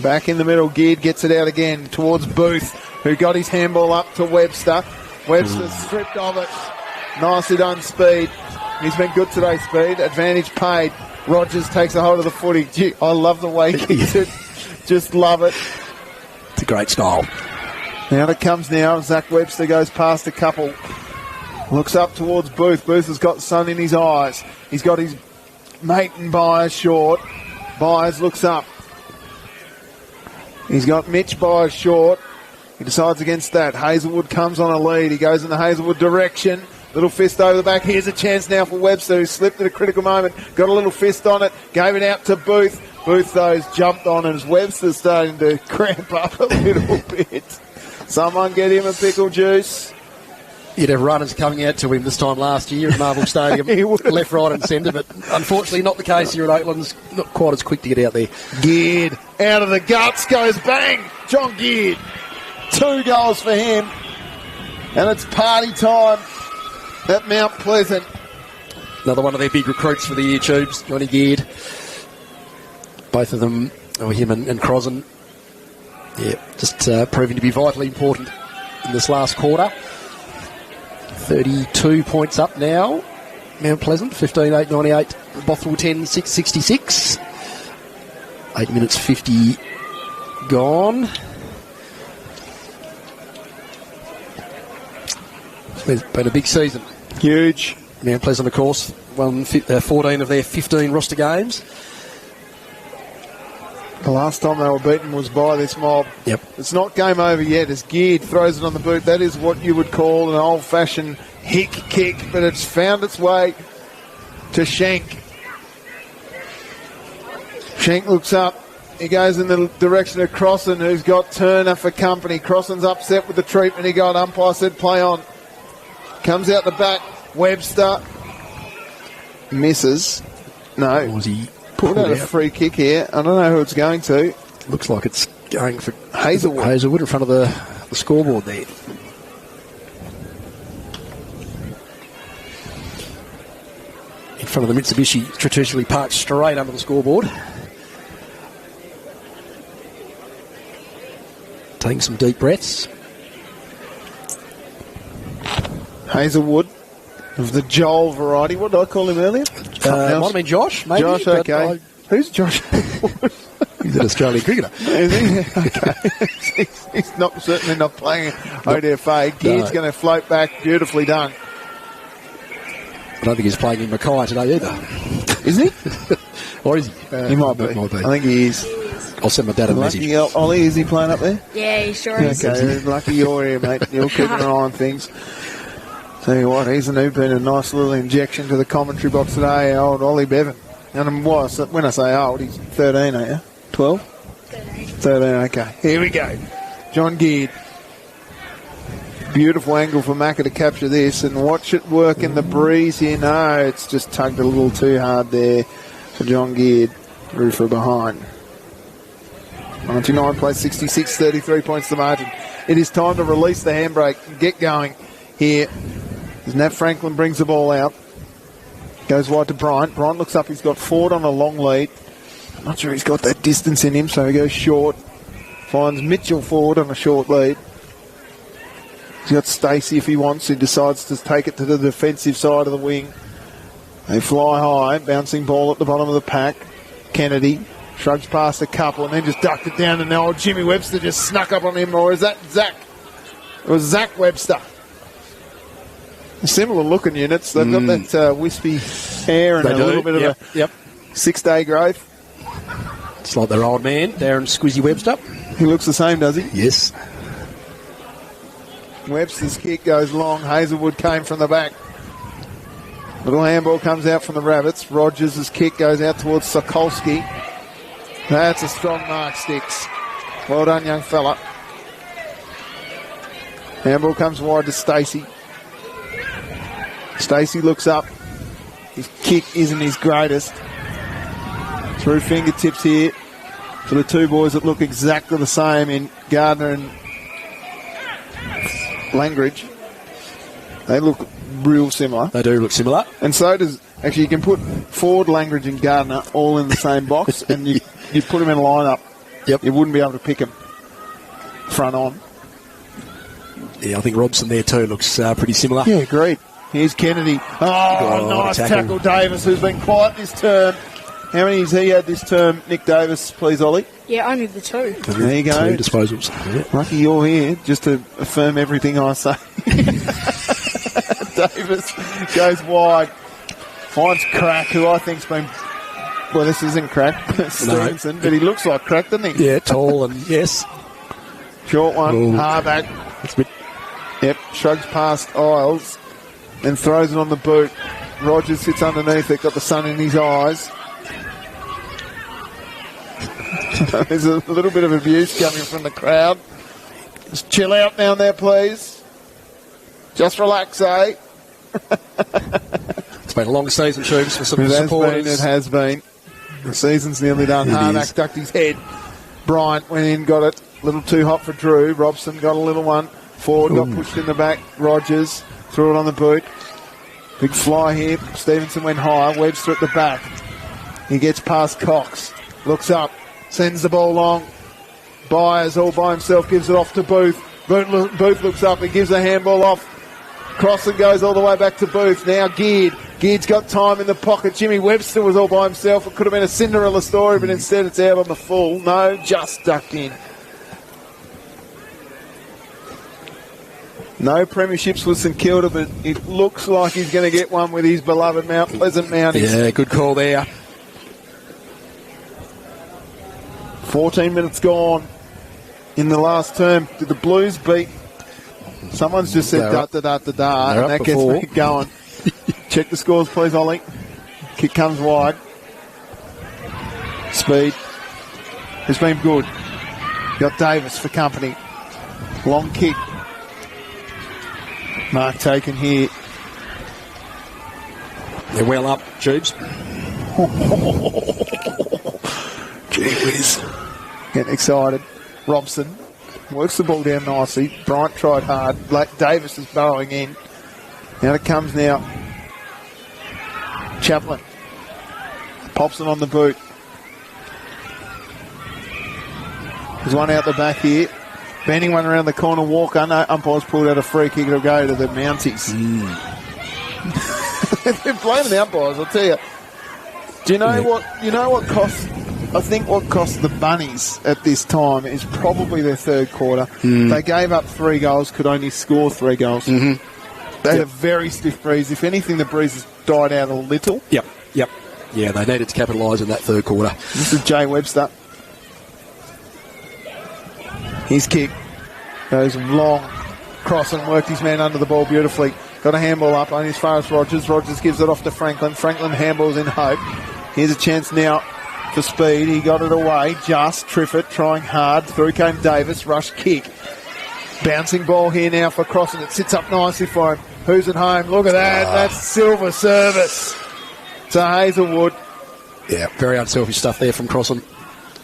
Back in the middle, Geared gets it out again towards Booth, who got his handball up to Webster. Webster stripped of it. Nicely done, Speed. He's been good today, Speed. Advantage paid. Rogers takes a hold of the footy. Gee, I love the way he kicks it. Just love it. great style. Out it comes now. Zach Webster goes past a couple. Looks up towards Booth. Booth has got the sun in his eyes. He's got his mate and Byers short. Byers looks up. He's got Mitch Byers short. He decides against that. Hazelwood comes on a lead. He goes in the Hazelwood direction. Little fist over the back. Here's a chance now for Webster, who slipped at a critical moment. Got a little fist on it. Gave it out to Booth. Booth, though, has jumped on, and Webster's starting to cramp up a little bit. Someone get him a pickle juice. You'd have runners coming out to him this time last year at Marvel Stadium, left, right and centre, but unfortunately not the case here at Oatlands. Not quite as quick to get out there. Geared out of the guts, goes bang. John Geared. 2 goals for him. And it's party time at Mount Pleasant. Another one of their big recruits for the year, Tubes, Johnny Geared. Both of them, him and Crossan, just proving to be vitally important in this last quarter. 32 points up now. Mount Pleasant, 15-8-98. Bothwell 10-6-66. 8 minutes 50 gone. It's been a big season. Huge. Mount Pleasant, of course, won 14 of their 15 roster games. The last time they were beaten was by this mob. Yep. It's not game over yet as Geared throws it on the boot. That is what you would call an old-fashioned hick kick, but it's found its way to Schenk. Schenk looks up. He goes in the direction of Crossan, who's got Turner for company. Crossan's upset with the treatment he got. Umpire said play on. Comes out the back. Webster misses. No. Was he Pulled out a free kick here. I don't know who it's going to. Looks like it's going for Hazelwood. Hazelwood in front of the scoreboard there. In front of the Mitsubishi, strategically parked straight under the scoreboard. Taking some deep breaths. Hazelwood of the Joel variety. What did I call him earlier? Might have been Josh, maybe. Josh, okay. Who's Josh? He's an Australian cricketer. Is he? Okay. He's certainly not playing ODFA. Geared's going to float back. Beautifully done. I don't think he's playing in Mackay today either. Is he? Or is he? He might be. I think he is. I'll send my dad a message. Lucky Ollie, is he playing up there? Yeah, he sure is. Okay, lucky you're here, mate. You're keeping an eye on things. Tell you what, he's been a nice little injection to the commentary box today, old Ollie Bevan. And when I say old, he's 13, ain't you? 12? 13, okay. Here we go. John Geared. Beautiful angle for Macca to capture this and watch it work in the breeze here. No, it's just tugged a little too hard there for John Geared. Roofer behind. 99 plays 66, 33 points the margin. It is time to release the handbrake and get going here. As Nat Franklin brings the ball out. Goes wide to Bryant. Bryant looks up. He's got Ford on a long lead. I'm not sure he's got that distance in him, so he goes short. Finds Mitchell Ford on a short lead. He's got Stacey if he wants. He decides to take it to the defensive side of the wing. They fly high. Bouncing ball at the bottom of the pack. Kennedy shrugs past a couple and then just ducked it down, and now Jimmy Webster just snuck up on him. Or is that Zach? It was Zach Webster. Similar looking units. They've got that wispy hair and little bit of a 6-day growth. It's like their old man, Darren Squizzy Webster. He looks the same, does he? Yes. Webster's kick goes long. Hazelwood came from the back. Little handball comes out from the Rabbits. Rogers' kick goes out towards Sokolski. That's a strong mark, Sticks. Well done, young fella. Handball comes wide to Stacey. Stacey looks up. His kick isn't his greatest. Through fingertips here for the two boys that look exactly the same in Gardner and Langridge. They look real similar. They do look similar. And so does... Actually, you can put Ford, Langridge and Gardner all in the same box and you put them in a line-up. Yep. You wouldn't be able to pick them front on. Yeah, I think Robson there too looks pretty similar. Yeah, agreed. Here's Kennedy. Oh, nice tackle. Davis, who's been quiet this term. How many has he had this term, Nick Davis, please, Ollie? Yeah, only the 2. There you go. 2 disposals. Yeah. Lucky you're here, just to affirm everything I say. Davis goes wide. Finds Crack, who I think's been... Well, this isn't Crack, Stevenson, but he looks like Crack, doesn't he? Yeah, tall and yes. Short one, Ooh. Harback. It's a bit... Yep, shrugs past Isles and throws it on the boot. Rogers sits underneath it, got the sun in his eyes. There's a little bit of abuse coming from the crowd. Just chill out down there, please. Just relax, eh? It's been a long season, Tubes, for some of the supporters. It has been. The season's nearly done. Harback ducked his head. Bryant went in, got it. A little too hot for Drew. Robson got a little one. Ford got pushed in the back. Rogers threw it on the boot. Big fly here. Stevenson went high. Webster at the back. He gets past Cox. Looks up. Sends the ball long. Byers all by himself. Gives it off to Booth. Booth looks up and gives the handball off. Crossing goes all the way back to Booth. Now Geared. Geared's got time in the pocket. Jimmy Webster was all by himself. It could have been a Cinderella story, but instead it's out on the full. No, just ducked in. No premierships with St Kilda, but it looks like he's going to get one with his beloved Mount Pleasant Mounties. Yeah, good call there. 14 minutes gone in the last term. Did the Blues beat? Someone's just said da-da-da-da-da, and that gets me going. Check the scores, please, Ollie. Kick comes wide. Speed has been good. Got Davis for company. Long kick. Mark taken here. They're well up, Tubes. Gee whiz. Getting excited. Robson works the ball down nicely. Bryant tried hard. Davis is burrowing in. Out it comes now. Chaplin pops it on the boot. There's one out the back here. Bending one around the corner. Walker. No, umpire's pulled out a free kick. It'll go to the Mounties. They're blaming the umpires, I'll tell you. Do you know what? You know what costs? I think what cost the Bunnies at this time is probably their third quarter. They gave up 3 goals, could only score 3 goals. They had a very stiff breeze. If anything, the breeze has died out a little. Yep. Yeah, they needed to capitalise in that third quarter. This is Jay Webster. His kick goes long, cross and worked his man under the ball beautifully. Got a handball up only as far as Rogers. Rogers gives it off to Franklin. Franklin handballs in hope. Here's a chance now for Speed. He got it away. Just Triffett trying hard. Through came Davis. Rush kick. Bouncing ball here now for Crossing. It sits up nicely for him. Who's at home? Look at that. That's silver service to Hazelwood. Yeah, very unselfish stuff there from Crossing.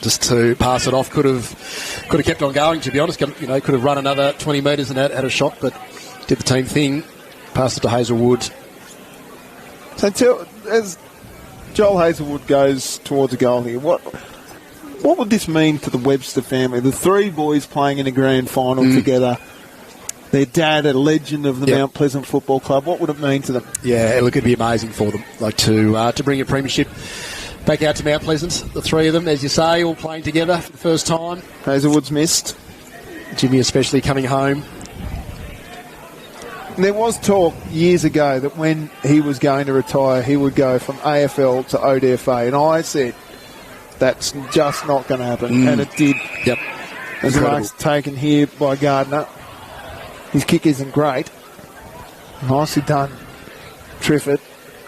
Just to pass it off. Could have kept on going, to be honest. Could have run another 20 metres and had a shot, but did the team thing. Passed it to Hazelwood. So as Joel Hazelwood goes towards a goal here, what would this mean to the Webster family? The 3 boys playing in a grand final together. Their dad, a legend of the Mount Pleasant Football Club. What would it mean to them? Yeah, look, it'd be amazing for them. Like to bring a premiership back out to Mount Pleasant. The 3 of them, as you say, all playing together for the first time. Hazelwood's missed. Jimmy especially coming home. There was talk years ago that when he was going to retire, he would go from AFL to ODFA, and I said that's just not going to happen, and it did. Yep. As the mark's taken here by Gardner. His kick isn't great. Nicely done. Triffett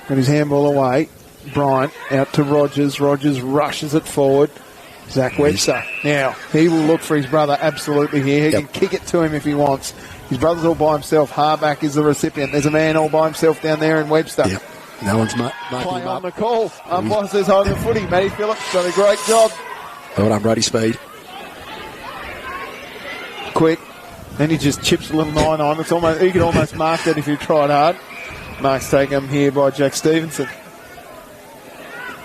got his handball away. Bryant out to Rogers. Rogers rushes it forward. Zach Webster. Now, he will look for his brother absolutely here. He can kick it to him if he wants. His brother's all by himself. Harback is the recipient. There's a man all by himself down there in Webster. Yep. No one's marking Play him on up. the call. Umpire says hold the footy. Matty Phillips done a great job. Well done, Brody Speed. Quick. Then he just chips a little 9 on. It's almost, you could almost mark that if you tried hard. Mark's taken here by Jack Stevenson.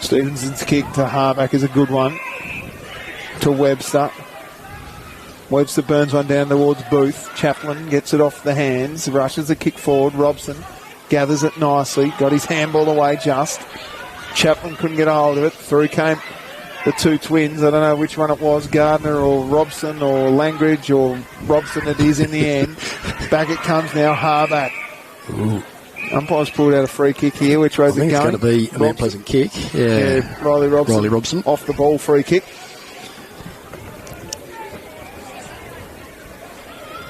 Stevenson's kick to Harback is a good one. To Webster. Webster burns one down towards Booth. Chaplin gets it off the hands. Rushes a kick forward. Robson gathers it nicely. Got his handball away just. Chaplin couldn't get a hold of it. Through came the two twins. I don't know which one it was, Gardner or Robson or Langridge or Robson it is in the end. Back it comes now, Harback. Ooh. Umpire's pulled out a free kick here. Which way's it going? It's going to be a Mount Pleasant kick. Yeah, Riley Robson. Off the ball, free kick.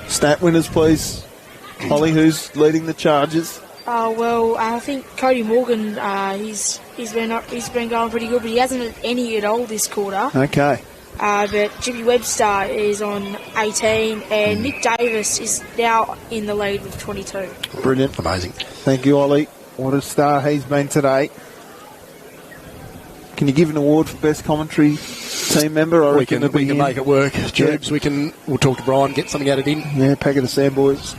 Stat winners, please. Holly, who's leading the charges? Well, I think Cody Morgan, he's been going pretty good, but he hasn't had any at all this quarter. Okay. But Jimmy Webster is on 18, and Nick Davis is now in the lead with 22. Brilliant. Amazing. Thank you, Ollie. What a star he's been today. Can you give an award for best commentary team member? We can make it work. Jubes, we'll talk to Brian, get something added in. Yeah, packet of Sandboys.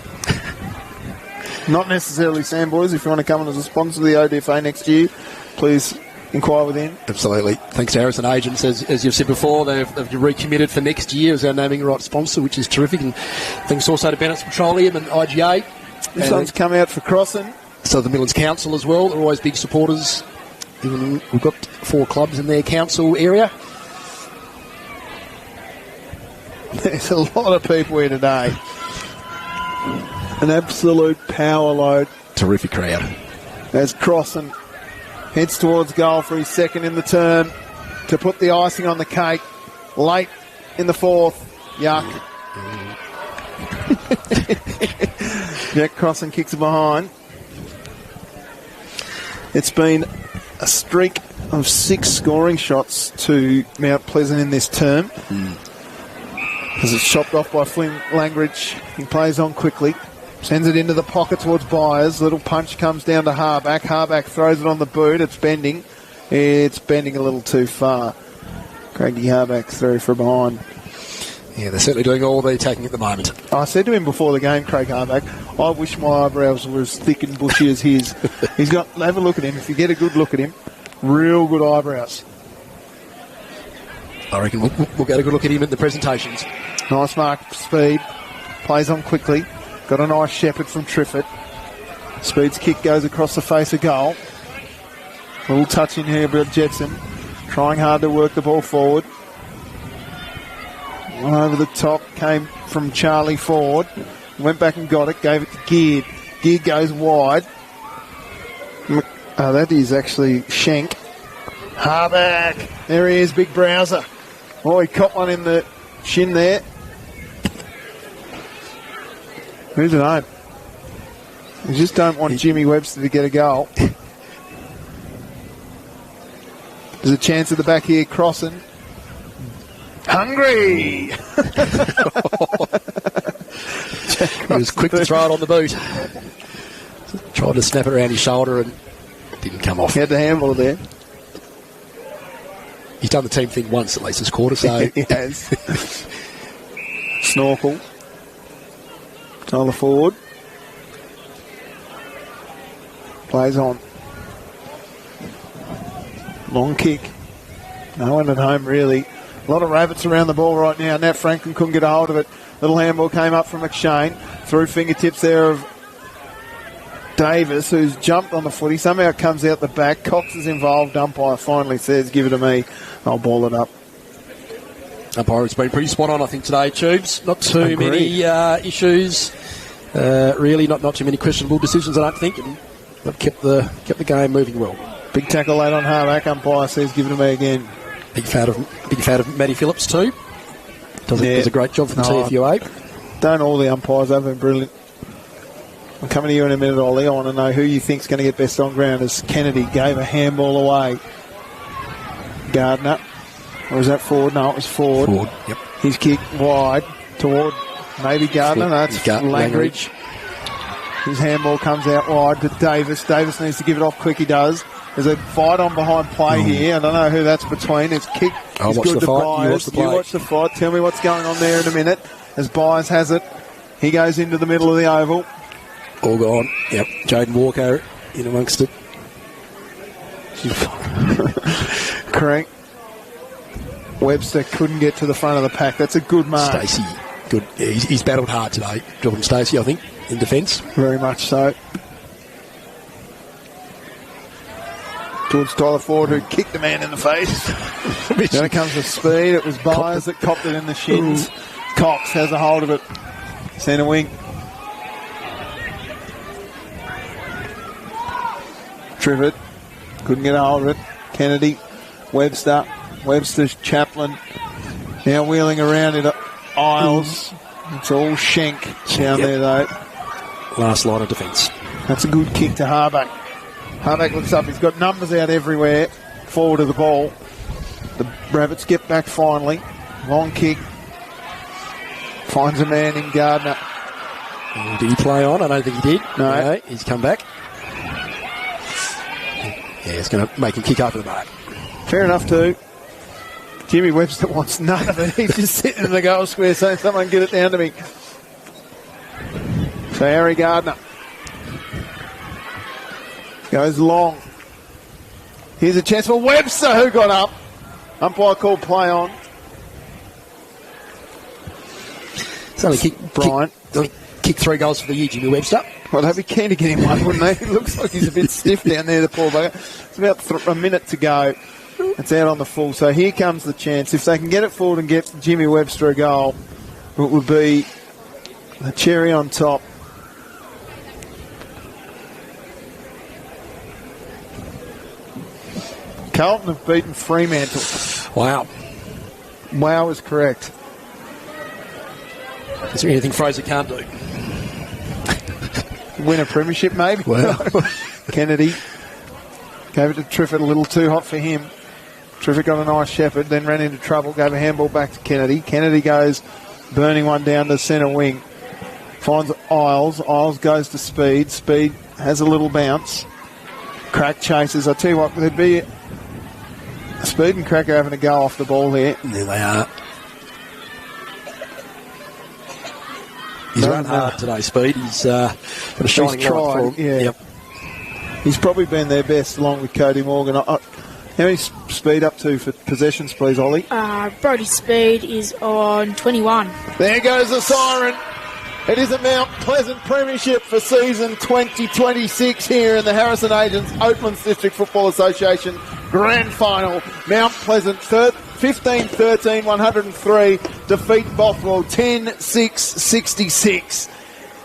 Not necessarily Sandboys. If you want to come on as a sponsor of the ODFA next year, please inquire within. Absolutely. Thanks to Harrison Agents. As you've said before, they've recommitted for next year as our naming right sponsor, which is terrific. And thanks also to Bennett's Petroleum and IGA. This one's come out for Crossing. So the Midlands Council as well. They're always big supporters. Even we've got 4 clubs in their council area. There's a lot of people here today. An absolute power load. Terrific crowd. As Crossing heads towards goal for his second in the term to put the icing on the cake late in the fourth. Yuck. Jack Crossing kicks it behind. It's been a streak of 6 scoring shots to Mount Pleasant in this term. As it's chopped off by Flynn Langridge. He plays on quickly. Sends it into the pocket towards Byers. Little punch comes down to Harback. Harback throws it on the boot. It's bending. It's bending a little too far. Craigie Harback through from behind. Yeah, they're certainly doing all the attacking at the moment. I said to him before the game, Craig Harback, I wish my eyebrows were as thick and bushy as his. Have a look at him. If you get a good look at him, real good eyebrows. I reckon we'll get a good look at him in the presentations. Nice mark, speed. Plays on quickly. Got a nice shepherd from Triffett. Speed's kick goes across the face of goal. A little touch in here, Bill Jetson. Trying hard to work the ball forward. One over the top came from Charlie Ford. Went back and got it. Gave it to Geard. Geard goes wide. That is actually Schenk. Harback. There he is, big browser. Oh, he caught one in the shin there. Who's at home? We just don't want Jimmy Webster to get a goal. There's a chance at the back here, Crossing. Hungry! He was quick to throw it on the boot. Tried to snap it around his shoulder and it didn't come off. He had the handball there. He's done the team thing once at least this quarter, so... He has. Snorkel. Tyler Ford. Plays on. Long kick. No one at home, really. A lot of rabbits around the ball right now. Nat Franklin couldn't get a hold of it. Little handball came up from McShane. Through fingertips there of Davis, who's jumped on the footy. Somehow it comes out the back. Cox is involved. Umpire finally says, give it to me. I'll ball it up. Umpire has been pretty spot on, I think, today, Tubes. Not too many issues. Really, not too many questionable decisions, I don't think. And they've kept the game moving well. Big tackle late on Harback. Umpire says, give it to me again. Big fan of Matty Phillips too. Does a great job for the TFUA. Don't all the umpires have been brilliant. I'm coming to you in a minute, Ollie. I want to know who you think's going to get best on ground as Kennedy gave a handball away. Gardner. Or is that Ford? No, it was Ford. Ford, yep. His kick wide toward maybe Gardner. That's Langridge. His handball comes out wide to Davis. Davis needs to give it off quick. He does. There's a fight on behind play here. I don't know who that's between. It's kick. I'll watch the fight. You watch the fight. Tell me what's going on there in a minute. As Byers has it, he goes into the middle of the oval. All gone. Yep. Jaden Walker in amongst it. Correct. Webster couldn't get to the front of the pack. That's a good mark. Stacey, good. Yeah, he's battled hard today. Jordan Stacey, I think, in defence. Very much so. towards Tyler Ford, who kicked the man in the face. Then it comes with speed. It was Byers that copped it in the shins. Cox has a hold of it. Centre wing. Trivet couldn't get a hold of it. Kennedy, Webster, Webster's Chaplin. Now wheeling around into Isles. It's all Schenk down there, though. Last line of defence. That's a good kick to Harback. Harback looks up. He's got numbers out everywhere. Forward of the ball. The Rabbits get back finally. Long kick. Finds a man in Gardner. Did he play on? I don't think he did. No. He's come back. Yeah, it's going to make him kick over the mark. Fair enough, too. Jimmy Webster wants none of it. He's just sitting in the goal square saying, someone get it down to me. So Harry Gardner goes long. Here's a chance for Webster, who got up. Umpire called play on. It's only kicked 3 goals for the year, Jimmy Webster. Well, they'd be keen to get him one, wouldn't they? He looks like he's a bit stiff down there, the poor bugger. It's about a minute to go. It's out on the full. So here comes the chance. If they can get it forward and get Jimmy Webster a goal, it would be the cherry on top. Carlton have beaten Fremantle. Wow. Wow is correct. Is there anything Fraser can't do? Win a premiership, maybe. Well. Kennedy gave it to Triffett, a little too hot for him. Triffett got a nice shepherd, then ran into trouble, gave a handball back to Kennedy. Kennedy goes burning one down the centre wing. Finds Isles. Isles goes to Speed. Speed has a little bounce. Crack chases. I tell you what, there'd be Speed and Crack are having a go off the ball here. There they are. He's run hard today, Speed. He's got a shining light for him. Yeah. Yep. He's probably been their best along with Cody Morgan. How many Speed up to for possessions, please, Ollie? Brody Speed is on 21. There goes the siren. It is a Mount Pleasant Premiership for season 2026 here in the Harrison Agents Oatlands District Football Association Grand Final. Mount Pleasant 15-13, 103, defeat Bothwell 10-6-66.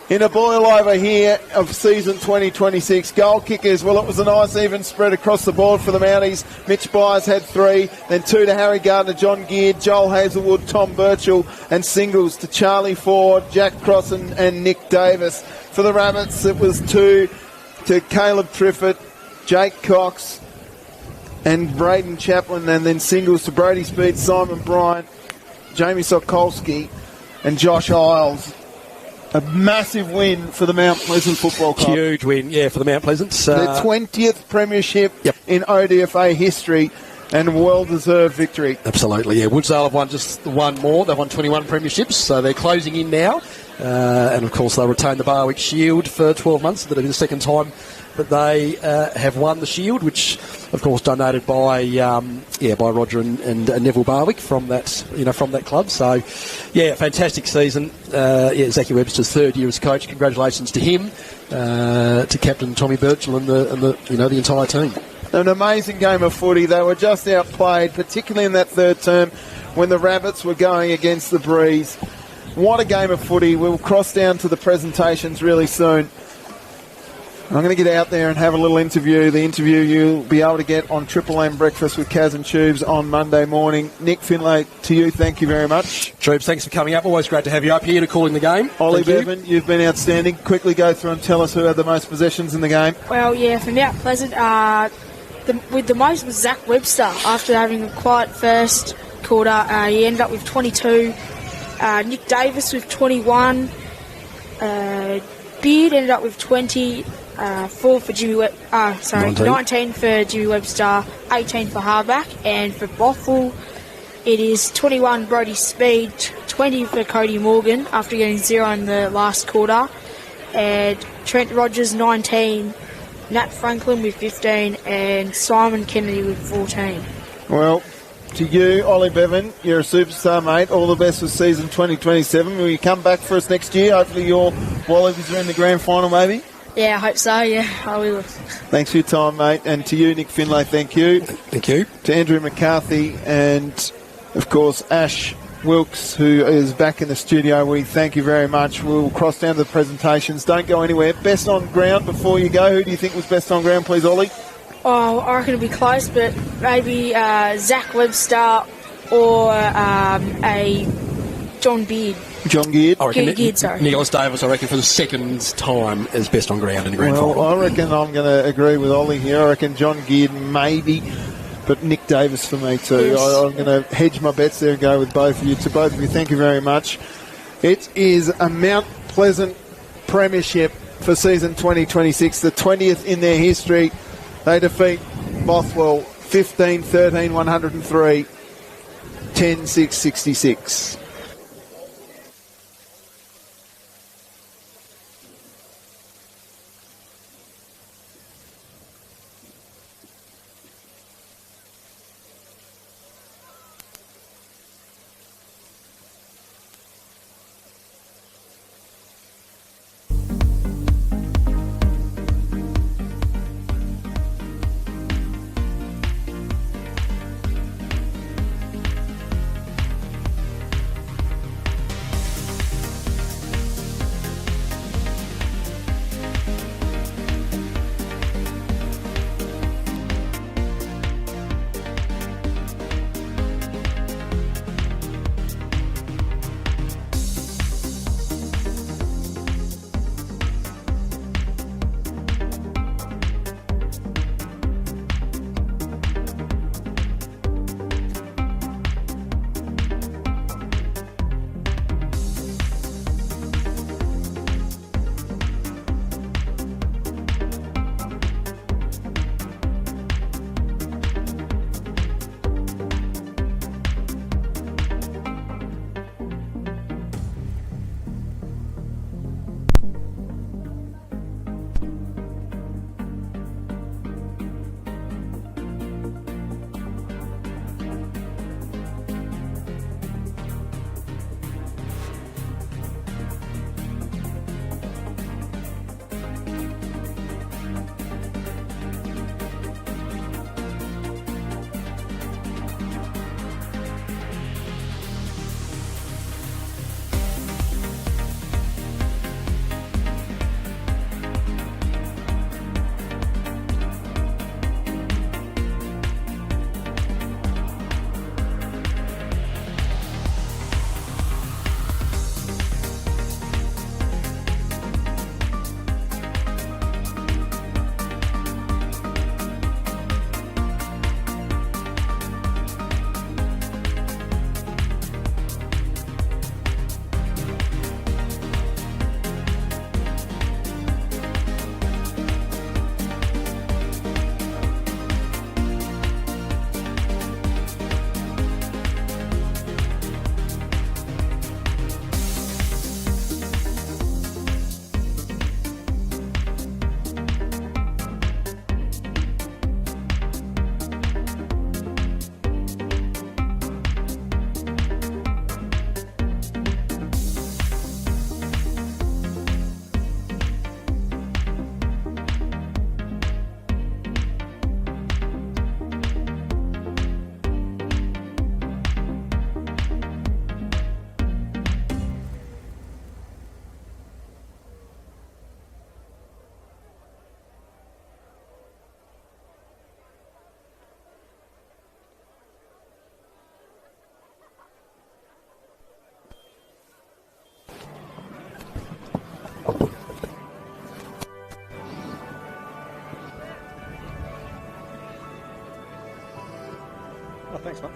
In a boil over here of season 2026. Goal kickers, well, it was a nice even spread across the board for the Mounties. Mitch Byers had 3, then 2 to Harry Gardner, John Geard, Joel Hazelwood, Tom Birchall, and singles to Charlie Ford, Jack Crossan, and Nick Davis. For the Rabbits, it was 2 to Caleb Triffett, Jake Cox, and Braden Chaplin, and then singles to Brody Speed, Simon Bryant, Jamie Sokolski, and Josh Isles. A massive win for the Mount Pleasant Football Club. Huge win, yeah, for the Mount Pleasants. Their 20th premiership in ODFA history, and well-deserved victory. Absolutely, yeah. Woodsdale have won just one more. They've won 21 premierships, so they're closing in now. And, of course, they'll retain the Barwick Shield for 12 months. That'll be the second time that they have won the Shield, which, of course, donated by Roger and Neville Barwick from that club. So, yeah, fantastic season. Zachy Webster's 3rd year as coach. Congratulations to him, to Captain Tommy Birchall and the entire team. An amazing game of footy. They were just outplayed, particularly in that third term when the Rabbits were going against the Breeze. What a game of footy. We'll cross down to the presentations really soon. I'm going to get out there and have a little interview. The interview you'll be able to get on Triple M Breakfast with Kaz and Tubes on Monday morning. Nick Finlay, to you, thank you very much. Tubes, thanks for coming up. Always great to have you up here to call in the game. Ollie Bevan, you've been outstanding. Quickly go through and tell us who had the most possessions in the game. Well, yeah, for Mount Pleasant, with the most was Zach Webster. After having a quiet first quarter, he ended up with 22. Nick Davis with 21. Beard ended up with 20. 4 for 19 for Jimmy Webster, 18 for Harback, and for Bothwell it is 21 Brody Speed, 20 for Cody Morgan after getting 0 in the last quarter, and Trent Rogers 19, Nat Franklin with 15, and Simon Kennedy with 14. Well, to you, Ollie Bevan, you're a superstar, mate. All the best for season 2027. Will you come back for us next year? Hopefully your Wallabies are in the grand final, maybe? Yeah, I hope so. Yeah, I will. Thanks for your time, mate. And to you, Nick Finlay, thank you. Thank you. To Andrew McCarthy and, of course, Ash Wilkes, who is back in the studio, we thank you very much. We'll cross down to the presentations. Don't go anywhere. Best on ground before you go. Who do you think was best on ground, please, Ollie? Oh, I reckon it'll be close, but maybe Zach Webster or a John Beard. John Geard. I reckon Geard, sorry. Nicholas Davis, I reckon, for the second time is best on ground in the grand Well, final. I reckon I'm going to agree with Ollie here. I reckon John Geard maybe, but Nick Davis for me too. Yes. I'm going to hedge my bets there and go with both of you. To both of you, thank you very much. It is a Mount Pleasant Premiership for season 2026, the 20th in their history. They defeat Bothwell 15-13, 103, 10-6, 66. Thanks, mate.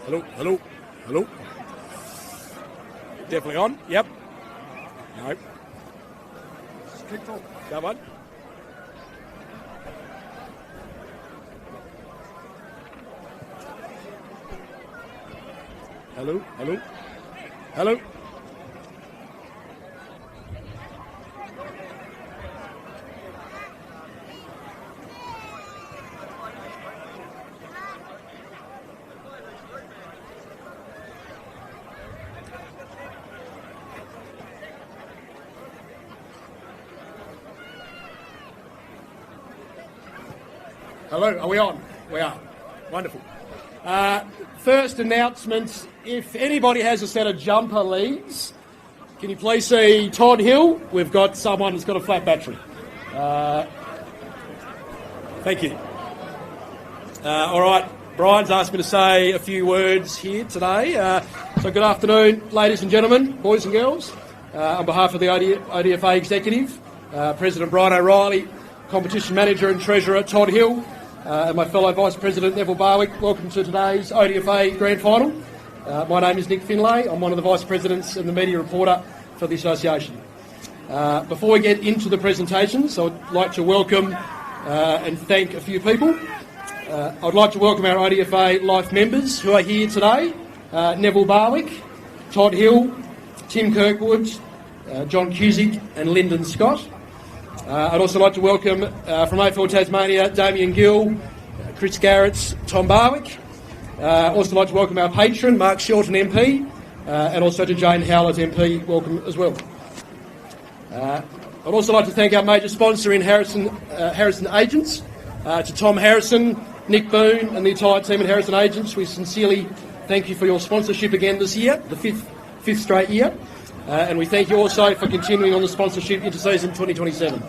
Hello, hello, hello. Definitely on. Yep. No. Come on. Hello, hello, hello. Hello, are we on? We are. Wonderful. First announcement, if anybody has a set of jumper leads, can you please see Todd Hill? We've got someone who's got a flat battery. Thank you. All right, Brian's asked me to say a few words here today. So good afternoon, ladies and gentlemen, boys and girls. On behalf of the ODFA Executive, President Brian O'Reilly, Competition Manager and Treasurer Todd Hill, and my fellow Vice President Neville Barwick, welcome to today's ODFA Grand Final. My name is Nick Finlay. I'm one of the Vice Presidents and the Media Reporter for the Association. Before we get into the presentations, I'd like to welcome and thank a few people. I'd like to welcome our ODFA Life members who are here today. Neville Barwick, Todd Hill, Tim Kirkwood, John Cusick and Lyndon Scott. I'd also like to welcome from AFL Tasmania, Damien Gill, Chris Garretts, Tom Barwick. Also like to welcome our patron, Mark Shelton MP, and also to Jane Howlett MP, welcome as well. I'd also like to thank our major sponsor in Harrison Agents, to Tom Harrison, Nick Boone and the entire team at Harrison Agents. We sincerely thank you for your sponsorship again this year, the fifth straight year. And we thank you also for continuing on the sponsorship into season 2027.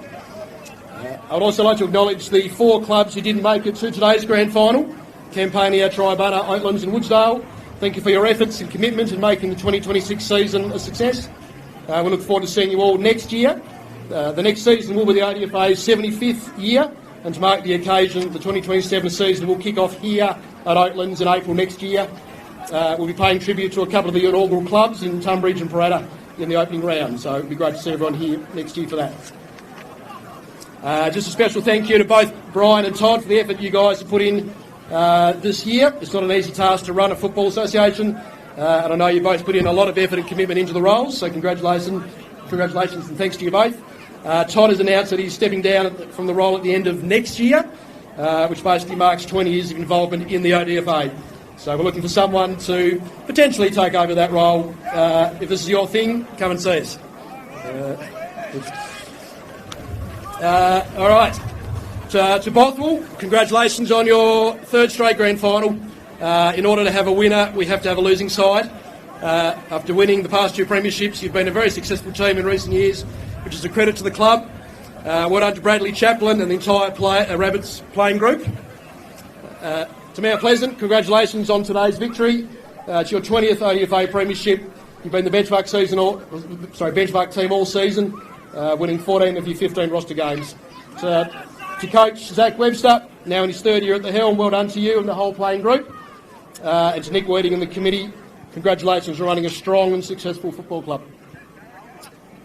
I would also like to acknowledge the 4 clubs who didn't make it to today's grand final: Campania, Tribunna, Oatlands and Woodsdale. Thank you for your efforts and commitment in making the 2026 season a success. We look forward to seeing you all next year. The next season will be the ODFA's 75th year, and to mark the occasion, the 2027 season will kick off here at Oatlands in April next year. We'll be paying tribute to a couple of the inaugural clubs in Tunbridge and Parramatta in the opening round, so it'd be great to see everyone here next year for that. Just a special thank you to both Brian and Todd for the effort you guys have put in this year. It's not an easy task to run a football association, and I know you both put in a lot of effort and commitment into the roles, so congratulations and thanks to you both. Todd has announced that he's stepping down from the role at the end of next year, which basically marks 20 years of involvement in the ODFA. So we're looking for someone to potentially take over that role. If this is your thing, come and see us. All right. To Bothwell, congratulations on your 3rd straight grand final. In order to have a winner, we have to have a losing side. After winning the past 2 premierships, you've been a very successful team in recent years, which is a credit to the club. Well done to Bradley Chaplin and the entire Rabbits playing group. To Mount Pleasant, congratulations on today's victory. It's your 20th ODFA premiership. You've been the benchmark team all season, winning 14 of your 15 roster games. To coach Zach Webster, now in his 3rd year at the helm, well done to you and the whole playing group. And to Nick Weeding and the committee, congratulations on running a strong and successful football club.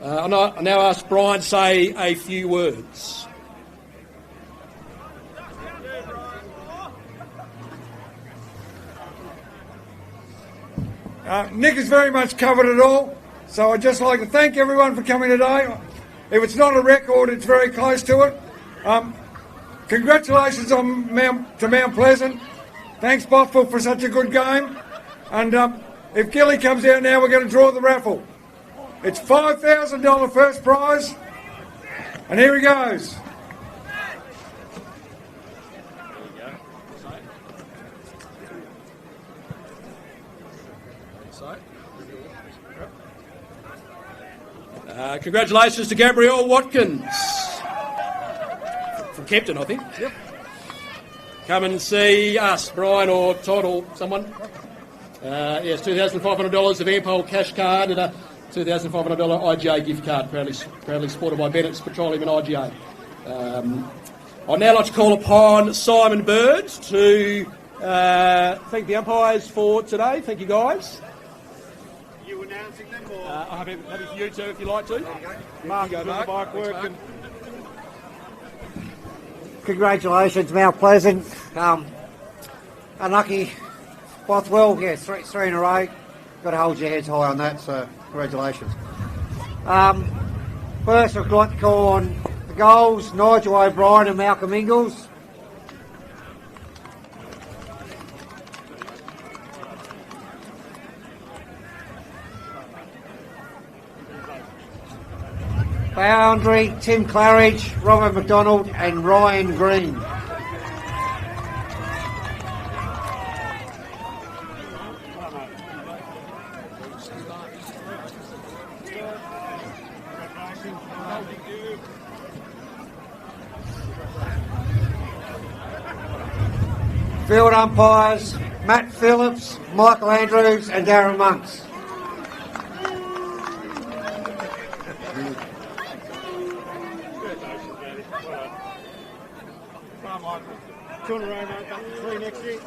I now ask Brian to say a few words. Nick has very much covered it all, so I'd just like to thank everyone for coming today. If it's not a record, it's very close to it. Congratulations to Mount Pleasant. Thanks, Bothwell, for such a good game. And if Gilly comes out now, we're going to draw the raffle. It's $5,000 first prize, and here he goes. Congratulations to Gabrielle Watkins from Kempton, I think. Yep. Come and see us, Brian or Todd or someone. Yes, $2,500 of Airpole cash card and a $2,500 IGA gift card, proudly supported by Bennett's Petroleum and IGA. I'd now like to call upon Simon Bird to Thank the umpires for today. Thank you, guys. You announcing them or? I'm happy for you too, if you like to. Mark, go, doing the Mark. bike Thanks, work Mark. and Congratulations, Mount Pleasant. Unlucky, Bothwell. Yeah, three in a row. Got to hold your heads high on that. So congratulations. First, I'd like to call on the goals: Nigel O'Brien and Malcolm Ingalls. Boundary, Tim Claridge, Robert McDonald and Ryan Green. Field umpires, Matt Phillips, Michael Andrews and Darren Monks. turn around, mate, back to 3 next year.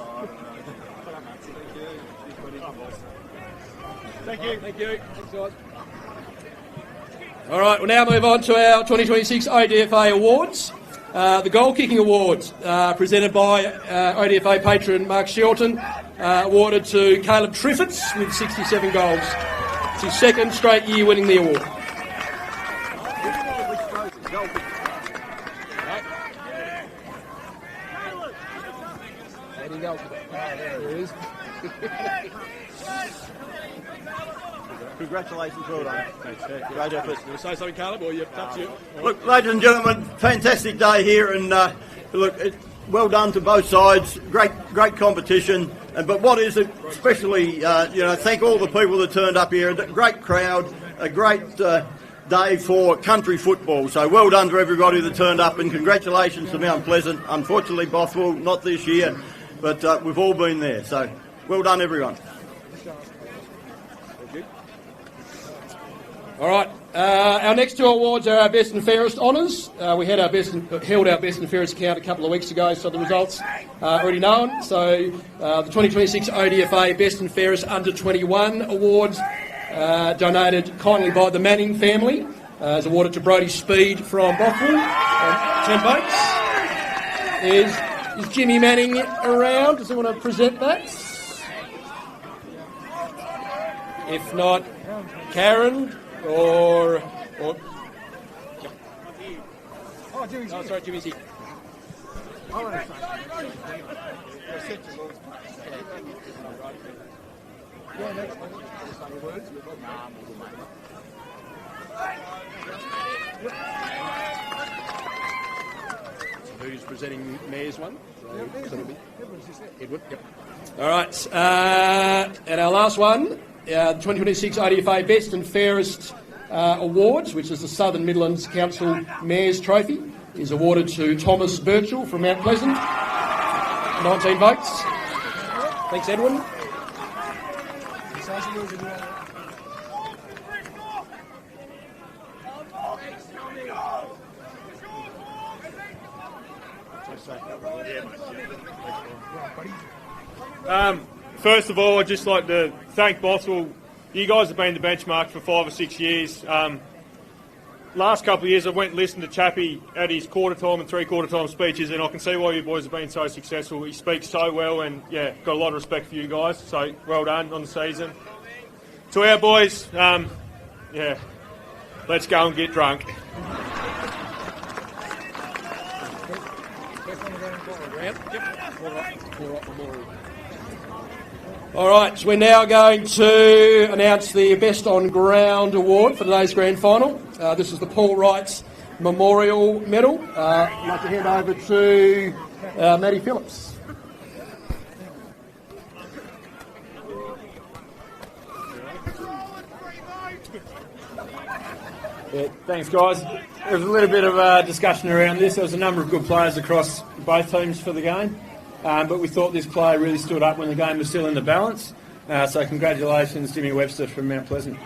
Thank you. Thank you. Thanks, guys. All right, we'll now move on to our 2026 ODFA awards. The Goal Kicking Awards, presented by ODFA patron Mark Shelton, awarded to Caleb Triffitt with 67 goals. It's his second straight year winning the award. There he is. Congratulations, well done. Thanks. Great effort. You want to say something, Caleb, or you touch you? Look, ladies and gentlemen, fantastic day here, and look, well done to both sides. Great competition. But what is it, especially, thank all the people that turned up here. A great crowd, a great day for country football. So well done to everybody that turned up, and congratulations to Mount Pleasant. Unfortunately, Bothwell not this year, but we've all been there. So well done, everyone. All right. Our next two awards are our best and fairest honours. We had held our best and fairest count a couple of weeks ago, so the results are already known. So the 2026 ODFA Best and Fairest Under 21 Awards, donated kindly by the Manning family, is awarded to Brodie Speed from Bothwell, 10 votes. Is Jimmy Manning around? Does he want to present that? If not, Karen. Or oh, Jimmy's here. Oh, sorry, Jimmy's here. Who's presenting Mayor's one? Edward. Yep. All right, and our last one. The 2026 ODFA Best and Fairest Awards, which is the Southern Midlands Council Mayor's Trophy, is awarded to Thomas Birchall from Mount Pleasant. 19 votes. Thanks, Edwin. First of all, I'd just like to thank Bothwell. You guys have been the benchmark for 5 or 6 years. Last couple of years, I went and listened to Chappie at his quarter time and three-quarter time speeches, and I can see why you boys have been so successful. He speaks so well, and got a lot of respect for you guys. So well done on the season. To our boys, let's go and get drunk. All right, so we're now going to announce the Best On Ground Award for today's grand final. This is the Paul Wrights Memorial Medal. I'd like to hand over to Matty Phillips. Yeah, thanks, guys. There was a little bit of discussion around this. There was a number of good players across both teams for the game. But we thought this player really stood up when the game was still in the balance. So congratulations, Jimmy Webster from Mount Pleasant.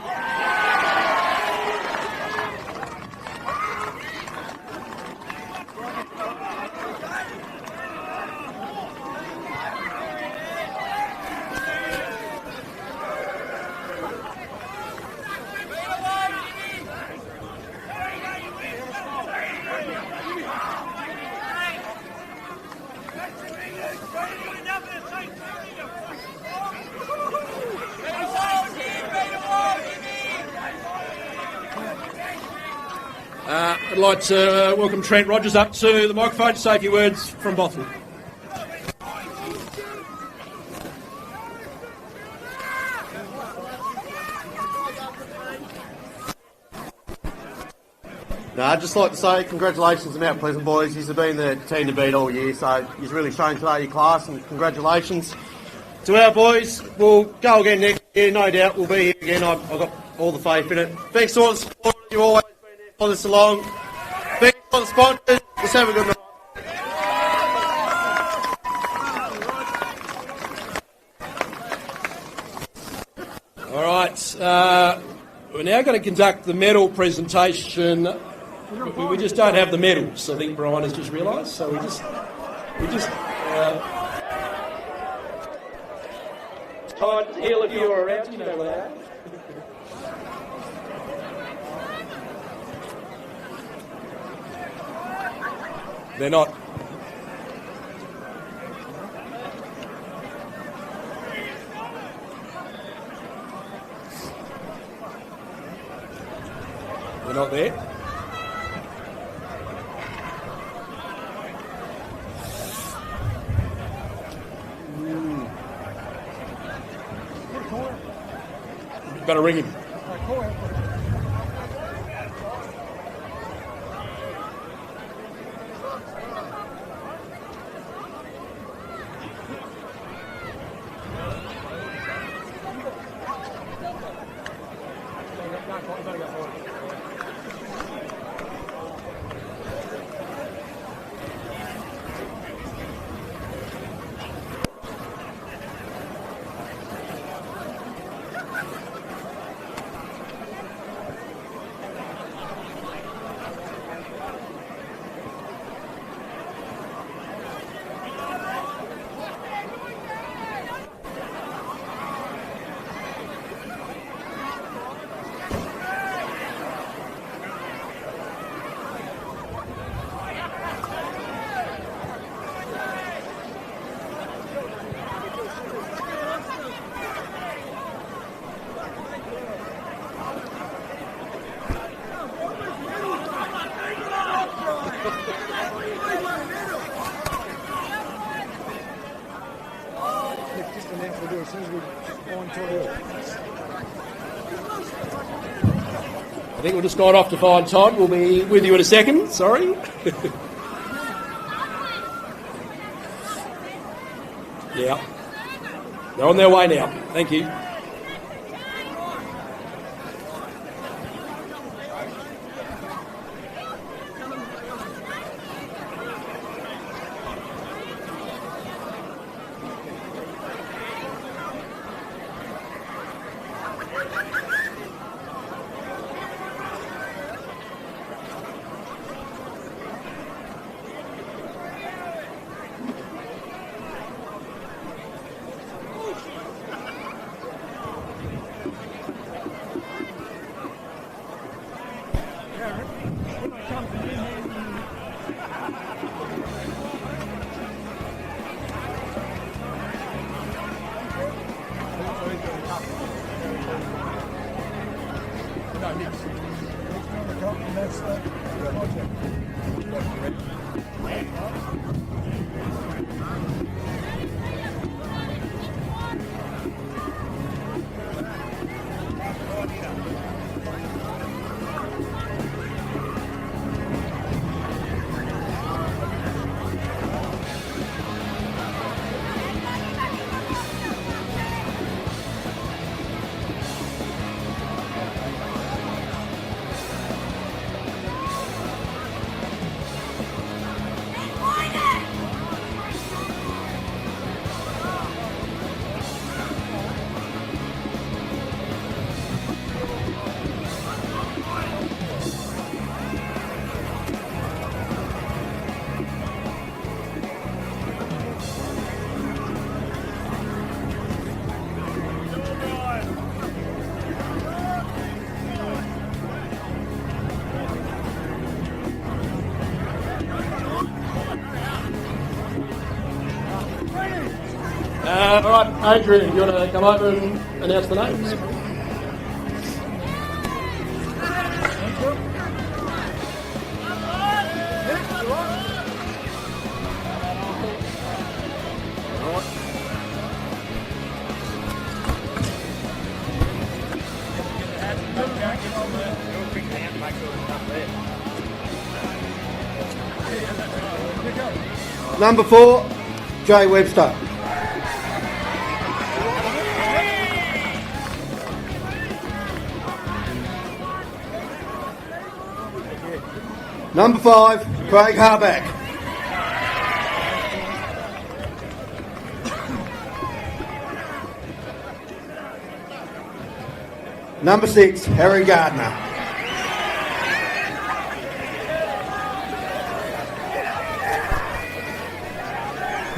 I'd like to welcome Trent Rogers up to the microphone to say a few words from Bothwell. No, I'd just like to say congratulations to Mount Pleasant boys. You've been the team to beat all year, so you've really shown today your class, and congratulations to our boys. We'll go again next year, no doubt. We'll be here again. I've got all the faith in it. Thanks to all the support. You've always been there for us along. Thanks to all the sponsors. Let's have a good night. All right, we're now going to conduct the medal presentation. We just don't have the medals, I think Brian has just realised, so we just tied to heel if you were around, you know where they are. They're not. They're not there. Better ring him. I think we'll just start off to find Todd. We'll be with you in a second. Sorry. Yeah. They're on their way now. Thank you. All right, Adrian, you want to come over and announce the names? Number 4, Jay Webster. Number 5, Craig Harback. Number 6, Harry Gardner.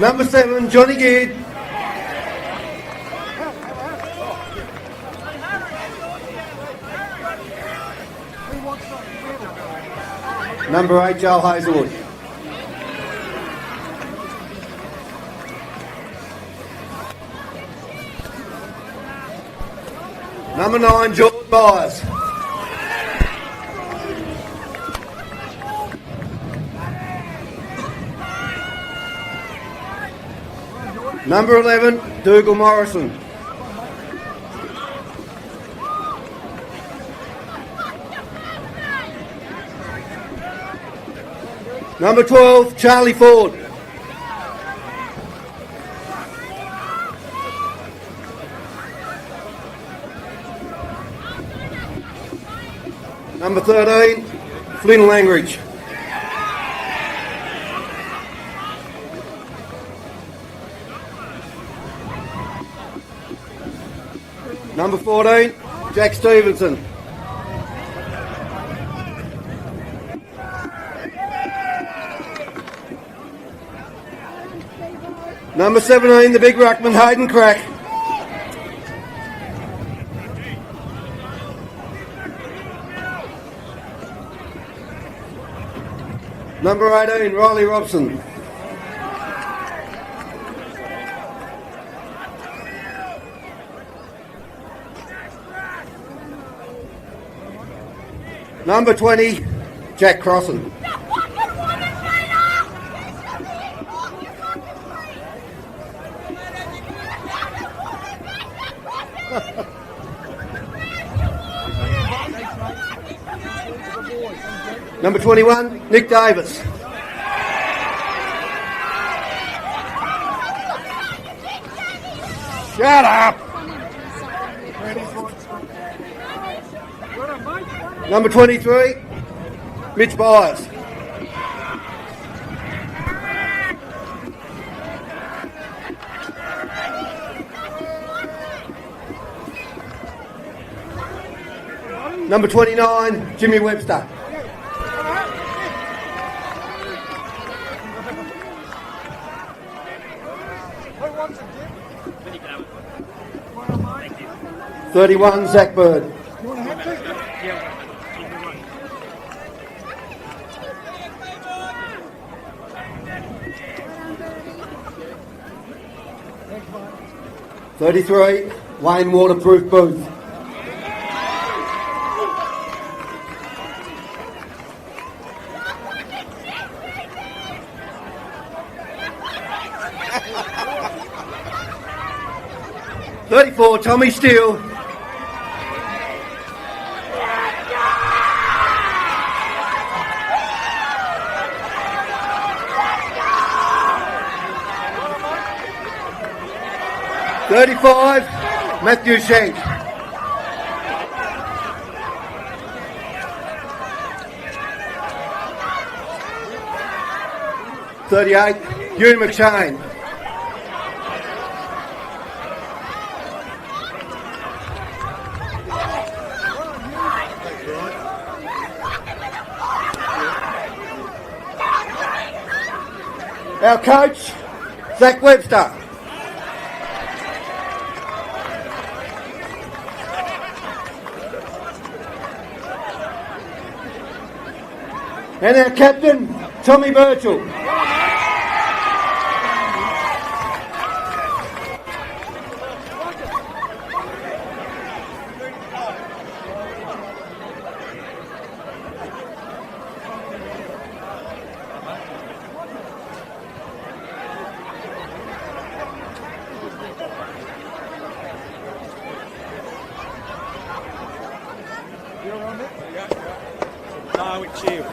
Number 7, Johnny Geard. Number 8, Joel Hazelwood. Number 9, Jordan Byers. Number 11, Dougal Morrison. Number 12, Charlie Ford. Number 13, Flynn Langridge. Number 14, Jack Stevenson. Number 17, the big ruckman, Hayden Crack. Number 18, Riley Robson. Number 20, Jack Crossan. Number 21, Nick Davis. Shut up! Number 23, Mitch Byers. Number 29, Jimmy Webster. $31, Zach Bird. $33, Wayne Waterproof Booth. $34, Tommy Steele. $35, Matthew Shank. $38, Hugh McShane. Our coach, Zach Webster. And our captain, Tommy Birchall. Barwick Shield.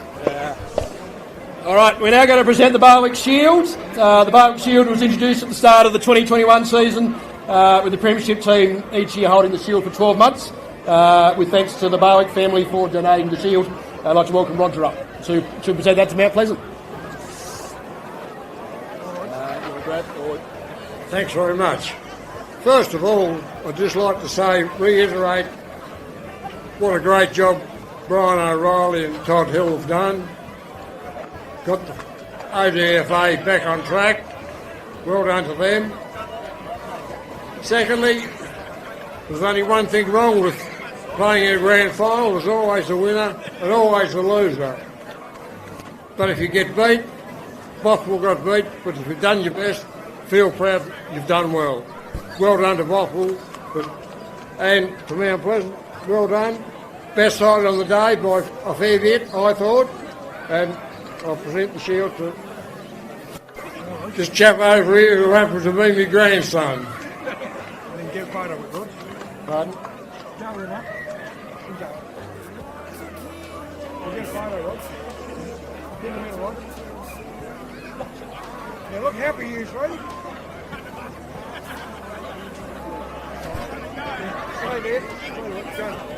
All right, we're now going to present the Barwick Shield. The Barwick Shield was introduced at the start of the 2021 season, with the Premiership team each year holding the Shield for 12 months. With thanks to the Barwick family for donating the Shield. I'd like to welcome Roger up to present that to Mount Pleasant. Thanks very much. First of all, I'd just like to reiterate what a great job Brian O'Reilly and Todd Hill have done. Got the ODFA back on track. Well done to them. Secondly, there's only one thing wrong with playing a grand final. There's always a winner and always a loser. But if you get beat, Bothwell got beat, but if you've done your best, feel proud you've done well. Well done to Bothwell, and to Mount Pleasant, well done. Best side on the day by a fair bit, I thought. And I'll present the shield to this chap over here who happens to be my grandson. I didn't get a photo of it, good. Pardon? Go with that. Go. We'll get a photo, Rod. Get in a minute, Rod. You look happy, you three.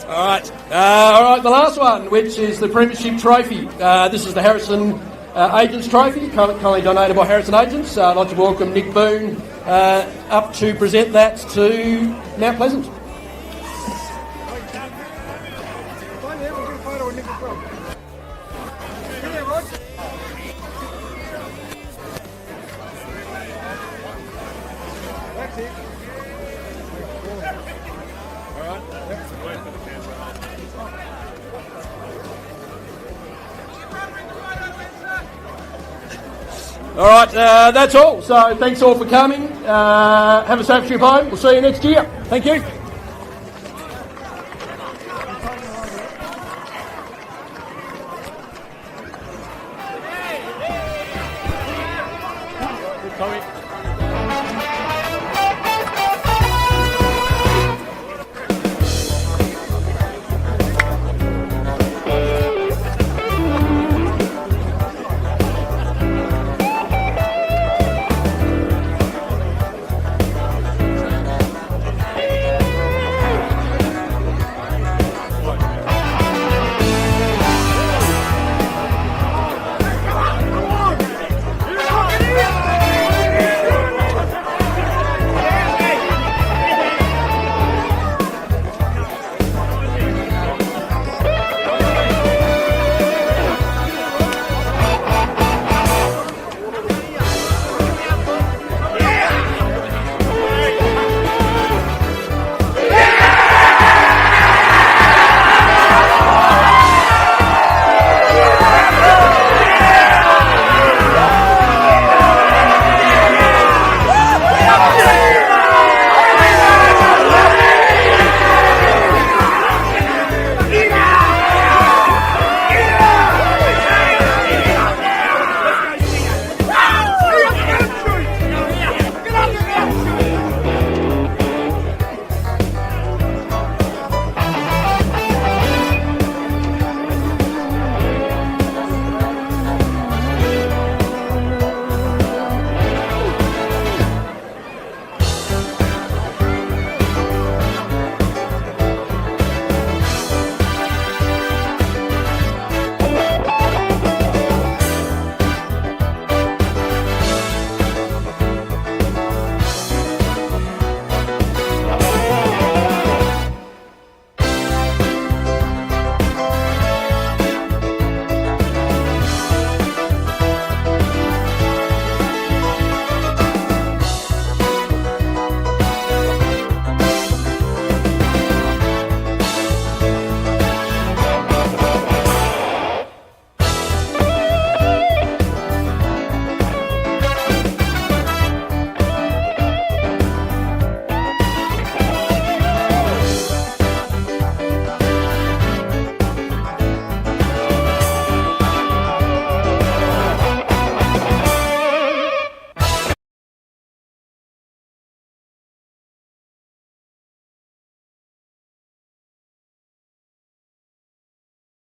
All right. The last one, which is the Premiership Trophy. This is the Harrison Agents Trophy, currently donated by Harrison Agents. I'd like to welcome Nick Boone up to present that to Mount Pleasant. All right, that's all. So thanks all for coming. Have a safe trip home. We'll see you next year. Thank you. Tommy.